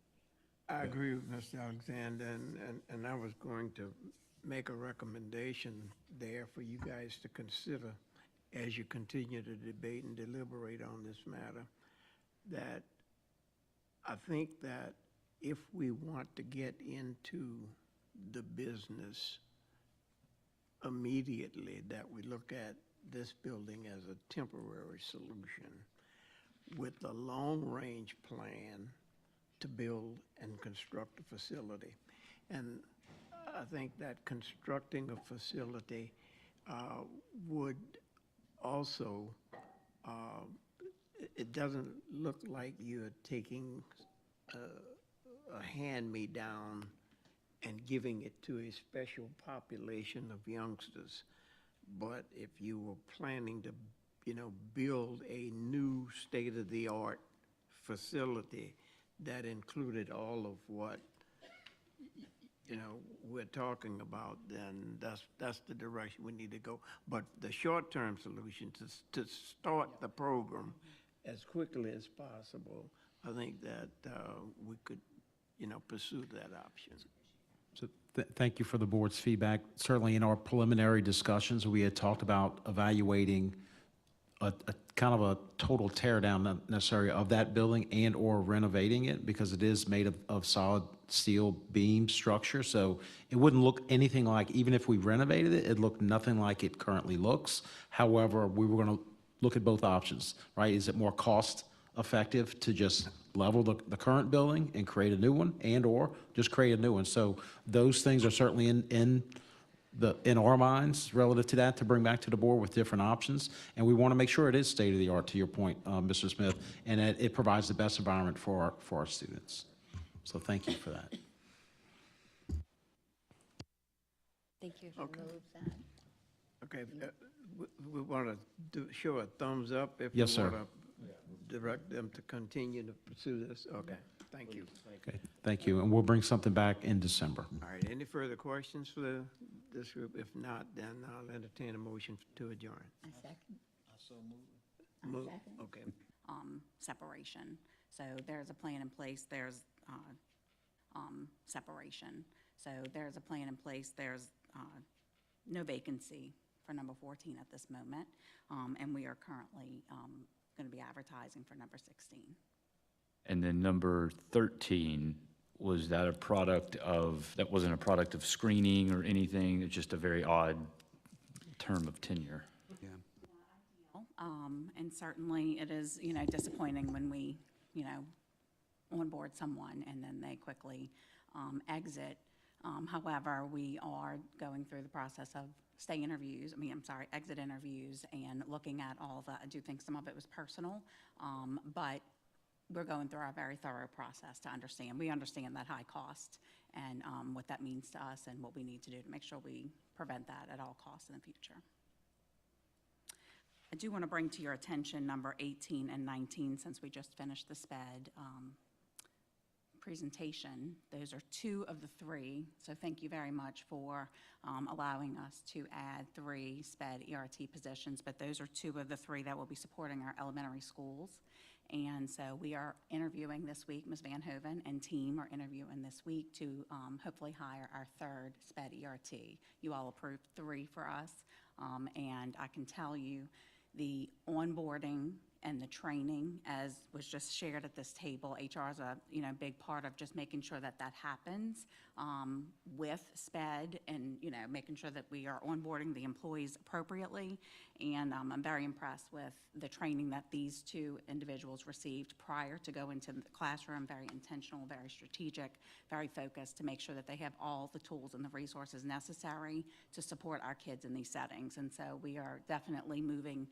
I agree with Mr. Alexander, and I was going to make a recommendation there for you guys to consider as you continue to debate and deliberate on this matter, that I think that if we want to get into the business immediately, that we look at this building as a temporary solution with a long-range plan to build and construct a facility. And I think that constructing a facility would also, it doesn't look like you're taking a hand-me-down and giving it to a special population of youngsters. But if you were planning to, build a new state-of-the-art facility that included all of what, we're talking about, then that's the direction we need to go. But the short-term solution to start the program as quickly as possible, I think that we could, pursue that option. So thank you for the board's feedback. Certainly in our preliminary discussions, we had talked about evaluating a kind of a total tear down, not necessarily of that building, and or renovating it, because it is made of solid steel beam structure. So it wouldn't look anything like, even if we renovated it, it looked nothing like it currently looks. However, we were going to look at both options, right? Is it more cost effective to just level the current building and create a new one, and or just create a new one? So those things are certainly in our minds relative to that, to bring back to the board with different options. And we want to make sure it is state-of-the-art, to your point, Mr. Smith, and that it provides the best environment for our students. So thank you for that. Thank you. Okay, we want to show a thumbs up if Yes, we sir. want to direct them to continue to pursue this. Okay, thank you. Okay, thank you. And we'll bring something back in December. All right, any further questions for this group? If not, then I'll entertain a motion to adjourn. I second. Move. second. Okay. Separation. So there's a plan in place, there's separation. So there's a plan in place, there's no vacancy for number 14 at this moment, and we are currently going to be advertising for number 16. And then number 13, was that a product of, that wasn't a product of screening or anything? It's just a very odd term of tenure. Yeah. And certainly it is, disappointing when we, onboard someone and then they quickly exit. However, we are going through the process of exit interviews and looking at all the, I do think some of it was personal, but we're going through our very thorough process to understand. We understand that high cost and what that means to us and what we need to do to make sure we prevent that at all costs in the future. I do want to bring to your attention number 18 and 19, since we just finished the SPED presentation. Those are 2 of the 3, so thank you very much for allowing us to add 3 SPED ERT positions, but those are 2 of the 3 that will be supporting our elementary schools. And so we are interviewing this week. Ms. Van Hoven and team are interviewing this week to hopefully hire our 3rd SPED ERT. You all approved 3 for us, and I can tell you the onboarding and the training, as was just shared at this table, HR is a big part of just making sure that that happens with SPED, and making sure that we are onboarding the employees appropriately. And I'm very impressed with the training that these 2 individuals received prior to go into the classroom. Very intentional, very strategic, very focused to make sure that they have all the tools and the resources necessary to support our kids in these settings. And so we are definitely moving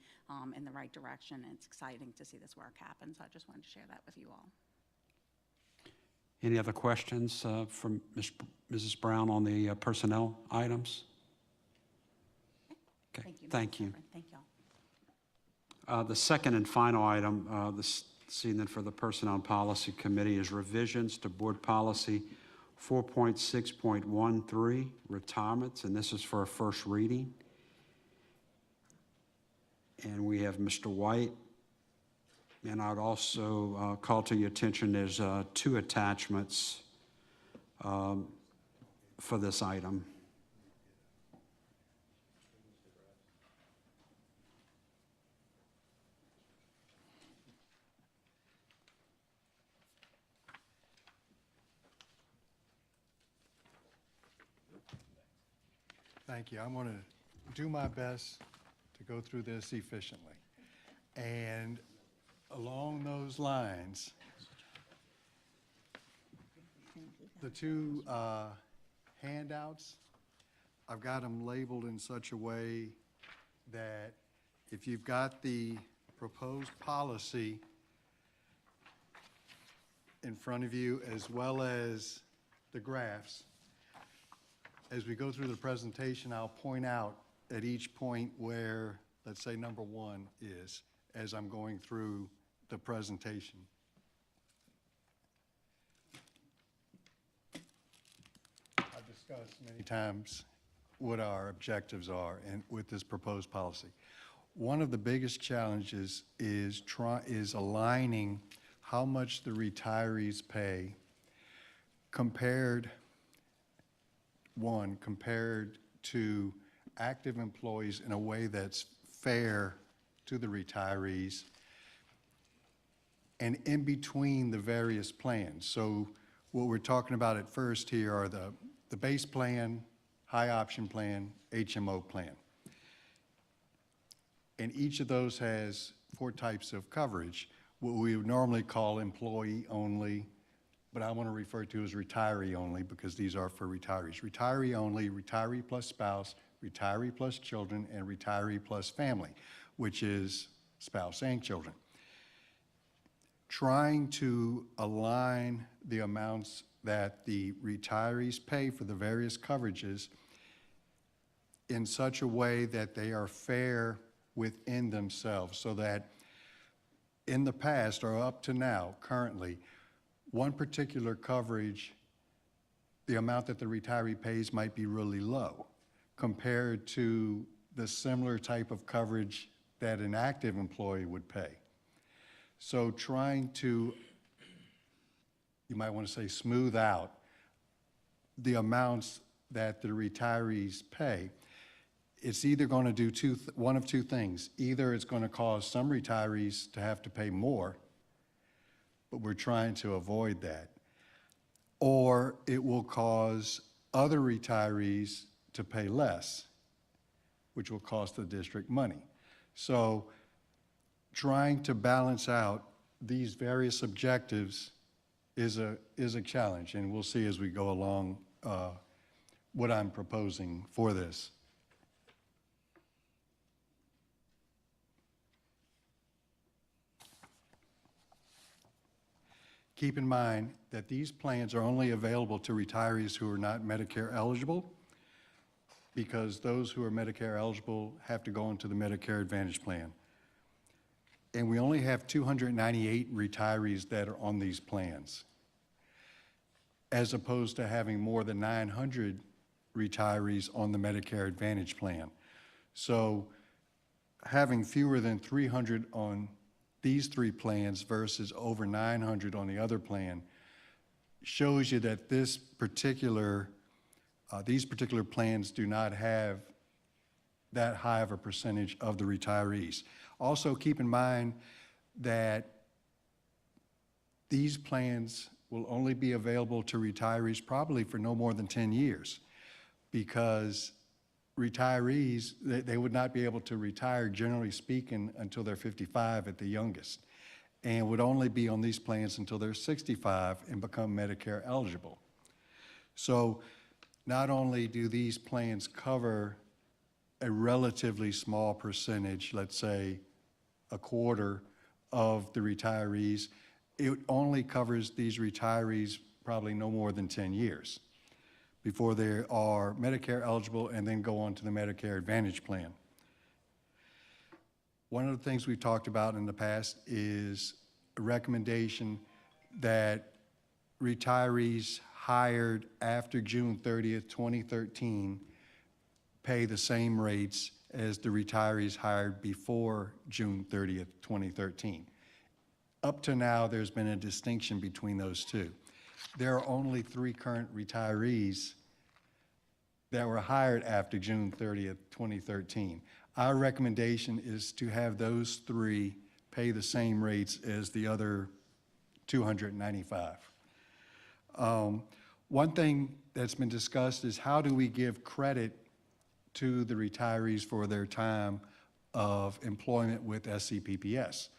in the right direction, and it's exciting to see this work happen. So I just wanted to share that with you all. Any other questions from Mrs. Brown on the personnel items? Okay, thank you. Thank y'all. The second and final item this evening for the Personnel and Policy Committee is revisions to Board Policy 4.6.13, retirements, and this is for a first reading. And we have Mr. White. And I'd also call to your attention, there's 2 attachments for this item. Thank you. I'm going to do my best to go through this efficiently. And along those lines, the 2 handouts, I've got them labeled in such a way that if you've got the proposed policy in front of you as well as the graphs, as we go through the presentation, I'll point out at each point where, let's say, number 1 is, as I'm going through the presentation. I've discussed many times what our objectives are and with this proposed policy. One of the biggest challenges is aligning how much the retirees pay compared to active employees in a way that's fair to the retirees and in between the various plans. So what we're talking about at first here are the base plan, high option plan, HMO plan. And each of those has 4 types of coverage, what we would normally call employee only, but I want to refer to as retiree only because these are for retirees. Retiree only, retiree plus spouse, retiree plus children, and retiree plus family, which is spouse and children. Trying to align the amounts that the retirees pay for the various coverages in such a way that they are fair within themselves, so that in the past or up to now, currently, one particular coverage, the amount that the retiree pays might be really low compared to the similar type of coverage that an active employee would pay. So trying to, you might want to say, smooth out the amounts that the retirees pay, it's either going to do one of two things. Either it's going to cause some retirees to have to pay more, but we're trying to avoid that, or it will cause other retirees to pay less, which will cost the district money. So trying to balance out these various objectives is a challenge, and we'll see as we go along what I'm proposing for this. Keep in mind that these plans are only available to retirees who are not Medicare eligible, because those who are Medicare eligible have to go into the Medicare Advantage plan. And we only have 298 retirees that are on these plans, as opposed to having more than 900 retirees on the Medicare Advantage plan. So having fewer than 300 on these 3 plans versus over 900 on the other plan shows you that these particular plans do not have that high of a percentage of the retirees. Also, keep in mind that these plans will only be available to retirees probably for no more than 10 years, because retirees, they would not be able to retire, generally speaking, until they're 55 at the youngest, and would only be on these plans until they're 65 and become Medicare eligible. So not only do these plans cover a relatively small percentage, let's say a quarter of the retirees, it only covers these retirees probably no more than 10 years before they are Medicare eligible and then go on to the Medicare Advantage plan. One of the things we've talked about in the past is a recommendation that retirees hired after June 30th, 2013 pay the same rates as the retirees hired before June 30th, 2013. Up to now, there's been a distinction between those two. There are only 3 current retirees that were hired after June 30th, 2013. Our recommendation is to have those 3 pay the same rates as the other 295. One thing that's been discussed is how do we give credit to the retirees for their time of employment with SCPPS.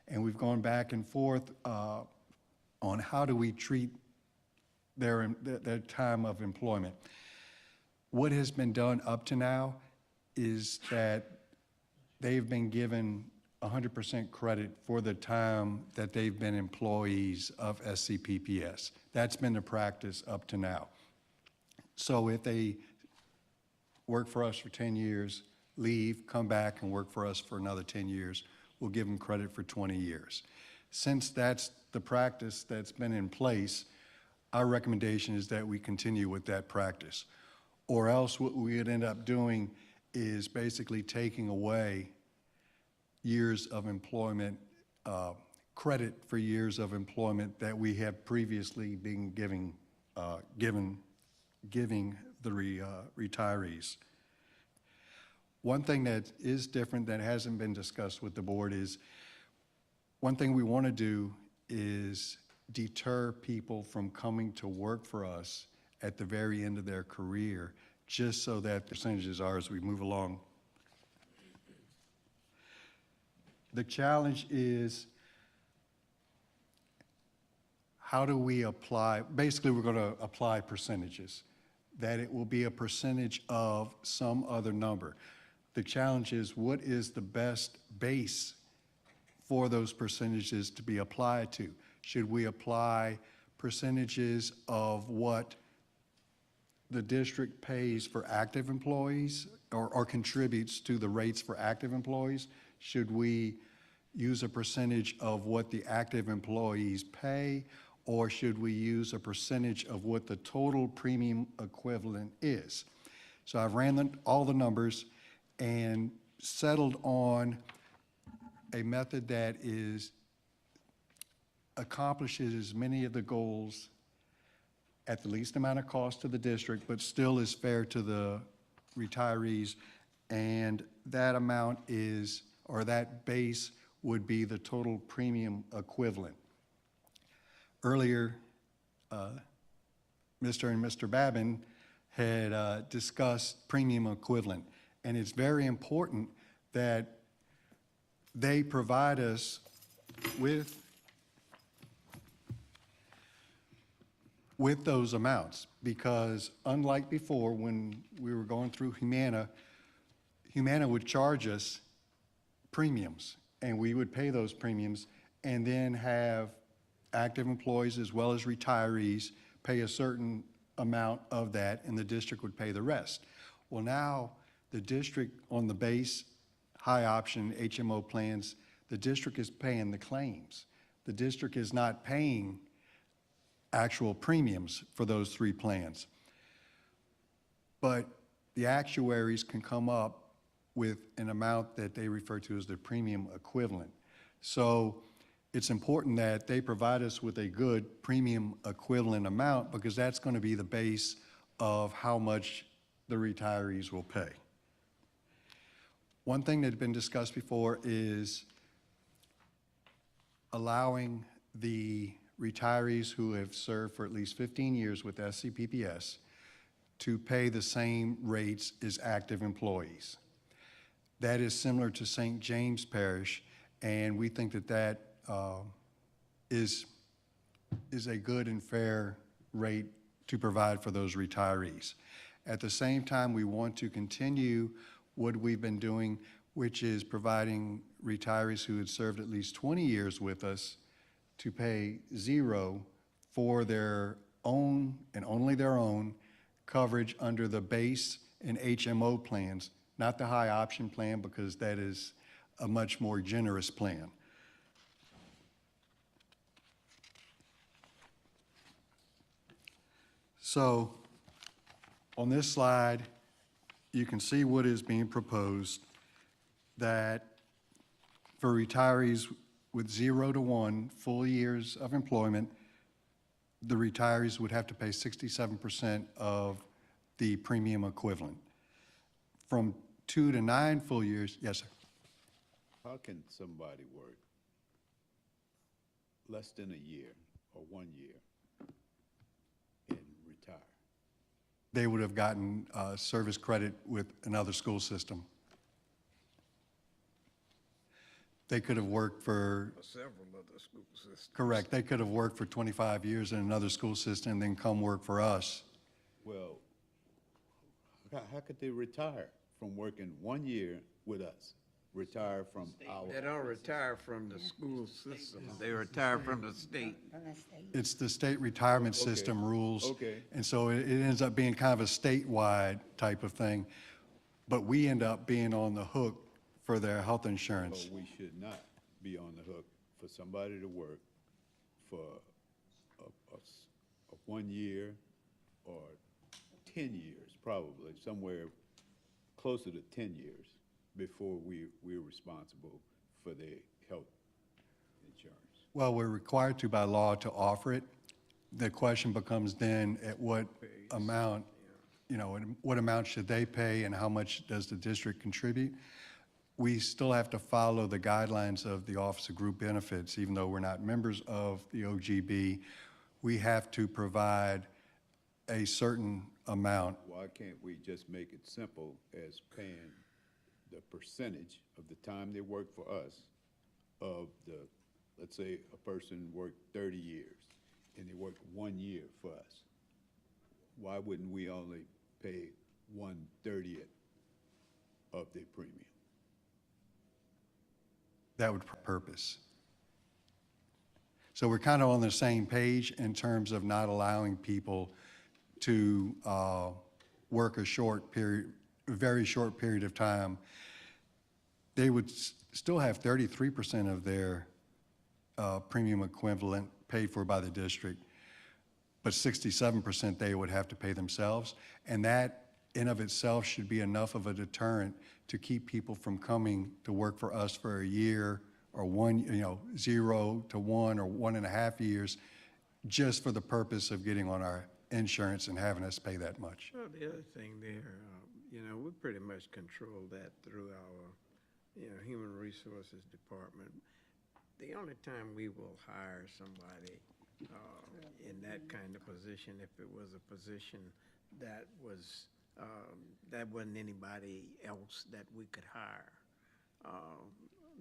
And we've gone back and forth on how do we treat their time of employment. What has been done up to now is that they've been given 100% credit for the time that they've been employees of SCPPS. That's been the practice up to now. So if a work for us for 10 years, leave, come back and work for us for another 10 years. We'll give them credit for 20 years. Since that's the practice that's been in place, our recommendation is that we continue with that practice. Or else what we would end up doing is basically taking away years of employment, credit for years of employment that we have previously been giving the retirees. One thing that is different that hasn't been discussed with the board is, one thing we want to do is deter people from coming to work for us at the very end of their career, just so that percentages are as we move along. The challenge is, how do we apply, basically we're going to apply percentages, that it will be a percentage of some other number. The challenge is, what is the best base for those percentages to be applied to? Should we apply percentages of what the district pays for active employees or contributes to the rates for active employees? Should we use a percentage of what the active employees pay, or should we use a percentage of what the total premium equivalent is? So I've ran all the numbers and settled on a method that accomplishes as many of the goals at the least amount of cost to the district, but still is fair to the retirees. And that amount is, or that base would be the total premium equivalent. Earlier, Mr. and Mr. Babin had discussed premium equivalent, and it's very important that they provide us with those amounts, because unlike before, when we were going through Humana, Humana would charge us premiums, and we would pay those premiums, and then have active employees as well as retirees pay a certain amount of that, and the district would pay the rest. Well, now the district, on the base high option HMO plans, the district is paying the claims. The district is not paying actual premiums for those three plans. But the actuaries can come up with an amount that they refer to as the premium equivalent. So it's important that they provide us with a good premium equivalent amount, because that's going to be the base of how much the retirees will pay. One thing that had been discussed before is allowing the retirees who have served for at least 15 years with SCPPS to pay the same rates as active employees. That is similar to St. James Parish, and we think that that is a good and fair rate to provide for those retirees. At the same time, we want to continue what we've been doing, which is providing retirees who had served at least 20 years with us to pay zero for their own and only their own coverage under the base and HMO plans, not the high option plan, because that is a much more generous plan. So on this slide, you can see what is being proposed, that for retirees with 0 to 1 full years of employment, the retirees would have to pay 67% of the premium equivalent. From 2 to 9 full years, yes, sir. How can somebody work less than a year or 1 year and retire? They would have gotten service credit with another school system. They could have worked for Several other school systems. correct. They could have worked for 25 years in another school system and then come work for us. Well, how could they retire from working 1 year with us? Retire from our... They don't retire from the school system, they retire from the state. It's the state retirement Okay. system rules. Okay. And so it ends up being kind of a statewide type of thing. but we end up being on the hook for their health So insurance. we should not be on the hook for somebody to work for a 1 year or 10 years, probably, somewhere closer to 10 years before we're responsible for their health insurance. Well, we're required to by law to offer it. The question becomes then, at what amount, what amount should they pay and how much does the district contribute? We still have to follow the guidelines of the Office of Group Benefits, even though we're not members of the OGB. We have to provide a certain amount. Why can't we just make it simple as paying the percentage of the time they work for us of the, let's say a person worked 30 years and they worked 1 year for us. Why wouldn't we only pay 1/30 of their premium? That would purpose. So we're kind of on the same page in terms of not allowing people to work a very short period of time. They would still have 33% of their premium equivalent paid for by the district, but 67% they would have to pay themselves. And that in of itself should be enough of a deterrent to keep people from coming to work for us for a year or 0 to 1 or 1.5 years, just for the purpose of getting on our insurance and having us pay that much. Well, the other thing there, we pretty much control that through our, Human Resources Department. The only time we will hire somebody in that kind of position, if it was a position that was, that wasn't anybody else that we could hire.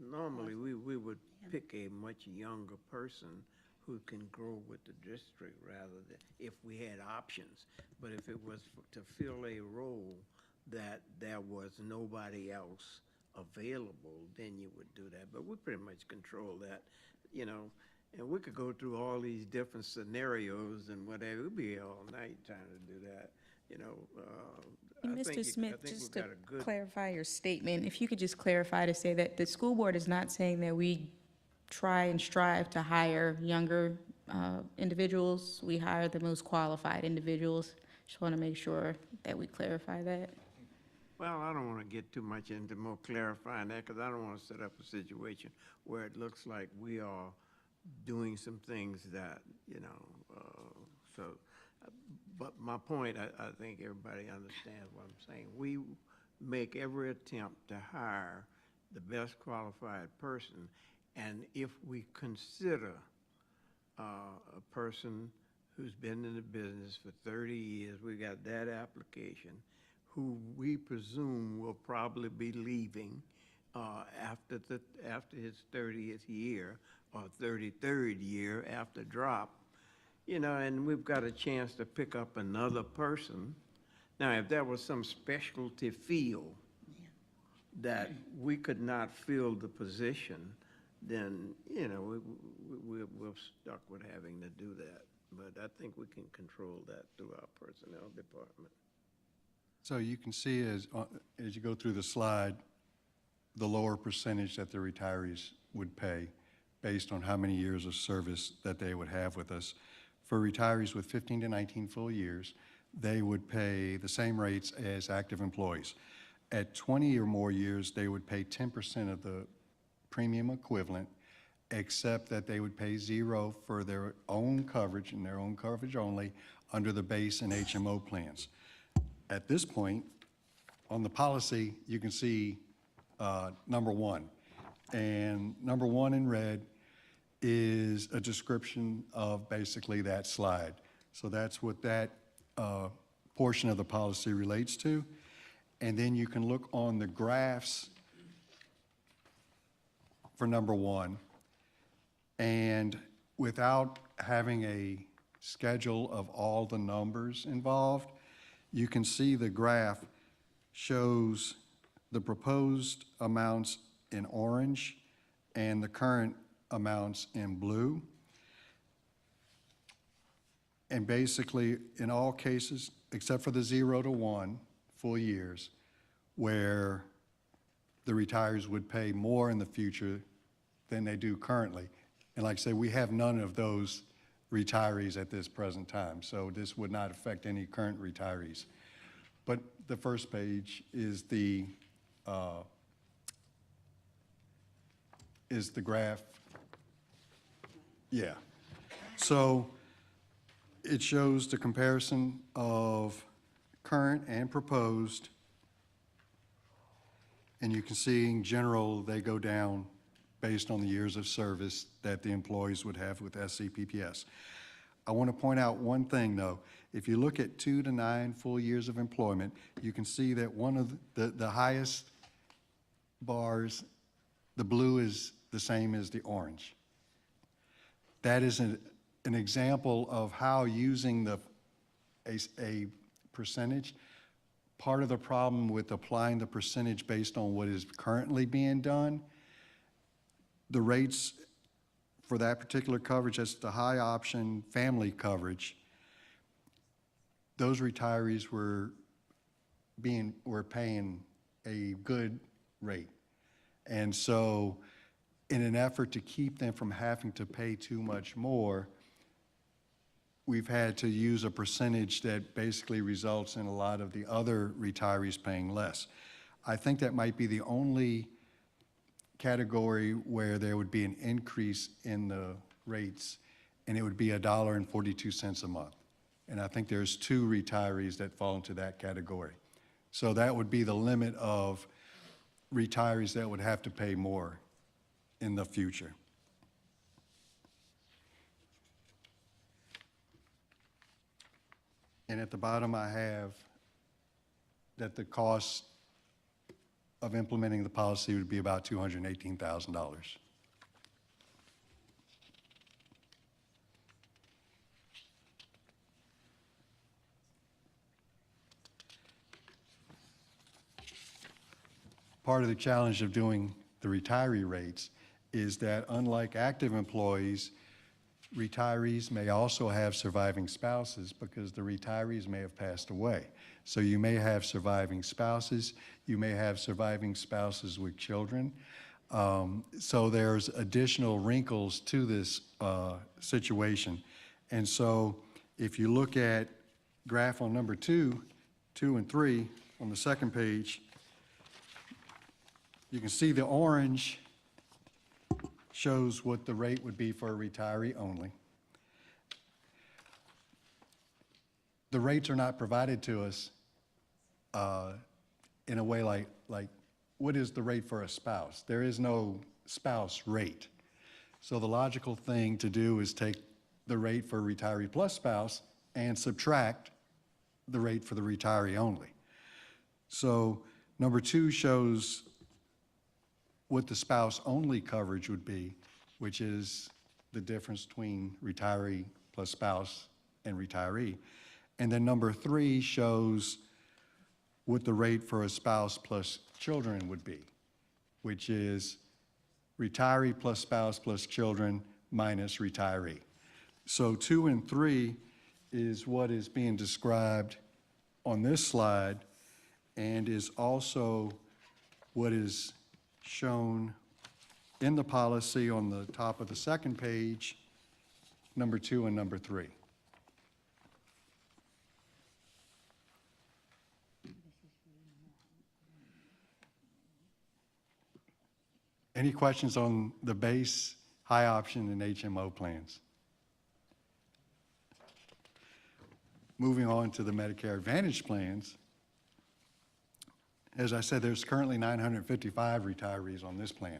Normally, we would pick a much younger person who can grow with the district rather than, if we had options. But if it was to fill a role that there was nobody else available, then you would do that. But we pretty much control that, and we could go through all these different scenarios and whatever. It would be all night trying to do that, Mr. Smith, we've just to got a good. clarify your statement, if you could just clarify to say that the school board is not saying that we try and strive to hire younger individuals. We hire the most qualified individuals. Just want to make sure that we clarify that. Well, I don't want to get too much into more clarifying that, because I don't want to set up a situation where it looks like we are doing some things that, but my point, I think everybody understands what I'm saying. We make every attempt to hire the best qualified person, and if we consider a person who's been in the business for 30 years, we got that application, who we presume will probably be leaving after his 30th year or 33rd year after drop, and we've got a chance to pick up another person. Now, if there was some specialty field that we could not fill the position, then, we're stuck with having to do that. But I think we can control that through our personnel department. So you can see as you go through the slide, the lower percentage that the retirees would pay based on how many years of service that they would have with us. For retirees with 15 to 19 full years, they would pay the same rates as active employees. At 20 or more years, they would pay 10% of the premium equivalent, except that they would pay 0 for their own coverage and their own coverage only under the base and HMO plans. At this point, on the policy, you can see number 1. And number 1 in red is a description of basically that slide. So that's what that portion of the policy relates to. And then you can look on the graphs for number 1. And without having a schedule of all the numbers involved, you can see the graph shows the proposed amounts in orange and the current amounts in blue. And basically, in all cases, except for the 0 to 1 full years, where the retirees would pay more in the future than they do currently. And like I say, we have none of those retirees at this present time, so this would not affect any current retirees. But the first page is the graph. Yeah. So it shows the comparison of current and proposed. And you can see in general, they go down based on the years of service that the employees would have with SCPPS. I want to point out one thing, though. If you look at 2 to 9 full years of employment, you can see that one of the highest bars, the blue is the same as the orange. That is an example of how using a percentage. Part of the problem with applying the percentage based on what is currently being done, the rates for that particular coverage, that's the high option family coverage, those retirees were paying a good rate. And so in an effort to keep them from having to pay too much more, we've had to use a percentage that basically results in a lot of the other retirees paying less. I think that might be the only category where there would be an increase in the rates, and it would be $1.42 a month. And I think there's 2 retirees that fall into that category. So that would be the limit of retirees that would have to pay more in the future. And at the bottom, I have that the cost of implementing the policy would be about $218,000. Part of the challenge of doing the retiree rates is that unlike active employees, retirees may also have surviving spouses because the retirees may have passed away. So you may have surviving spouses, you may have surviving spouses with children. So there's additional wrinkles to this situation. And so if you look at graph on number 2 and 3 on the second page, you can see the orange shows what the rate would be for a retiree only. The rates are not provided to us in a way like what is the rate for a spouse? There is no spouse rate. So the logical thing to do is take the rate for retiree plus spouse and subtract the rate for the retiree only. So number 2 shows what the spouse-only coverage would be, which is the difference between retiree plus spouse and retiree. And then number 3 shows what the rate for a spouse plus children would be, which is retiree plus spouse plus children minus retiree. So 2 and 3 is what is being described on this slide and is also what is shown in the policy on the top of the second page, number 2 and number 3. Any questions on the base, high option, and HMO plans? Moving on to the Medicare Advantage plans. As I said, there's currently 955 retirees on this plan.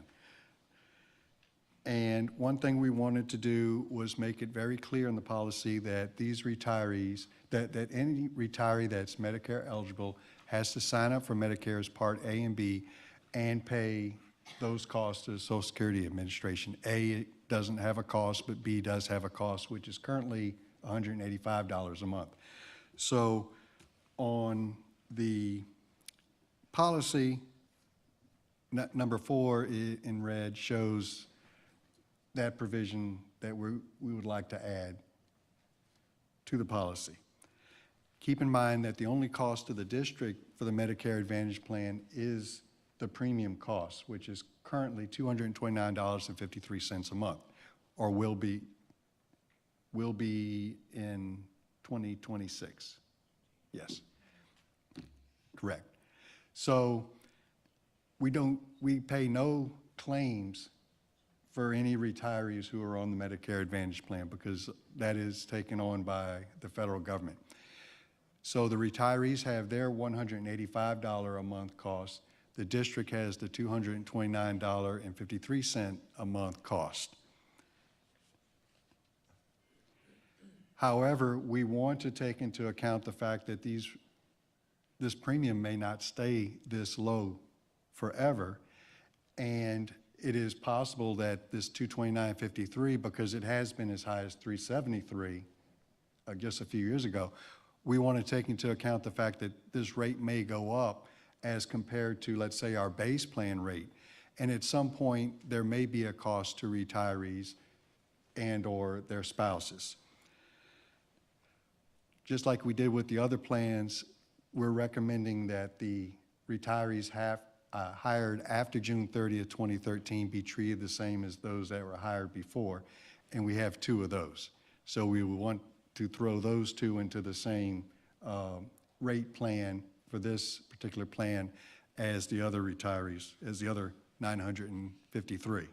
And one thing we wanted to do was make it very clear in the policy that these retirees, that any retiree that's Medicare eligible has to sign up for Medicare's Part A and B and pay those costs to the Social Security Administration. A doesn't have a cost, but B does have a cost, which is currently $185 a month. So on the policy, number 4 in red shows that provision that we would like to add to the policy. keep in mind that the only cost to the district for the Medicare Advantage plan is the premium cost, which is currently $229.53 a month, or will be in 2026. Yes, correct. So we pay no claims for any retirees who are on the Medicare Advantage plan because that is taken on by the federal government. So the retirees have their $185 a month cost. The district has the $229.53 a month cost. However, we want to take into account the fact that this premium may not stay this low forever, and it is possible that this $229.53, because it has been as high as $373 just a few years ago, we want to take into account the fact that this rate may go up as compared to, let's say, our base plan rate. And at some point, there may be a cost to retirees and/or their spouses. Just like we did with the other plans, we're recommending that the retirees hired after June 30th, 2013 be treated the same as those that were hired before, and we have 2 of those. So we would want to throw those 2 into the same rate plan for this particular plan as the other retirees, as the other 953.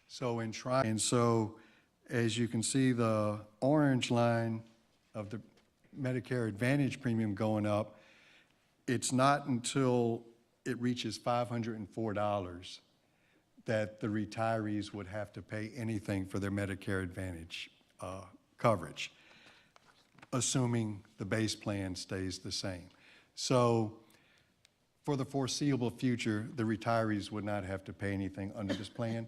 So as you can see, the orange line of the Medicare Advantage premium going up, it's not until it reaches $504 that the retirees would have to pay anything for their Medicare Advantage coverage, assuming the base plan stays the same. So for the foreseeable future, the retirees would not have to pay anything under this plan.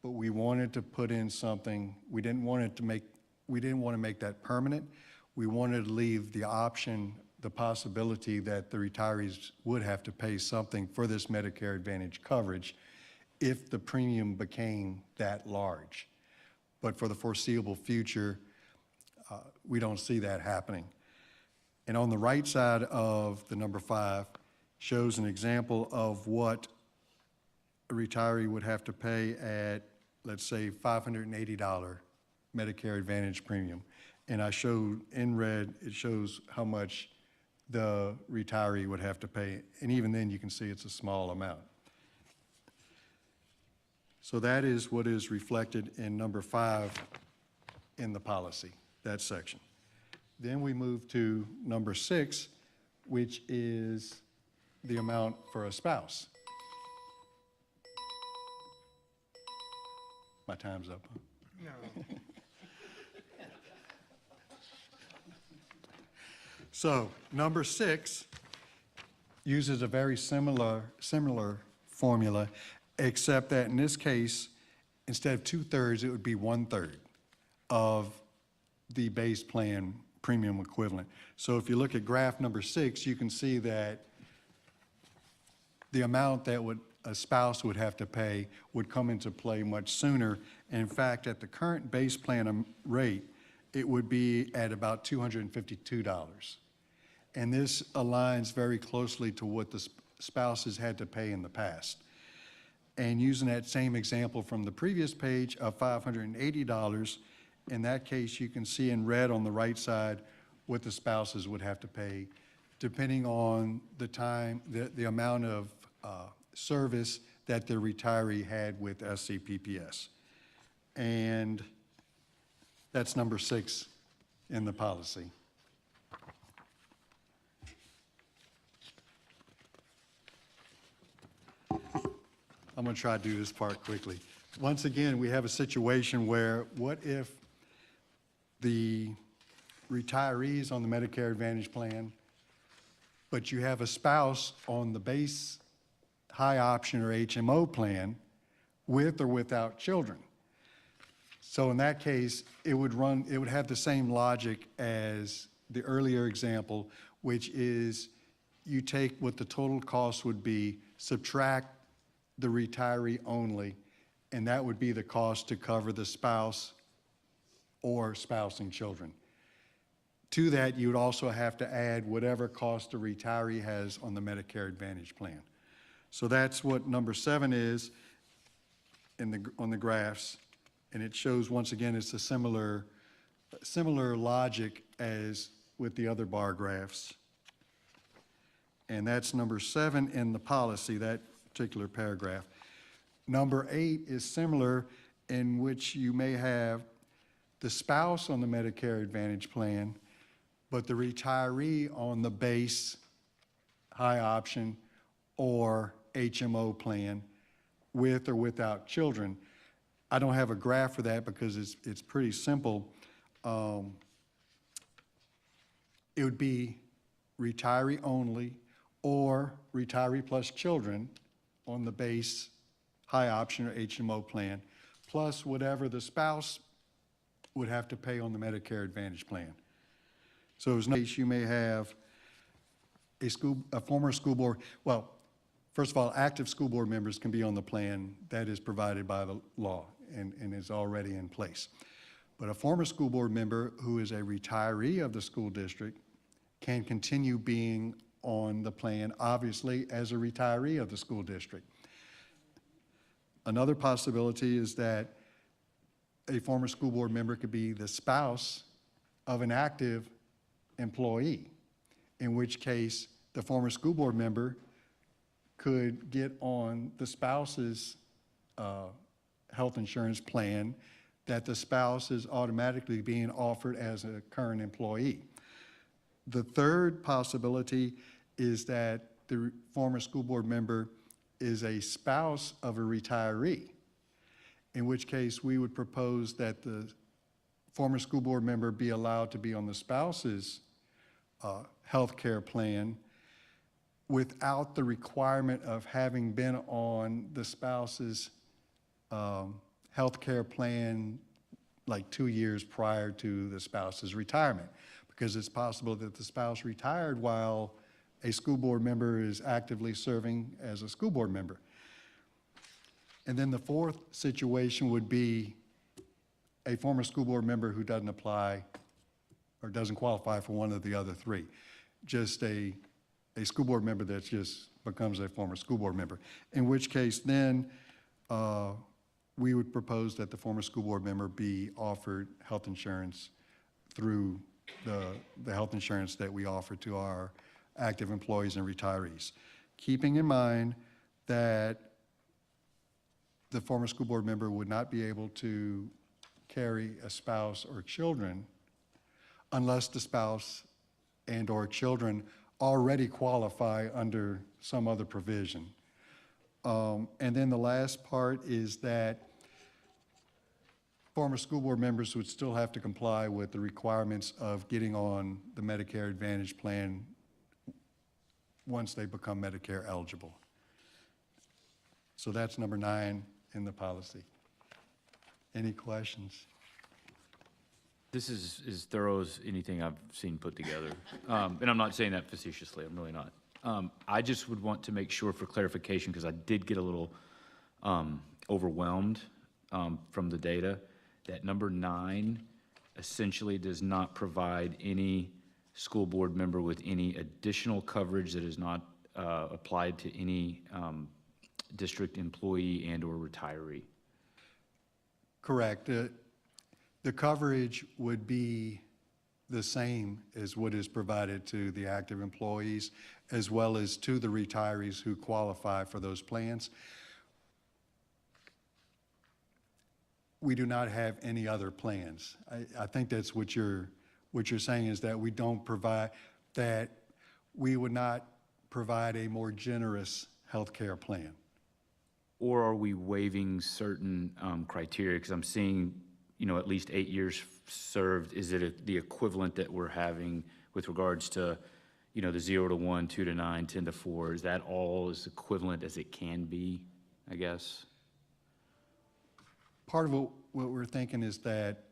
But we wanted to put in something, we didn't want to make that permanent. We wanted to leave the option, the possibility that the retirees would have to pay something for this Medicare Advantage coverage if the premium became that large. But for the foreseeable future, we don't see that happening. And on the right side of the number 5 shows an example of what a retiree would have to pay at, let's say, $580 Medicare Advantage premium. And I showed in red, it shows how much the retiree would have to pay. And even then, you can see it's a small amount. So that is what is reflected in number 5 in the policy, that section. Then we move to number 6, which is the amount for a spouse. My time's up. Huh? No. So number 6 uses a very similar formula, except that in this case, instead of 2/3, it would be 1/3 of the base plan premium equivalent. So if you look at graph number 6, you can see that the amount that a spouse would have to pay would come into play much sooner. In fact, at the current base plan rate, it would be at about $252. And this aligns very closely to what the spouses had to pay in the past. And using that same example from the previous page of $580, in that case, you can see in red on the right side what the spouses would have to pay, depending on the time, the amount of service that the retiree had with SCPPS. And that's number 6 in the policy. I'm going to try to do this part quickly. Once again, we have a situation where what if the retirees on the Medicare Advantage plan, but you have a spouse on the base high option or HMO plan with or without children. So in that case, it would have the same logic as the earlier example, which is you take what the total cost would be, subtract the retiree only, and that would be the cost to cover the spouse or spouse and children. To that, you would also have to add whatever cost the retiree has on the Medicare Advantage plan. So that's what number 7 is on the graphs, and it shows, once again, it's a similar logic as with the other bar graphs. And that's number 7 in the policy, that particular paragraph. Number 8 is similar, in which you may have the spouse on the Medicare Advantage plan, but the retiree on the base, high option, or HMO plan with or without children. I don't have a graph for that because it's pretty simple. It would be retiree only or retiree plus children on the base, high option, or HMO plan, plus whatever the spouse would have to pay on the Medicare Advantage plan. So as no case, you may have a former school board, well, first of all, active school board members can be on the plan that is provided by the law and is already in place. But a former school board member who is a retiree of the school district can continue being on the plan, obviously, as a retiree of the school district. Another possibility is that a former school board member could be the spouse of an active employee, in which case the former school board member could get on the spouse's health insurance plan that the spouse is automatically being offered as a current employee. The third possibility is that the former school board member is a spouse of a retiree, in which case we would propose that the former school board member be allowed to be on the spouse's health care plan without the requirement of having been on the spouse's health care plan like 2 years prior to the spouse's retirement, because it's possible that the spouse retired while a school board member is actively serving as a school board member. And then the fourth situation would be a former school board member who doesn't apply or doesn't qualify for one of the other three. Just a school board member that just becomes a former school board member. In which case then we would propose that the former school board member be offered health insurance through the health insurance that we offer to our active employees and retirees. Keeping in mind that the former school board member would not be able to carry a spouse or children unless the spouse and or children already qualify under some other provision. And then the last part is that former school board members would still have to comply with the requirements of getting on the Medicare Advantage plan once they become Medicare eligible. So that's number 9 in the policy. Any questions? This is as thorough as anything I've seen put together. And I'm not saying that facetiously, I'm really not. I just would want to make sure for clarification, because I did get a little overwhelmed from the data, that number 9 essentially does not provide any school board member with any additional coverage that is not applied to any district employee and or retiree. Correct. The coverage would be the same as what is provided to the active employees, as well as to the retirees who qualify for those plans. We do not have any other plans. I think that's what you're saying, is that we don't provide, that we would not provide a more generous health care plan. Or are we waiving certain criteria? Because I'm seeing, at least 8 years served. Is it the equivalent that we're having with regards to, the 0 to 1, 2 to 9, 10 to 4? Is that all as equivalent as it can be, I guess? Part of what we're thinking is that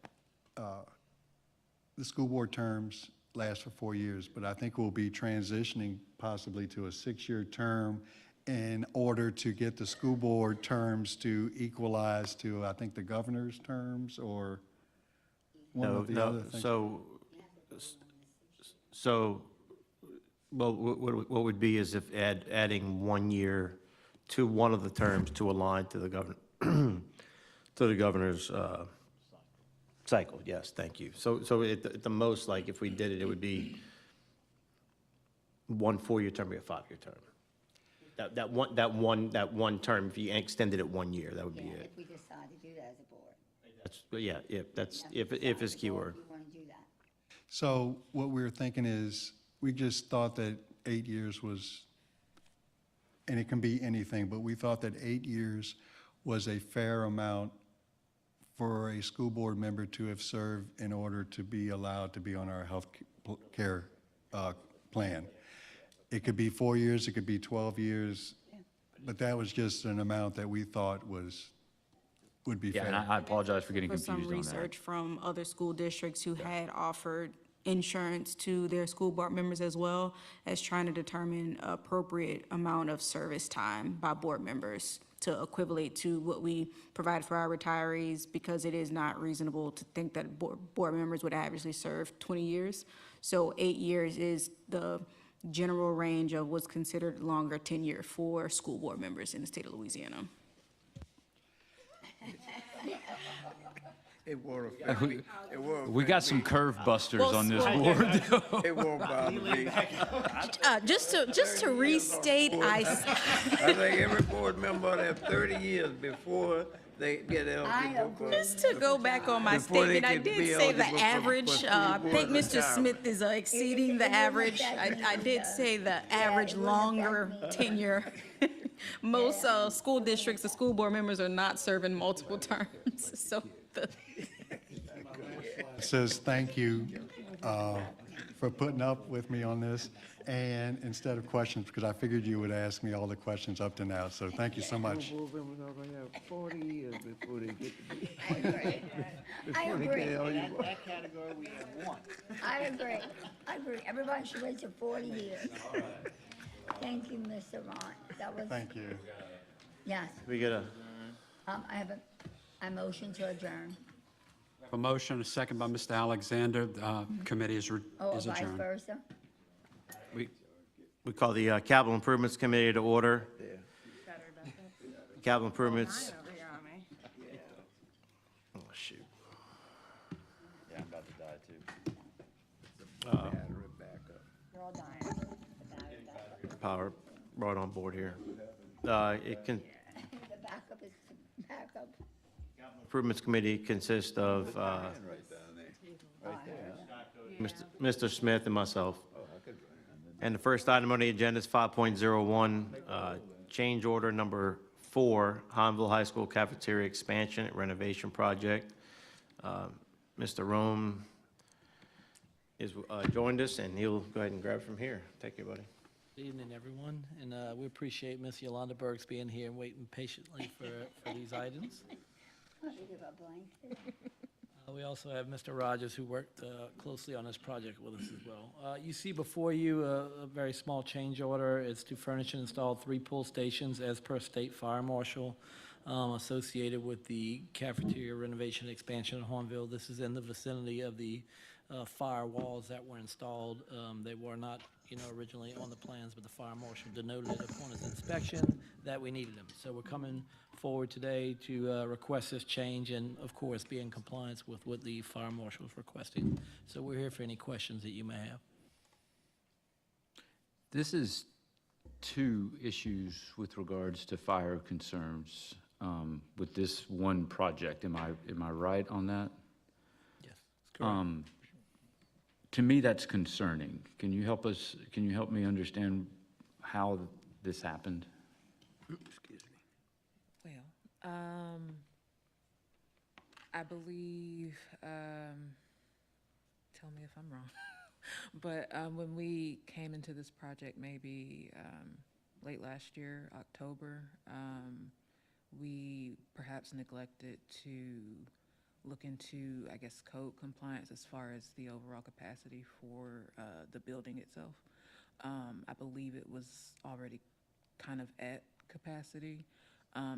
the school board terms last for 4 years, but I think we'll be transitioning possibly to a 6-year term in order to get the school board terms to equalize to, I think, the governor's terms or one No, of the no, other things. so, well, what would be is if adding 1 year to one of the terms to align to the governor, to the governor's cycle, yes, thank you. So at the most, like, if we did it, it would be 1 4-year term, be a 5-year term. That one term, if you extended it 1 year, that would be it. If we decide to do that as a board. That's, yeah, if it's keyword. We want to do that. So what we were thinking is, we just thought that 8 years was, and it can be anything, but we thought that 8 years was a fair amount for a school board member to have served in order to be allowed to be on our health care plan. It could be 4 years, it could be 12 years, but that was just an amount that we thought would be Yeah, fair. and I apologize for getting For some confused on that. research from other school districts who had offered insurance to their school board members as well as trying to determine appropriate amount of service time by board members to equivalent to what we provide for our retirees, because it is not reasonable to think that board members would averagely serve 20 years. So 8 years is the general range of what's considered longer tenure for school board members in the state of Louisiana. It won't affect me. It won't We got affect some me. curve busters on this board. It won't bother me. Just to restate, I think every board member ought to have 30 years before they get eligible for. Just to go back on my Before they statement, I could did be say the eligible for average, school I board think Mr. retirement. Smith is exceeding the average. I did say the average longer tenure. Most school districts, the school board members are not serving multiple terms, so the. Says thank you for putting up with me on this, and instead of questions, because I figured you would ask me all the questions up to now, so thank you so much. Board members are gonna have 40 years before they get to be. I agree. I Before they agree. get eligible. That category, we have one. I agree. Everybody should wait till 40 years. Thank you, Mr. Ron. That was, Thank you. yes. We get a, I have a motion to adjourn. A motion, a second by Mr. Alexander. Committee is Oh, is vice adjourned. versa? we call the Capital Improvements Committee to order. Capital Improvements. Oh, shoot. Yeah, I'm about to die too. Battery backup. They're all dying. Power brought on board here. It can, The backup is the backup. Improvements Committee consists of Mr. Smith and myself. And the first item on the agenda is 5.01, change order number 4, Hanville High School Cafeteria Expansion and Renovation Project. Mr. Rome is joined us, and he'll go ahead and grab from here. Take it, buddy. Good evening, everyone, and we appreciate Miss Yolanda Burks being here and waiting patiently for these items. We also have Mr. Rogers, who worked closely on this project with us as well. You see before you a very small change order. It's to furnish and install 3 pull stations as per state fire marshal associated with the cafeteria renovation expansion in Hornville. This is in the vicinity of the fire walls that were installed. They were not, originally on the plans, but the fire marshal denoted upon his inspection that we needed them. So we're coming forward today to request this change and, of course, be in compliance with what the fire marshal is requesting. So we're here for any questions that you may have. This is 2 issues with regards to fire concerns with this one project. Am I right on that? Yes, that's correct. To me, that's concerning. Can you help me understand how this happened? Well, I believe, tell me if I'm wrong, but when we came into this project, maybe late last year, October, we perhaps neglected to look into, I guess, code compliance as far as the overall capacity for the building itself. I believe it was already kind of at capacity,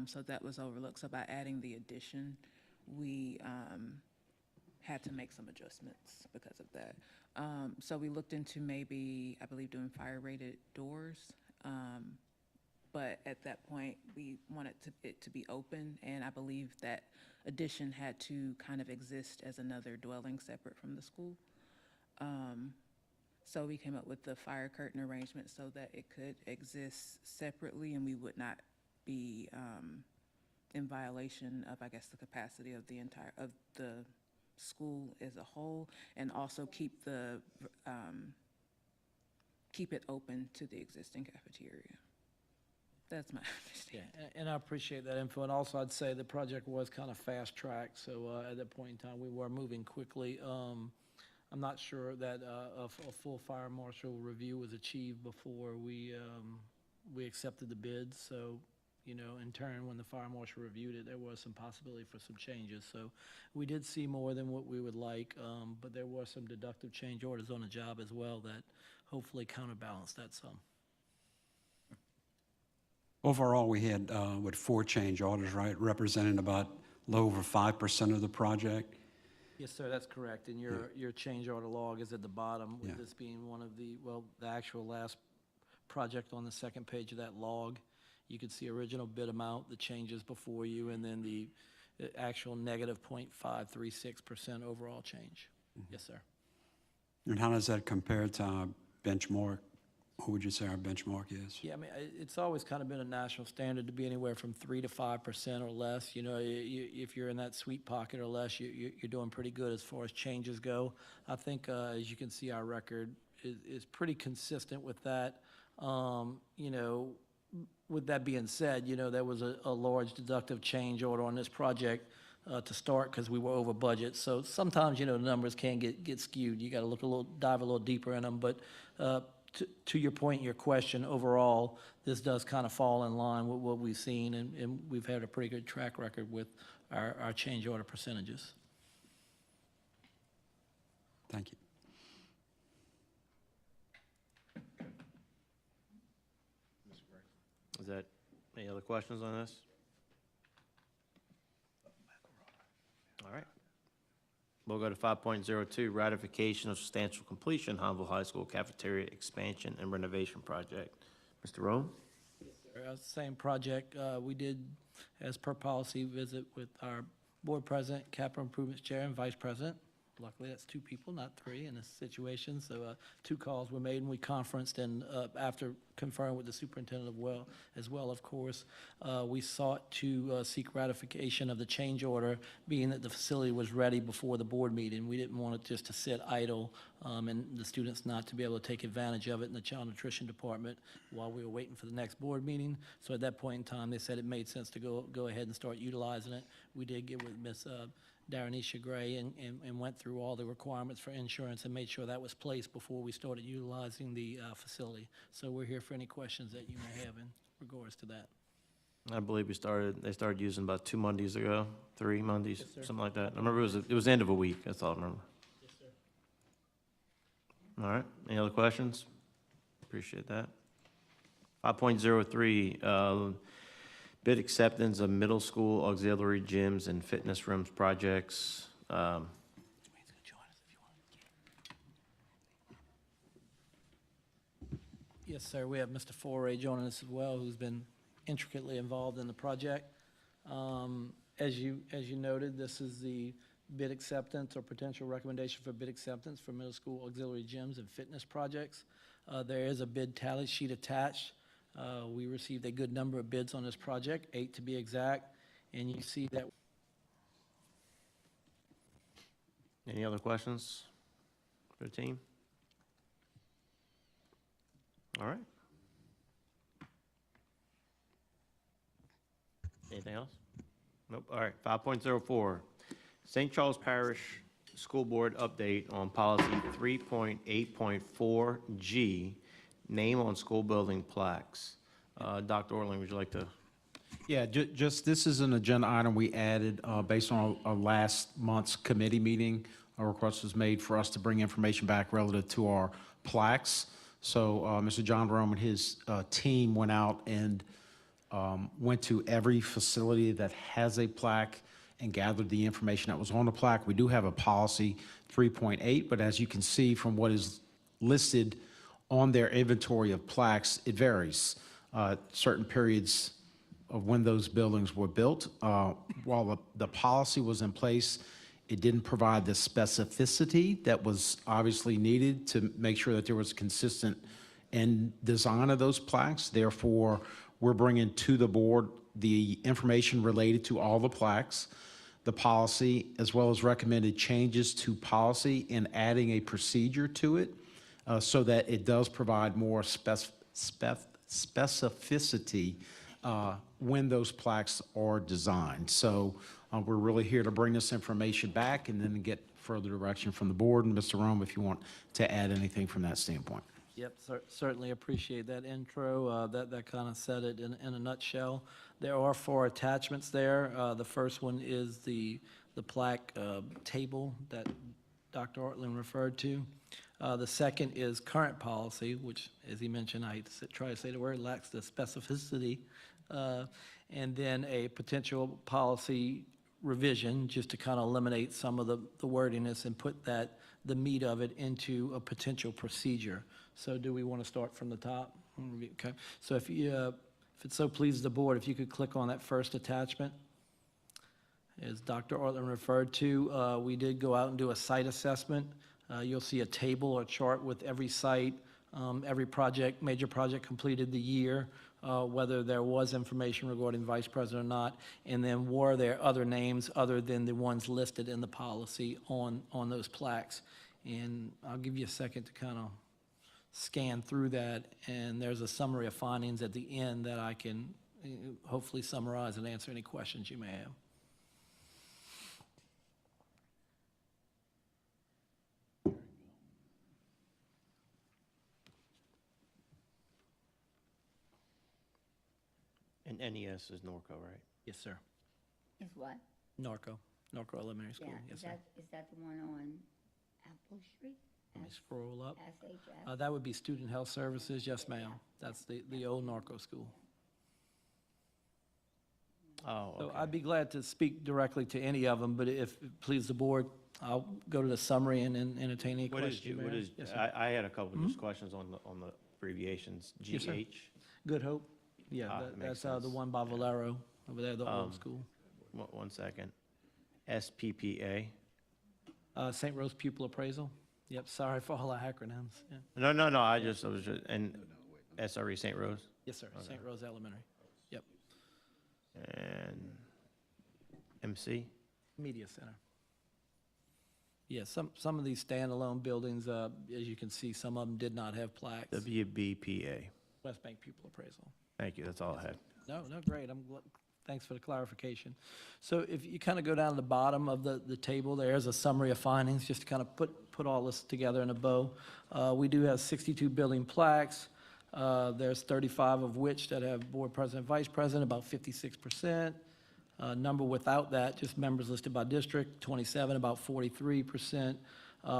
so that was overlooked. So by adding the addition, we had to make some adjustments because of that. So we looked into maybe, I believe, doing fire-rated doors. But at that point, we wanted it to be open, and I believe that addition had to kind of exist as another dwelling separate from the school. So we came up with the fire curtain arrangement so that it could exist separately, and we would not be in violation of, I guess, the capacity of the school as a whole, and also keep it open to the existing cafeteria. That's my understanding. And I appreciate that info, and also I'd say the project was kind of fast-tracked, so at that point in time, we were moving quickly. I'm not sure that a full fire marshal review was achieved before we accepted the bids, so, you know, in turn, when the fire marshal reviewed it, there was some possibility for some changes. So we did see more than what we would like, but there were some deductive change orders on the job as well that hopefully counterbalanced that some. Overall, we had, 4 change orders, right, representing about a little over 5% of the project. Yes, sir, that's correct, and your change order log is at the bottom, with Yeah. this being one of the, well, the actual last project on the second page of that log. You could see original bid amount, the changes before you, and then the actual negative 0.536% overall change. Yes, sir. And how does that compare to our benchmark? What would you say our benchmark is? Yeah, I mean, it's always kind of been a national standard to be anywhere from 3 to 5% or less. You know, if you're in that sweet pocket or less, you're doing pretty good as far as changes go. I think, as you can see, our record is pretty consistent with that. You know, with that being said, you know, there was a large deductive change order on this project to start because we were over budget. So sometimes, you know, the numbers can get skewed. You got to dive a little deeper in them. But to your point, your question, overall, this does kind of fall in line with what we've seen, and we've had a pretty good track record with our change order percentages. Thank you. Is that, any other questions on this? All right. We'll go to 5.02, ratification of substantial completion, Huntsville High School cafeteria expansion and renovation project. Mr. Rome? Same project. We did, as per policy, visit with our board president, capital improvements chair, and vice president. Luckily, that's 2 people, not 3 in this situation. So 2 calls were made, and we conferenced, and after conferring with the superintendent as well, of course, we sought to seek ratification of the change order, being that the facility was ready before the board meeting. We didn't want it just to sit idle and the students not to be able to take advantage of it in the child nutrition department while we were waiting for the next board meeting. So at that point in time, they said it made sense to go ahead and start utilizing it. We did get with Ms. Darrenisha Gray and went through all the requirements for insurance and made sure that was placed before we started utilizing the facility. So we're here for any questions that you may have in regards to that. I believe they started using about 2 Mondays ago, 3 Mondays, Yes, sir. something like that. I remember it was the end of a week, that's all I remember. Yes, sir. All right, any other questions? Appreciate that. 5.03, bid acceptance of middle school auxiliary gyms and fitness rooms projects. Yes, sir. We have Mr. Foray joining us as well, who's been intricately involved in the project. As you noted, this is the bid acceptance or potential recommendation for bid acceptance for middle school auxiliary gyms and fitness projects. There is a bid tally sheet attached. We received a good number of bids on this project, 8 to be exact, and you see that. Any other questions for the team? All right. Anything else? Nope. All right, 5.04, St. Charles Parish School Board update on policy 3.8.4G, name on school building plaques. Dr. Orling, would you like to Yeah, just, this is an agenda item we added based on our last month's committee meeting. A request was made for us to bring information back relative to our plaques. So Mr. John Rome and his team went out and went to every facility that has a plaque and gathered the information that was on the plaque. We do have a policy 3.8, but as you can see from what is listed on their inventory of plaques, it varies. Certain periods of when those buildings were built. While the policy was in place, it didn't provide the specificity that was obviously needed to make sure that there was consistent end design of those plaques. Therefore, we're bringing to the board the information related to all the plaques, the policy, as well as recommended changes to policy and adding a procedure to it so that it does provide more specificity when those plaques are designed. So we're really here to bring this information back and then get further direction from the board. And Mr. Rome, if you want to add anything from that standpoint. Yep, certainly appreciate that intro. That kind of said it in a nutshell. There are 4 attachments there. The first one is the plaque table that Dr. Ortland referred to. The second is current policy, which, as he mentioned, I try to say the word, lacks the specificity. And then a potential policy revision, just to kind of eliminate some of the wordiness and put the meat of it into a potential procedure. So do we want to start from the top? Okay. So if it so pleases the board, if you could click on that first attachment. As Dr. Ortland referred to, we did go out and do a site assessment. You'll see a table or chart with every site, every project, major project completed the year, whether there was information regarding vice president or not, and then were there other names other than the ones listed in the policy on those plaques. And I'll give you a second to kind of scan through that, and there's a summary of findings at the end that I can hopefully summarize and answer any questions you may have. And NES is Norco, right? Yes, sir. Is what? Norco Elementary School. Yeah, Yes, is sir. that the one on Apple Street? Let me scroll up. SHS? That would be Student Health Services. Yes, ma'am. That's the old Norco school. Oh, So okay. I'd be glad to speak directly to any of them, but if it pleases the board, I'll go to the summary and entertain any What is, questions you may what have. is, Yes, sir. I had a couple of just questions on the abbreviations. Yes, sir. GH? Good Hope. Yeah, Makes that's sense. the one by Valero over there, the old school. One second. SPPA? St. Rose Pupil Appraisal. Yep, sorry for all the acronyms. Yeah. No, I was just, and SRE St. Rose? Yes, sir, St. Rose Elementary. Yep, And MC? Media Center. Yeah, some of these standalone buildings, as you can see, some of them did not have plaques. WBPA. West Bank Pupil Appraisal. Thank you, that's all I had. No, great. Thanks for the clarification. So if you kind of go down to the bottom of the table, there's a summary of findings, just to kind of put all this together in a bow. We do have 62 building plaques. There's 35 of which that have board president, vice president, about 56%. Number without that, just members listed by district, 27, about 43%.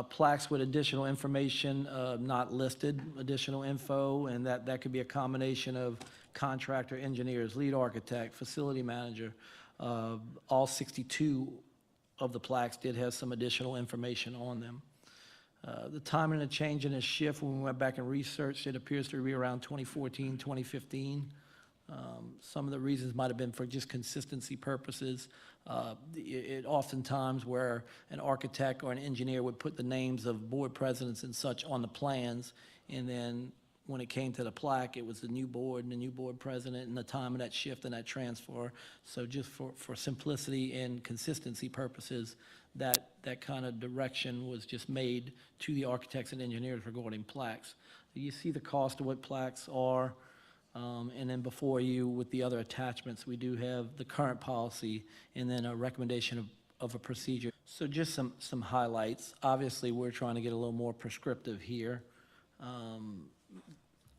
Plaques with additional information, not listed, additional info, and that could be a combination of contractor, engineers, lead architect, facility manager. All 62 of the plaques did have some additional information on them. The timing of change in a shift, when we went back and researched, it appears to be around 2014, 2015. Some of the reasons might have been for just consistency purposes. It oftentimes where an architect or an engineer would put the names of board presidents and such on the plans, and then when it came to the plaque, it was the new board and the new board president and the time of that shift and that transfer. So just for simplicity and consistency purposes, that kind of direction was just made to the architects and engineers regarding plaques. You see the cost of what plaques are. And then before you, with the other attachments, we do have the current policy and then a recommendation of a procedure. So just some highlights. Obviously, we're trying to get a little more prescriptive here.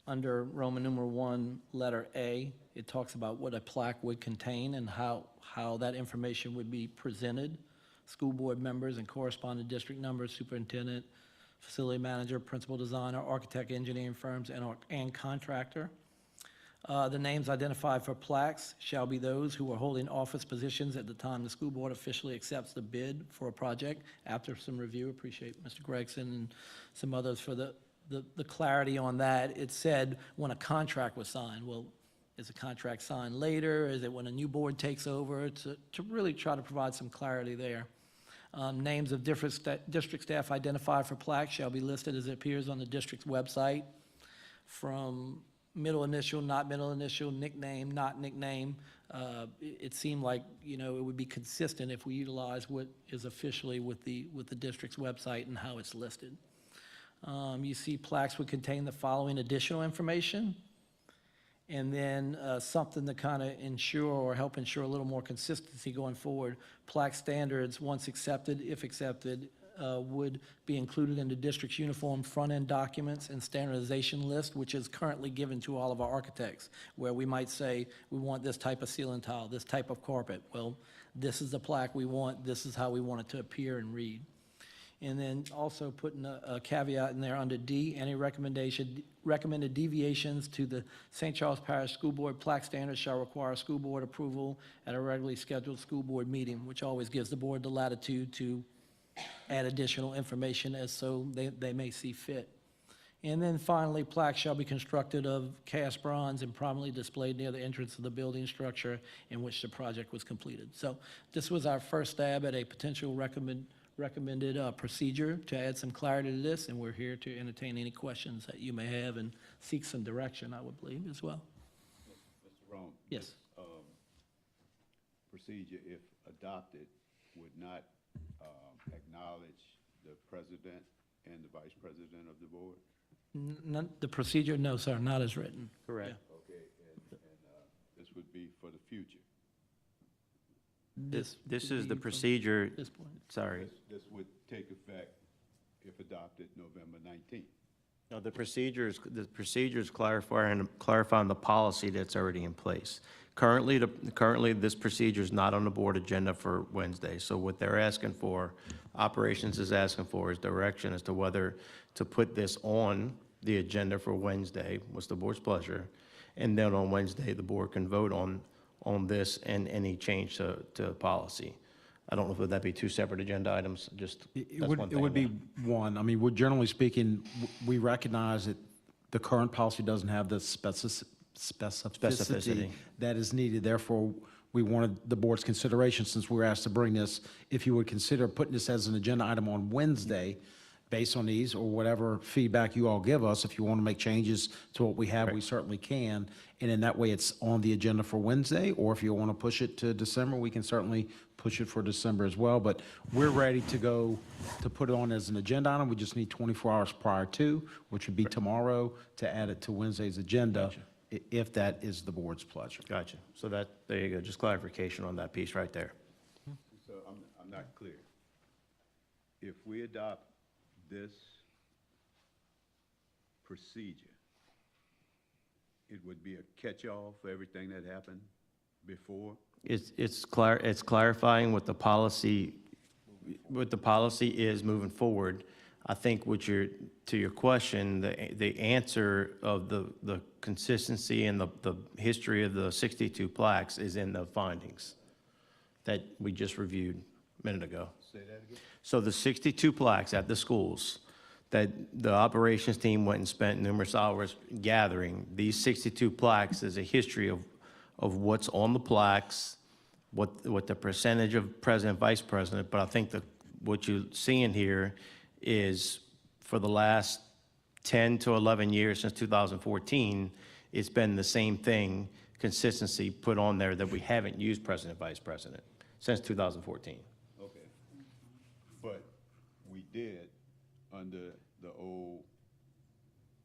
under Roman numeral 1, letter A, it talks about what a plaque would contain and how that information would be presented. School board members and corresponding district numbers, superintendent, facility manager, principal designer, architect, engineering firms, and contractor. The names identified for plaques shall be those who are holding office positions at the time the school board officially accepts the bid for a project. After some review, appreciate Mr. Gregson and some others for the clarity on that. It said when a contract was signed. Well, is a contract signed later? Is it when a new board takes over? To really try to provide some clarity there. Names of district staff identified for plaques shall be listed as it appears on the district's website, from middle initial, not middle initial, nickname, not nickname. It seemed like, it would be consistent if we utilize what is officially with the district's website and how it's listed. You see plaques would contain the following additional information, and then something to kind of ensure or help ensure a little more consistency going forward. Plaque standards, once accepted, if accepted, would be included in the district's uniform front-end documents and standardization list, which is currently given to all of our architects, where we might say, we want this type of ceiling tile, this type of carpet. Well, this is the plaque we want, this is how we want it to appear and read. And then also putting a caveat in there under D, any recommended deviations to the St. Charles Parish School Board plaque standards shall require school board approval at a regularly scheduled school board meeting, which always gives the board the latitude to add additional information as so they may see fit. And then finally, plaques shall be constructed of cast bronze and prominently displayed near the entrance of the building structure in which the project was completed. So this was our first stab at a potential recommended procedure to add some clarity to this, and we're here to entertain any questions that you may have and seek some direction, I would believe, as well. Mr. Rome? Yes. This, procedure, if adopted, would not acknowledge the president and the vice president of the board? None, the procedure, no, sir, not as written. Correct. Okay, and this would be for the future? This is would the be from procedure, this point. sorry. This would take effect if adopted November 19th. No, the procedures clarifying the policy that's already in place. Currently, this procedure is not on the board agenda for Wednesday. So what they're asking for, operations is asking for, is direction as to whether to put this on the agenda for Wednesday, what's the board's pleasure. And then on Wednesday, the board can vote on this and any change to policy. I don't know if that'd be two separate agenda items, just, It that's would, one it thing. would be one. I mean, we're generally speaking, we recognize that the current policy doesn't have the specificity Specificity. that is needed. Therefore, we wanted the board's consideration, since we were asked to bring this, if you would consider putting this as an agenda item on Wednesday, based on these, or whatever feedback you all give us. If you want to make changes to what we have, we certainly can. And in that way, it's on the agenda for Wednesday, or if you want to push it to December, we can certainly push it for December as well. But we're ready to go to put it on as an agenda item. We just need 24 hours prior to, which would be tomorrow, to add it to Wednesday's agenda, if that is the board's pleasure. Gotcha. So there you go, just clarification on that piece right there. So I'm not clear. If we adopt this procedure, it would be a catch-all for everything that happened before? It's clarifying what the policy is moving forward. I think to your question, the answer of the consistency and the history of the 62 plaques is in the findings that we just reviewed a minute ago. Say that again? So the 62 plaques at the schools that the operations team went and spent numerous hours gathering, these 62 plaques is a history of what's on the plaques, what the percentage of president, vice president, but I think what you're seeing here is for the last 10 to 11 years since 2014, it's been the same thing, consistency put on there, that we haven't used president, vice president since 2014. Okay. But we did under the old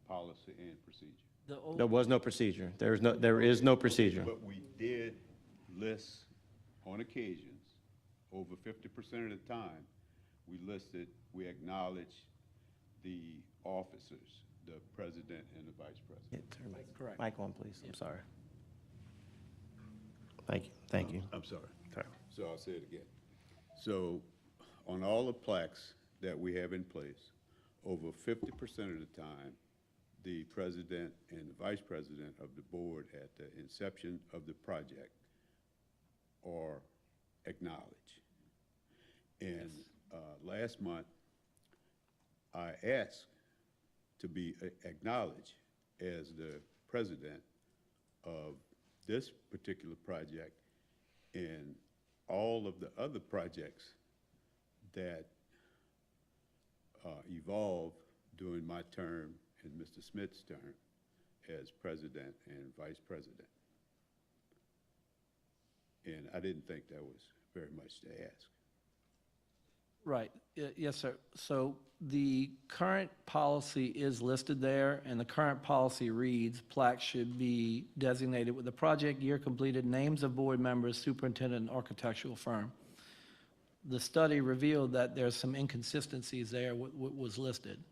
policy and procedure. There was no procedure. There is no procedure. But we did list on occasions, over 50% of the time, we acknowledged the officers, the president and the vice president. Correct. Mic on, please, I'm sorry. Thank you. I'm sorry. Sorry. So I'll say it again. So on all the plaques that we have in place, over 50% of the time, the president and the vice president of the board at the inception of the project are acknowledged. And last month, I asked to be acknowledged as the president of this particular project and all of the other projects that evolved during my term and Mr. Smith's term as president and vice president. And I didn't think that was very much to ask. Right, yes, sir. So the current policy is listed there, and the current policy reads, plaques should be designated with the project year completed, names of board members, superintendent, and architectural firm. The study revealed that there's some inconsistencies there with what was listed.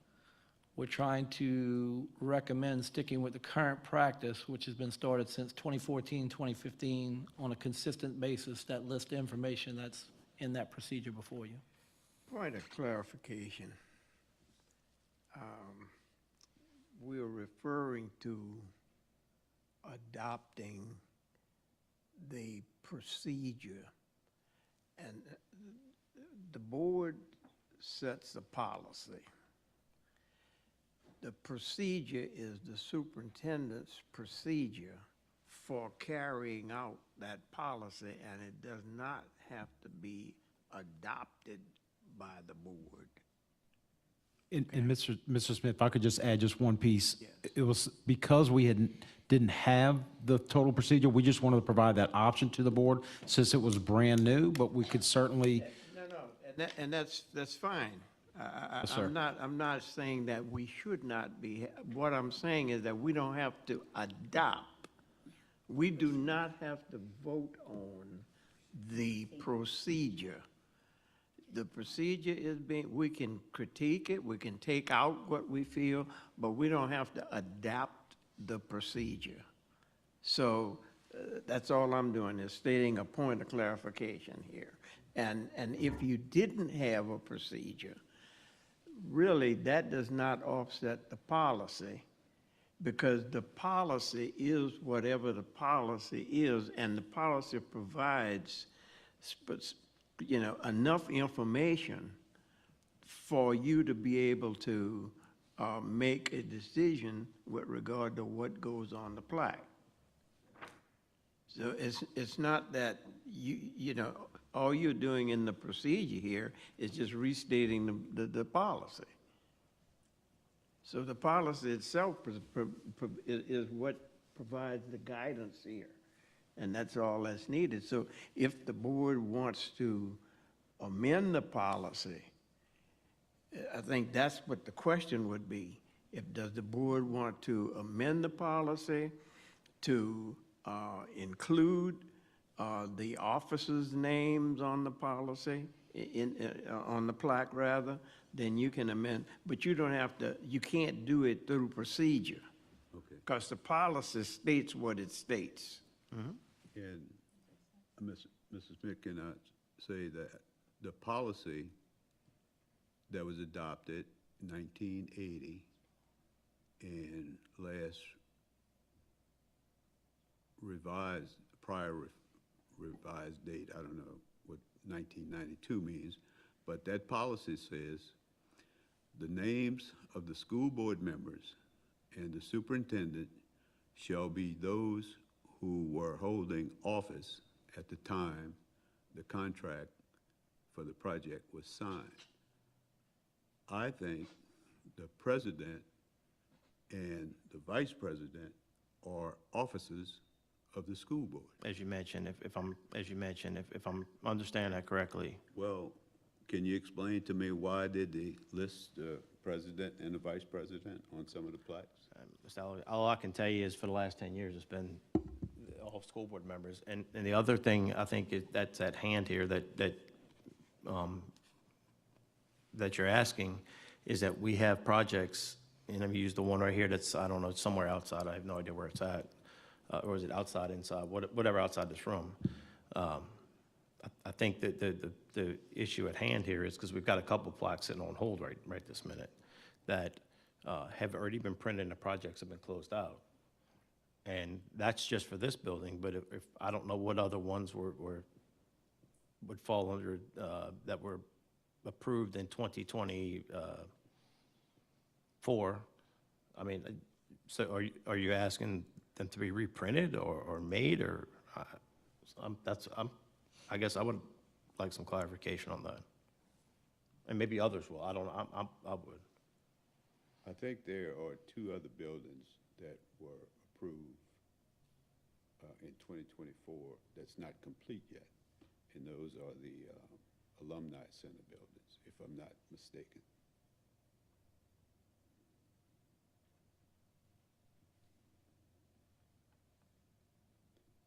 We're trying to recommend sticking with the current practice, which has been started since 2014, 2015, on a consistent basis that lists the information that's in that procedure before you. Point of clarification. We're referring to adopting the procedure, and the board sets a policy. The procedure is the superintendent's procedure for carrying out that policy, and it does not have to be adopted by the board. And Mr. Smith, if I could just add just one piece. It was because we didn't have the total procedure, we just wanted to provide that option to the board since it was brand new, but we could certainly. No, and that's fine. Yes, sir. I'm not saying that we should not be, what I'm saying is that we don't have to adopt. We do not have to vote on the procedure. The procedure is we can critique it, we can take out what we feel, but we don't have to adapt the procedure. So that's all I'm doing, is stating a point of clarification here. And if you didn't have a procedure, really that does not offset the policy, because the policy is whatever the policy is, and the policy provides enough information for you to be able to make a decision with regard to what goes on the plaque. So it's not that all you're doing in the procedure here is just restating the policy. So the policy itself is what provides the guidance here. And that's all that's needed. So if the board wants to amend the policy, I think that's what the question would be. Does the board want to amend the policy to include the officers' names on the policy, on the plaque rather, then you can amend. But you don't have to, you can't do it through procedure. Okay. Because the policy states what it states. And Mrs. Smith, can I say that the policy that was adopted in 1980 and last revised, prior revised date, I don't know what 1992 means, but that policy says the names of the school board members and the superintendent shall be those who were holding office at the time the contract for the project was signed. I think the president and the vice president are officers of the school board. As you mentioned, if I'm understanding that correctly. Well, can you explain to me why did they list the president and the vice president on some of the plaques? Mr. Allard, all I can tell you is for the last 10 years, it's been all school board members. And the other thing I think that's at hand here that you're asking is that we have projects, and I've used the one right here that's, I don't know, somewhere outside, I have no idea where it's at. Or is it outside, inside, whatever outside this room. I think that the issue at hand here is, because we've got a couple plaques sitting on hold right this minute, that have already been printed and the projects have been closed out. And that's just for this building, but if I don't know what other ones would fall under, that were approved in 2024. I mean, so are you asking them to be reprinted or made, or, I guess I would like some clarification on that. And maybe others will, I don't know, I would. I think there are 2 other buildings that were approved in 2024 that's not complete yet. And those are the Alumni Center buildings, if I'm not mistaken.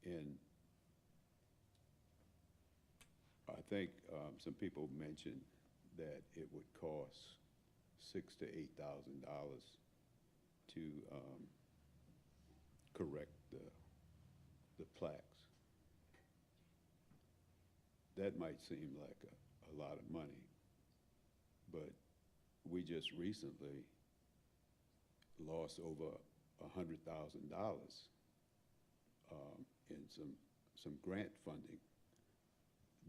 And I think some people mentioned that it would cost $6,000 to $8,000 to correct the plaques. That might seem like a lot of money, but we just recently lost over $100,000 in some grant funding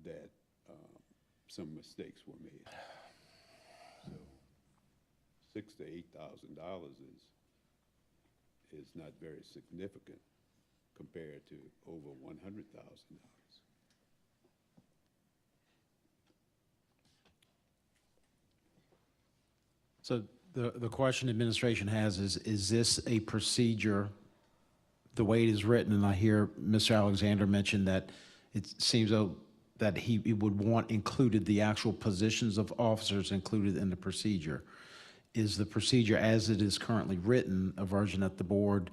that some mistakes were made. So $6,000 to $8,000 is not very significant compared to over $100,000. So the question administration has is this a procedure, the way it is written, and I hear Mr. Alexander mention that it seems though that he would want included the actual positions of officers included in the procedure. Is the procedure as it is currently written a version that the board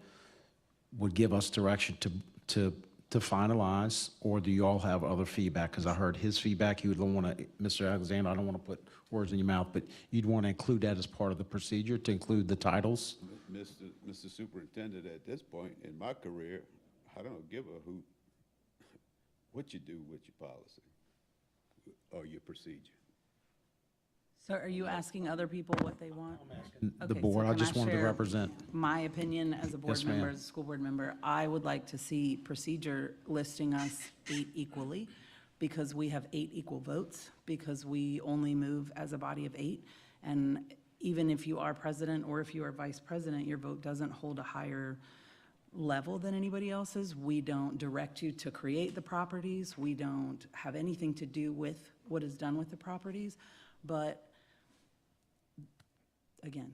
would give us direction to finalize, or do you all have other feedback? Because I heard his feedback. You would want to, Mr. Alexander, I don't want to put words in your mouth, but you'd want to include that as part of the procedure, to include the titles? Mr. Superintendent, at this point in my career, I don't give a hoot what you do with your policy or your procedure. So are you asking other people what they want? The Okay, so board, I can just wanted to share represent. my opinion as a board Yes, member, ma'am. as a school board member. I would like to see procedure listing us 8 equally, because we have 8 equal votes, because we only move as a body of 8. And even if you are president or if you are vice president, your vote doesn't hold a higher level than anybody else's. We don't direct you to create the properties. We don't have anything to do with what is done with the properties. But again,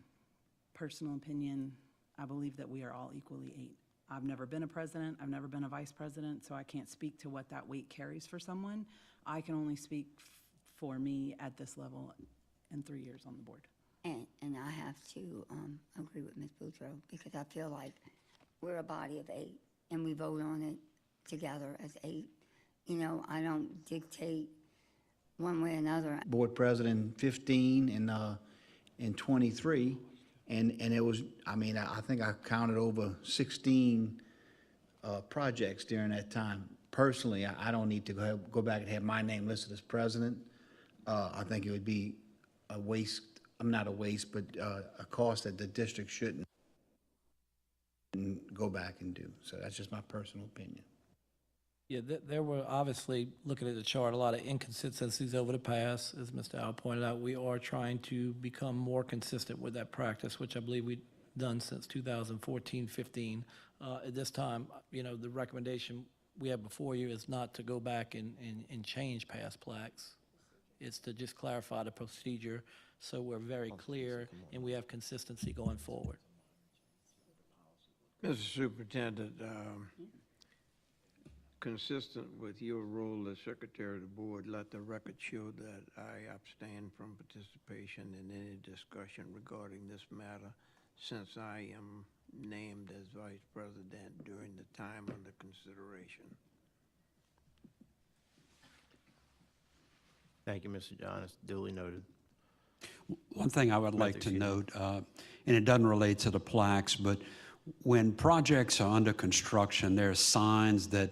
personal opinion, I believe that we are all equally 8. I've never been a president, I've never been a vice president, so I can't speak to what that weight carries for someone. I can only speak for me at this level in 3 years on the board. And I have to agree with Ms. Boudreaux, because I feel like we're a body of 8, and we vote on it together as 8. You know, I don't dictate one way or another. Board president 15 and 23, and it was, I mean, I think I counted over 16 projects during that time. Personally, I don't need to go back and have my name listed as president. I think it would be a waste, not a waste, but a cost that the district shouldn't go back and do. So that's just my personal opinion. Yeah, there were obviously, looking at the chart, a lot of inconsistencies over the past. As Mr. Al pointed out, we are trying to become more consistent with that practice, which I believe we've done since 2014, 15. At this time, you know, the recommendation we have before you is not to go back and change past plaques. It's to just clarify the procedure so we're very clear and we have consistency going forward. Mr. Superintendent, consistent with your role as Secretary of the Board, let the record show that I abstain from participation in any discussion regarding this matter, since I am named as Vice President during the time under consideration. Thank you, Mr. John. It's duly noted. One thing I would like to note, and it doesn't relate to the plaques, but when projects are under construction, there are signs that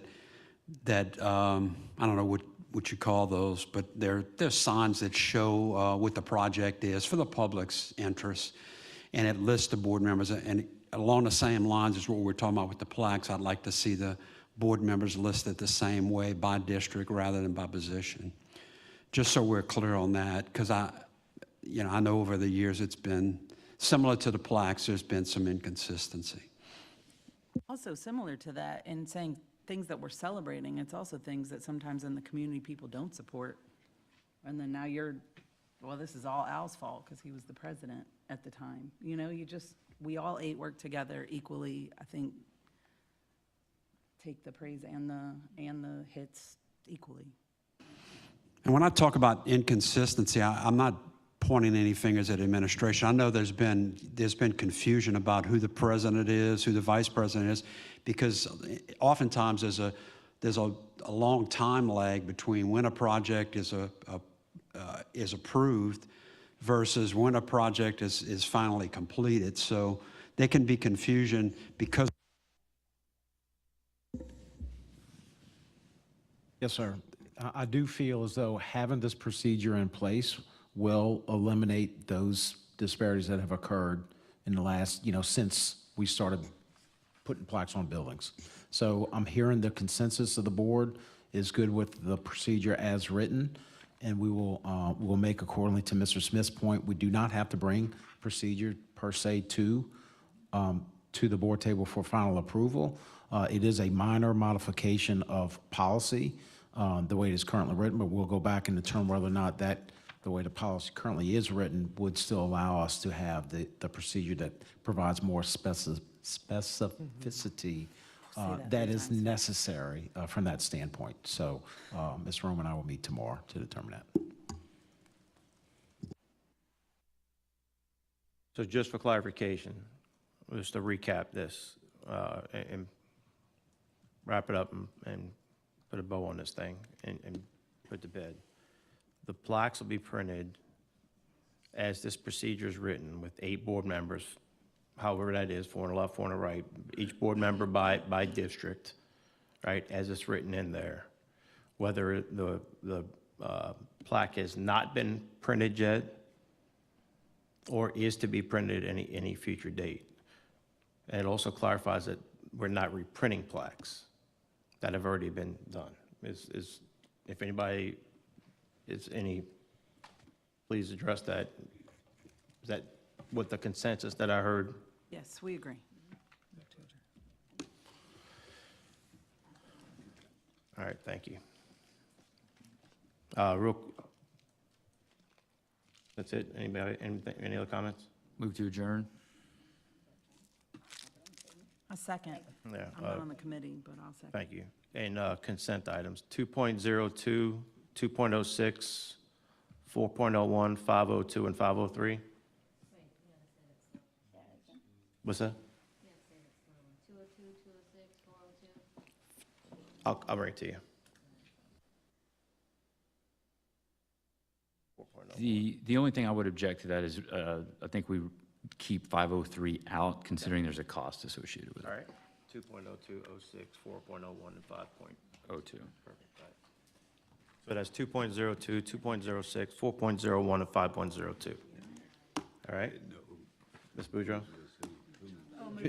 I don't know what you call those, but there's signs that show what the project is for the public's interest, and it lists the board members. And along the same lines as what we're talking about with the plaques, I'd like to see the board members listed the same way by district rather than by position, just so we're clear on that, because I know over the years it's been similar to the plaques. There's been some inconsistency. Also similar to that, in saying things that we're celebrating, it's also things that sometimes in the community people don't support. And then now well, this is all Al's fault because he was the president at the time. We all 8 work together equally. I think take the praise and the hits equally. And when I talk about inconsistency, I'm not pointing any fingers at administration. I know there's been confusion about who the president is, who the vice president is, because oftentimes there's a long time lag between when a project is approved versus when a project is finally completed. So there can be confusion because. Yes, sir. I do feel as though having this procedure in place will eliminate those disparities that have occurred in the last, since we started putting plaques on buildings. So I'm hearing the consensus of the board is good with the procedure as written, and we'll make accordingly to Mr. Smith's point. We do not have to bring procedure per se to the board table for final approval. It is a minor modification of policy, the way it is currently written, but we'll go back and determine whether or not the way the policy currently is written would still allow us to have the procedure that provides more specificity that is necessary from that standpoint. So Ms. Rome and I will meet tomorrow to determine that. So just for clarification, just to recap this and wrap it up and put a bow on this thing and put to bed. The plaques will be printed as this procedure is written with 8 board members, however that is, 4 on the left, 4 on the right, each board member by district, right, as it's written in there. Whether the plaque has not been printed yet or is to be printed at any future date. And it also clarifies that we're not reprinting plaques that have already been done. If anybody is please address that. Is that what the consensus that I heard? Yes, we agree. All right, thank you. That's it. Anybody, any other comments? Move to adjourn. A second. Yeah. I'm not on the committee, but I'll second. Thank you. And consent items, 2.02, 2.06, 4.01, 502, and 503. What's that? 202, 206, 402. I'll bring it to you. 4.01. The only thing I would object to that is I think we keep 503 out, considering there's a cost associated with it. All right. 2.02, 06, 4.01, and 5.02. Perfect. Right. So that's 2.02, 2.06, 4.01, and 5.02. All right. Ms. Boudreaux?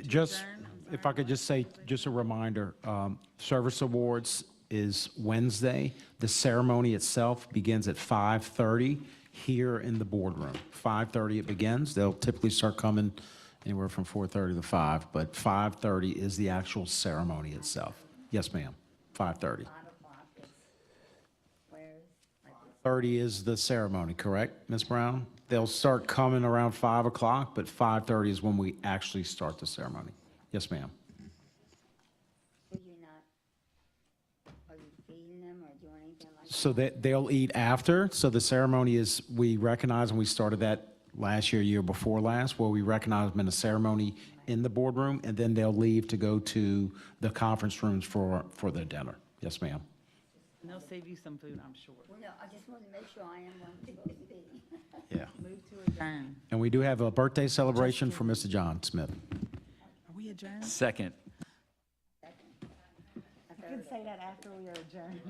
Just, if I could just say, just a reminder, service awards is Wednesday. The ceremony itself begins at 5:30 here in the boardroom. 5:30 it begins. They'll typically start coming anywhere from 4:30 to 5, but 5:30 is the actual ceremony itself. Yes, ma'am, 5:30. 5:30 is the ceremony, correct, Ms. Brown? They'll start coming around 5 o'clock, but 5:30 is when we actually start the ceremony. Yes, ma'am. Are you feeding them or doing anything like that? So that they'll eat after. So the ceremony is, we recognize, and we started that last year before last, where we recognize them in a ceremony in the boardroom, and then they'll leave to go to the conference rooms for their dinner. Yes, ma'am. And they'll save you some food, I'm sure. Well, no, I just wanted to make sure I am where I'm supposed to be. Yeah. Move to adjourn. And we do have a birthday celebration for Mr. John Smith. Are we adjourned? Second. You can say that after we are adjourned.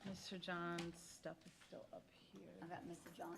Mr. John's stuff is still up here. I got Mr. John.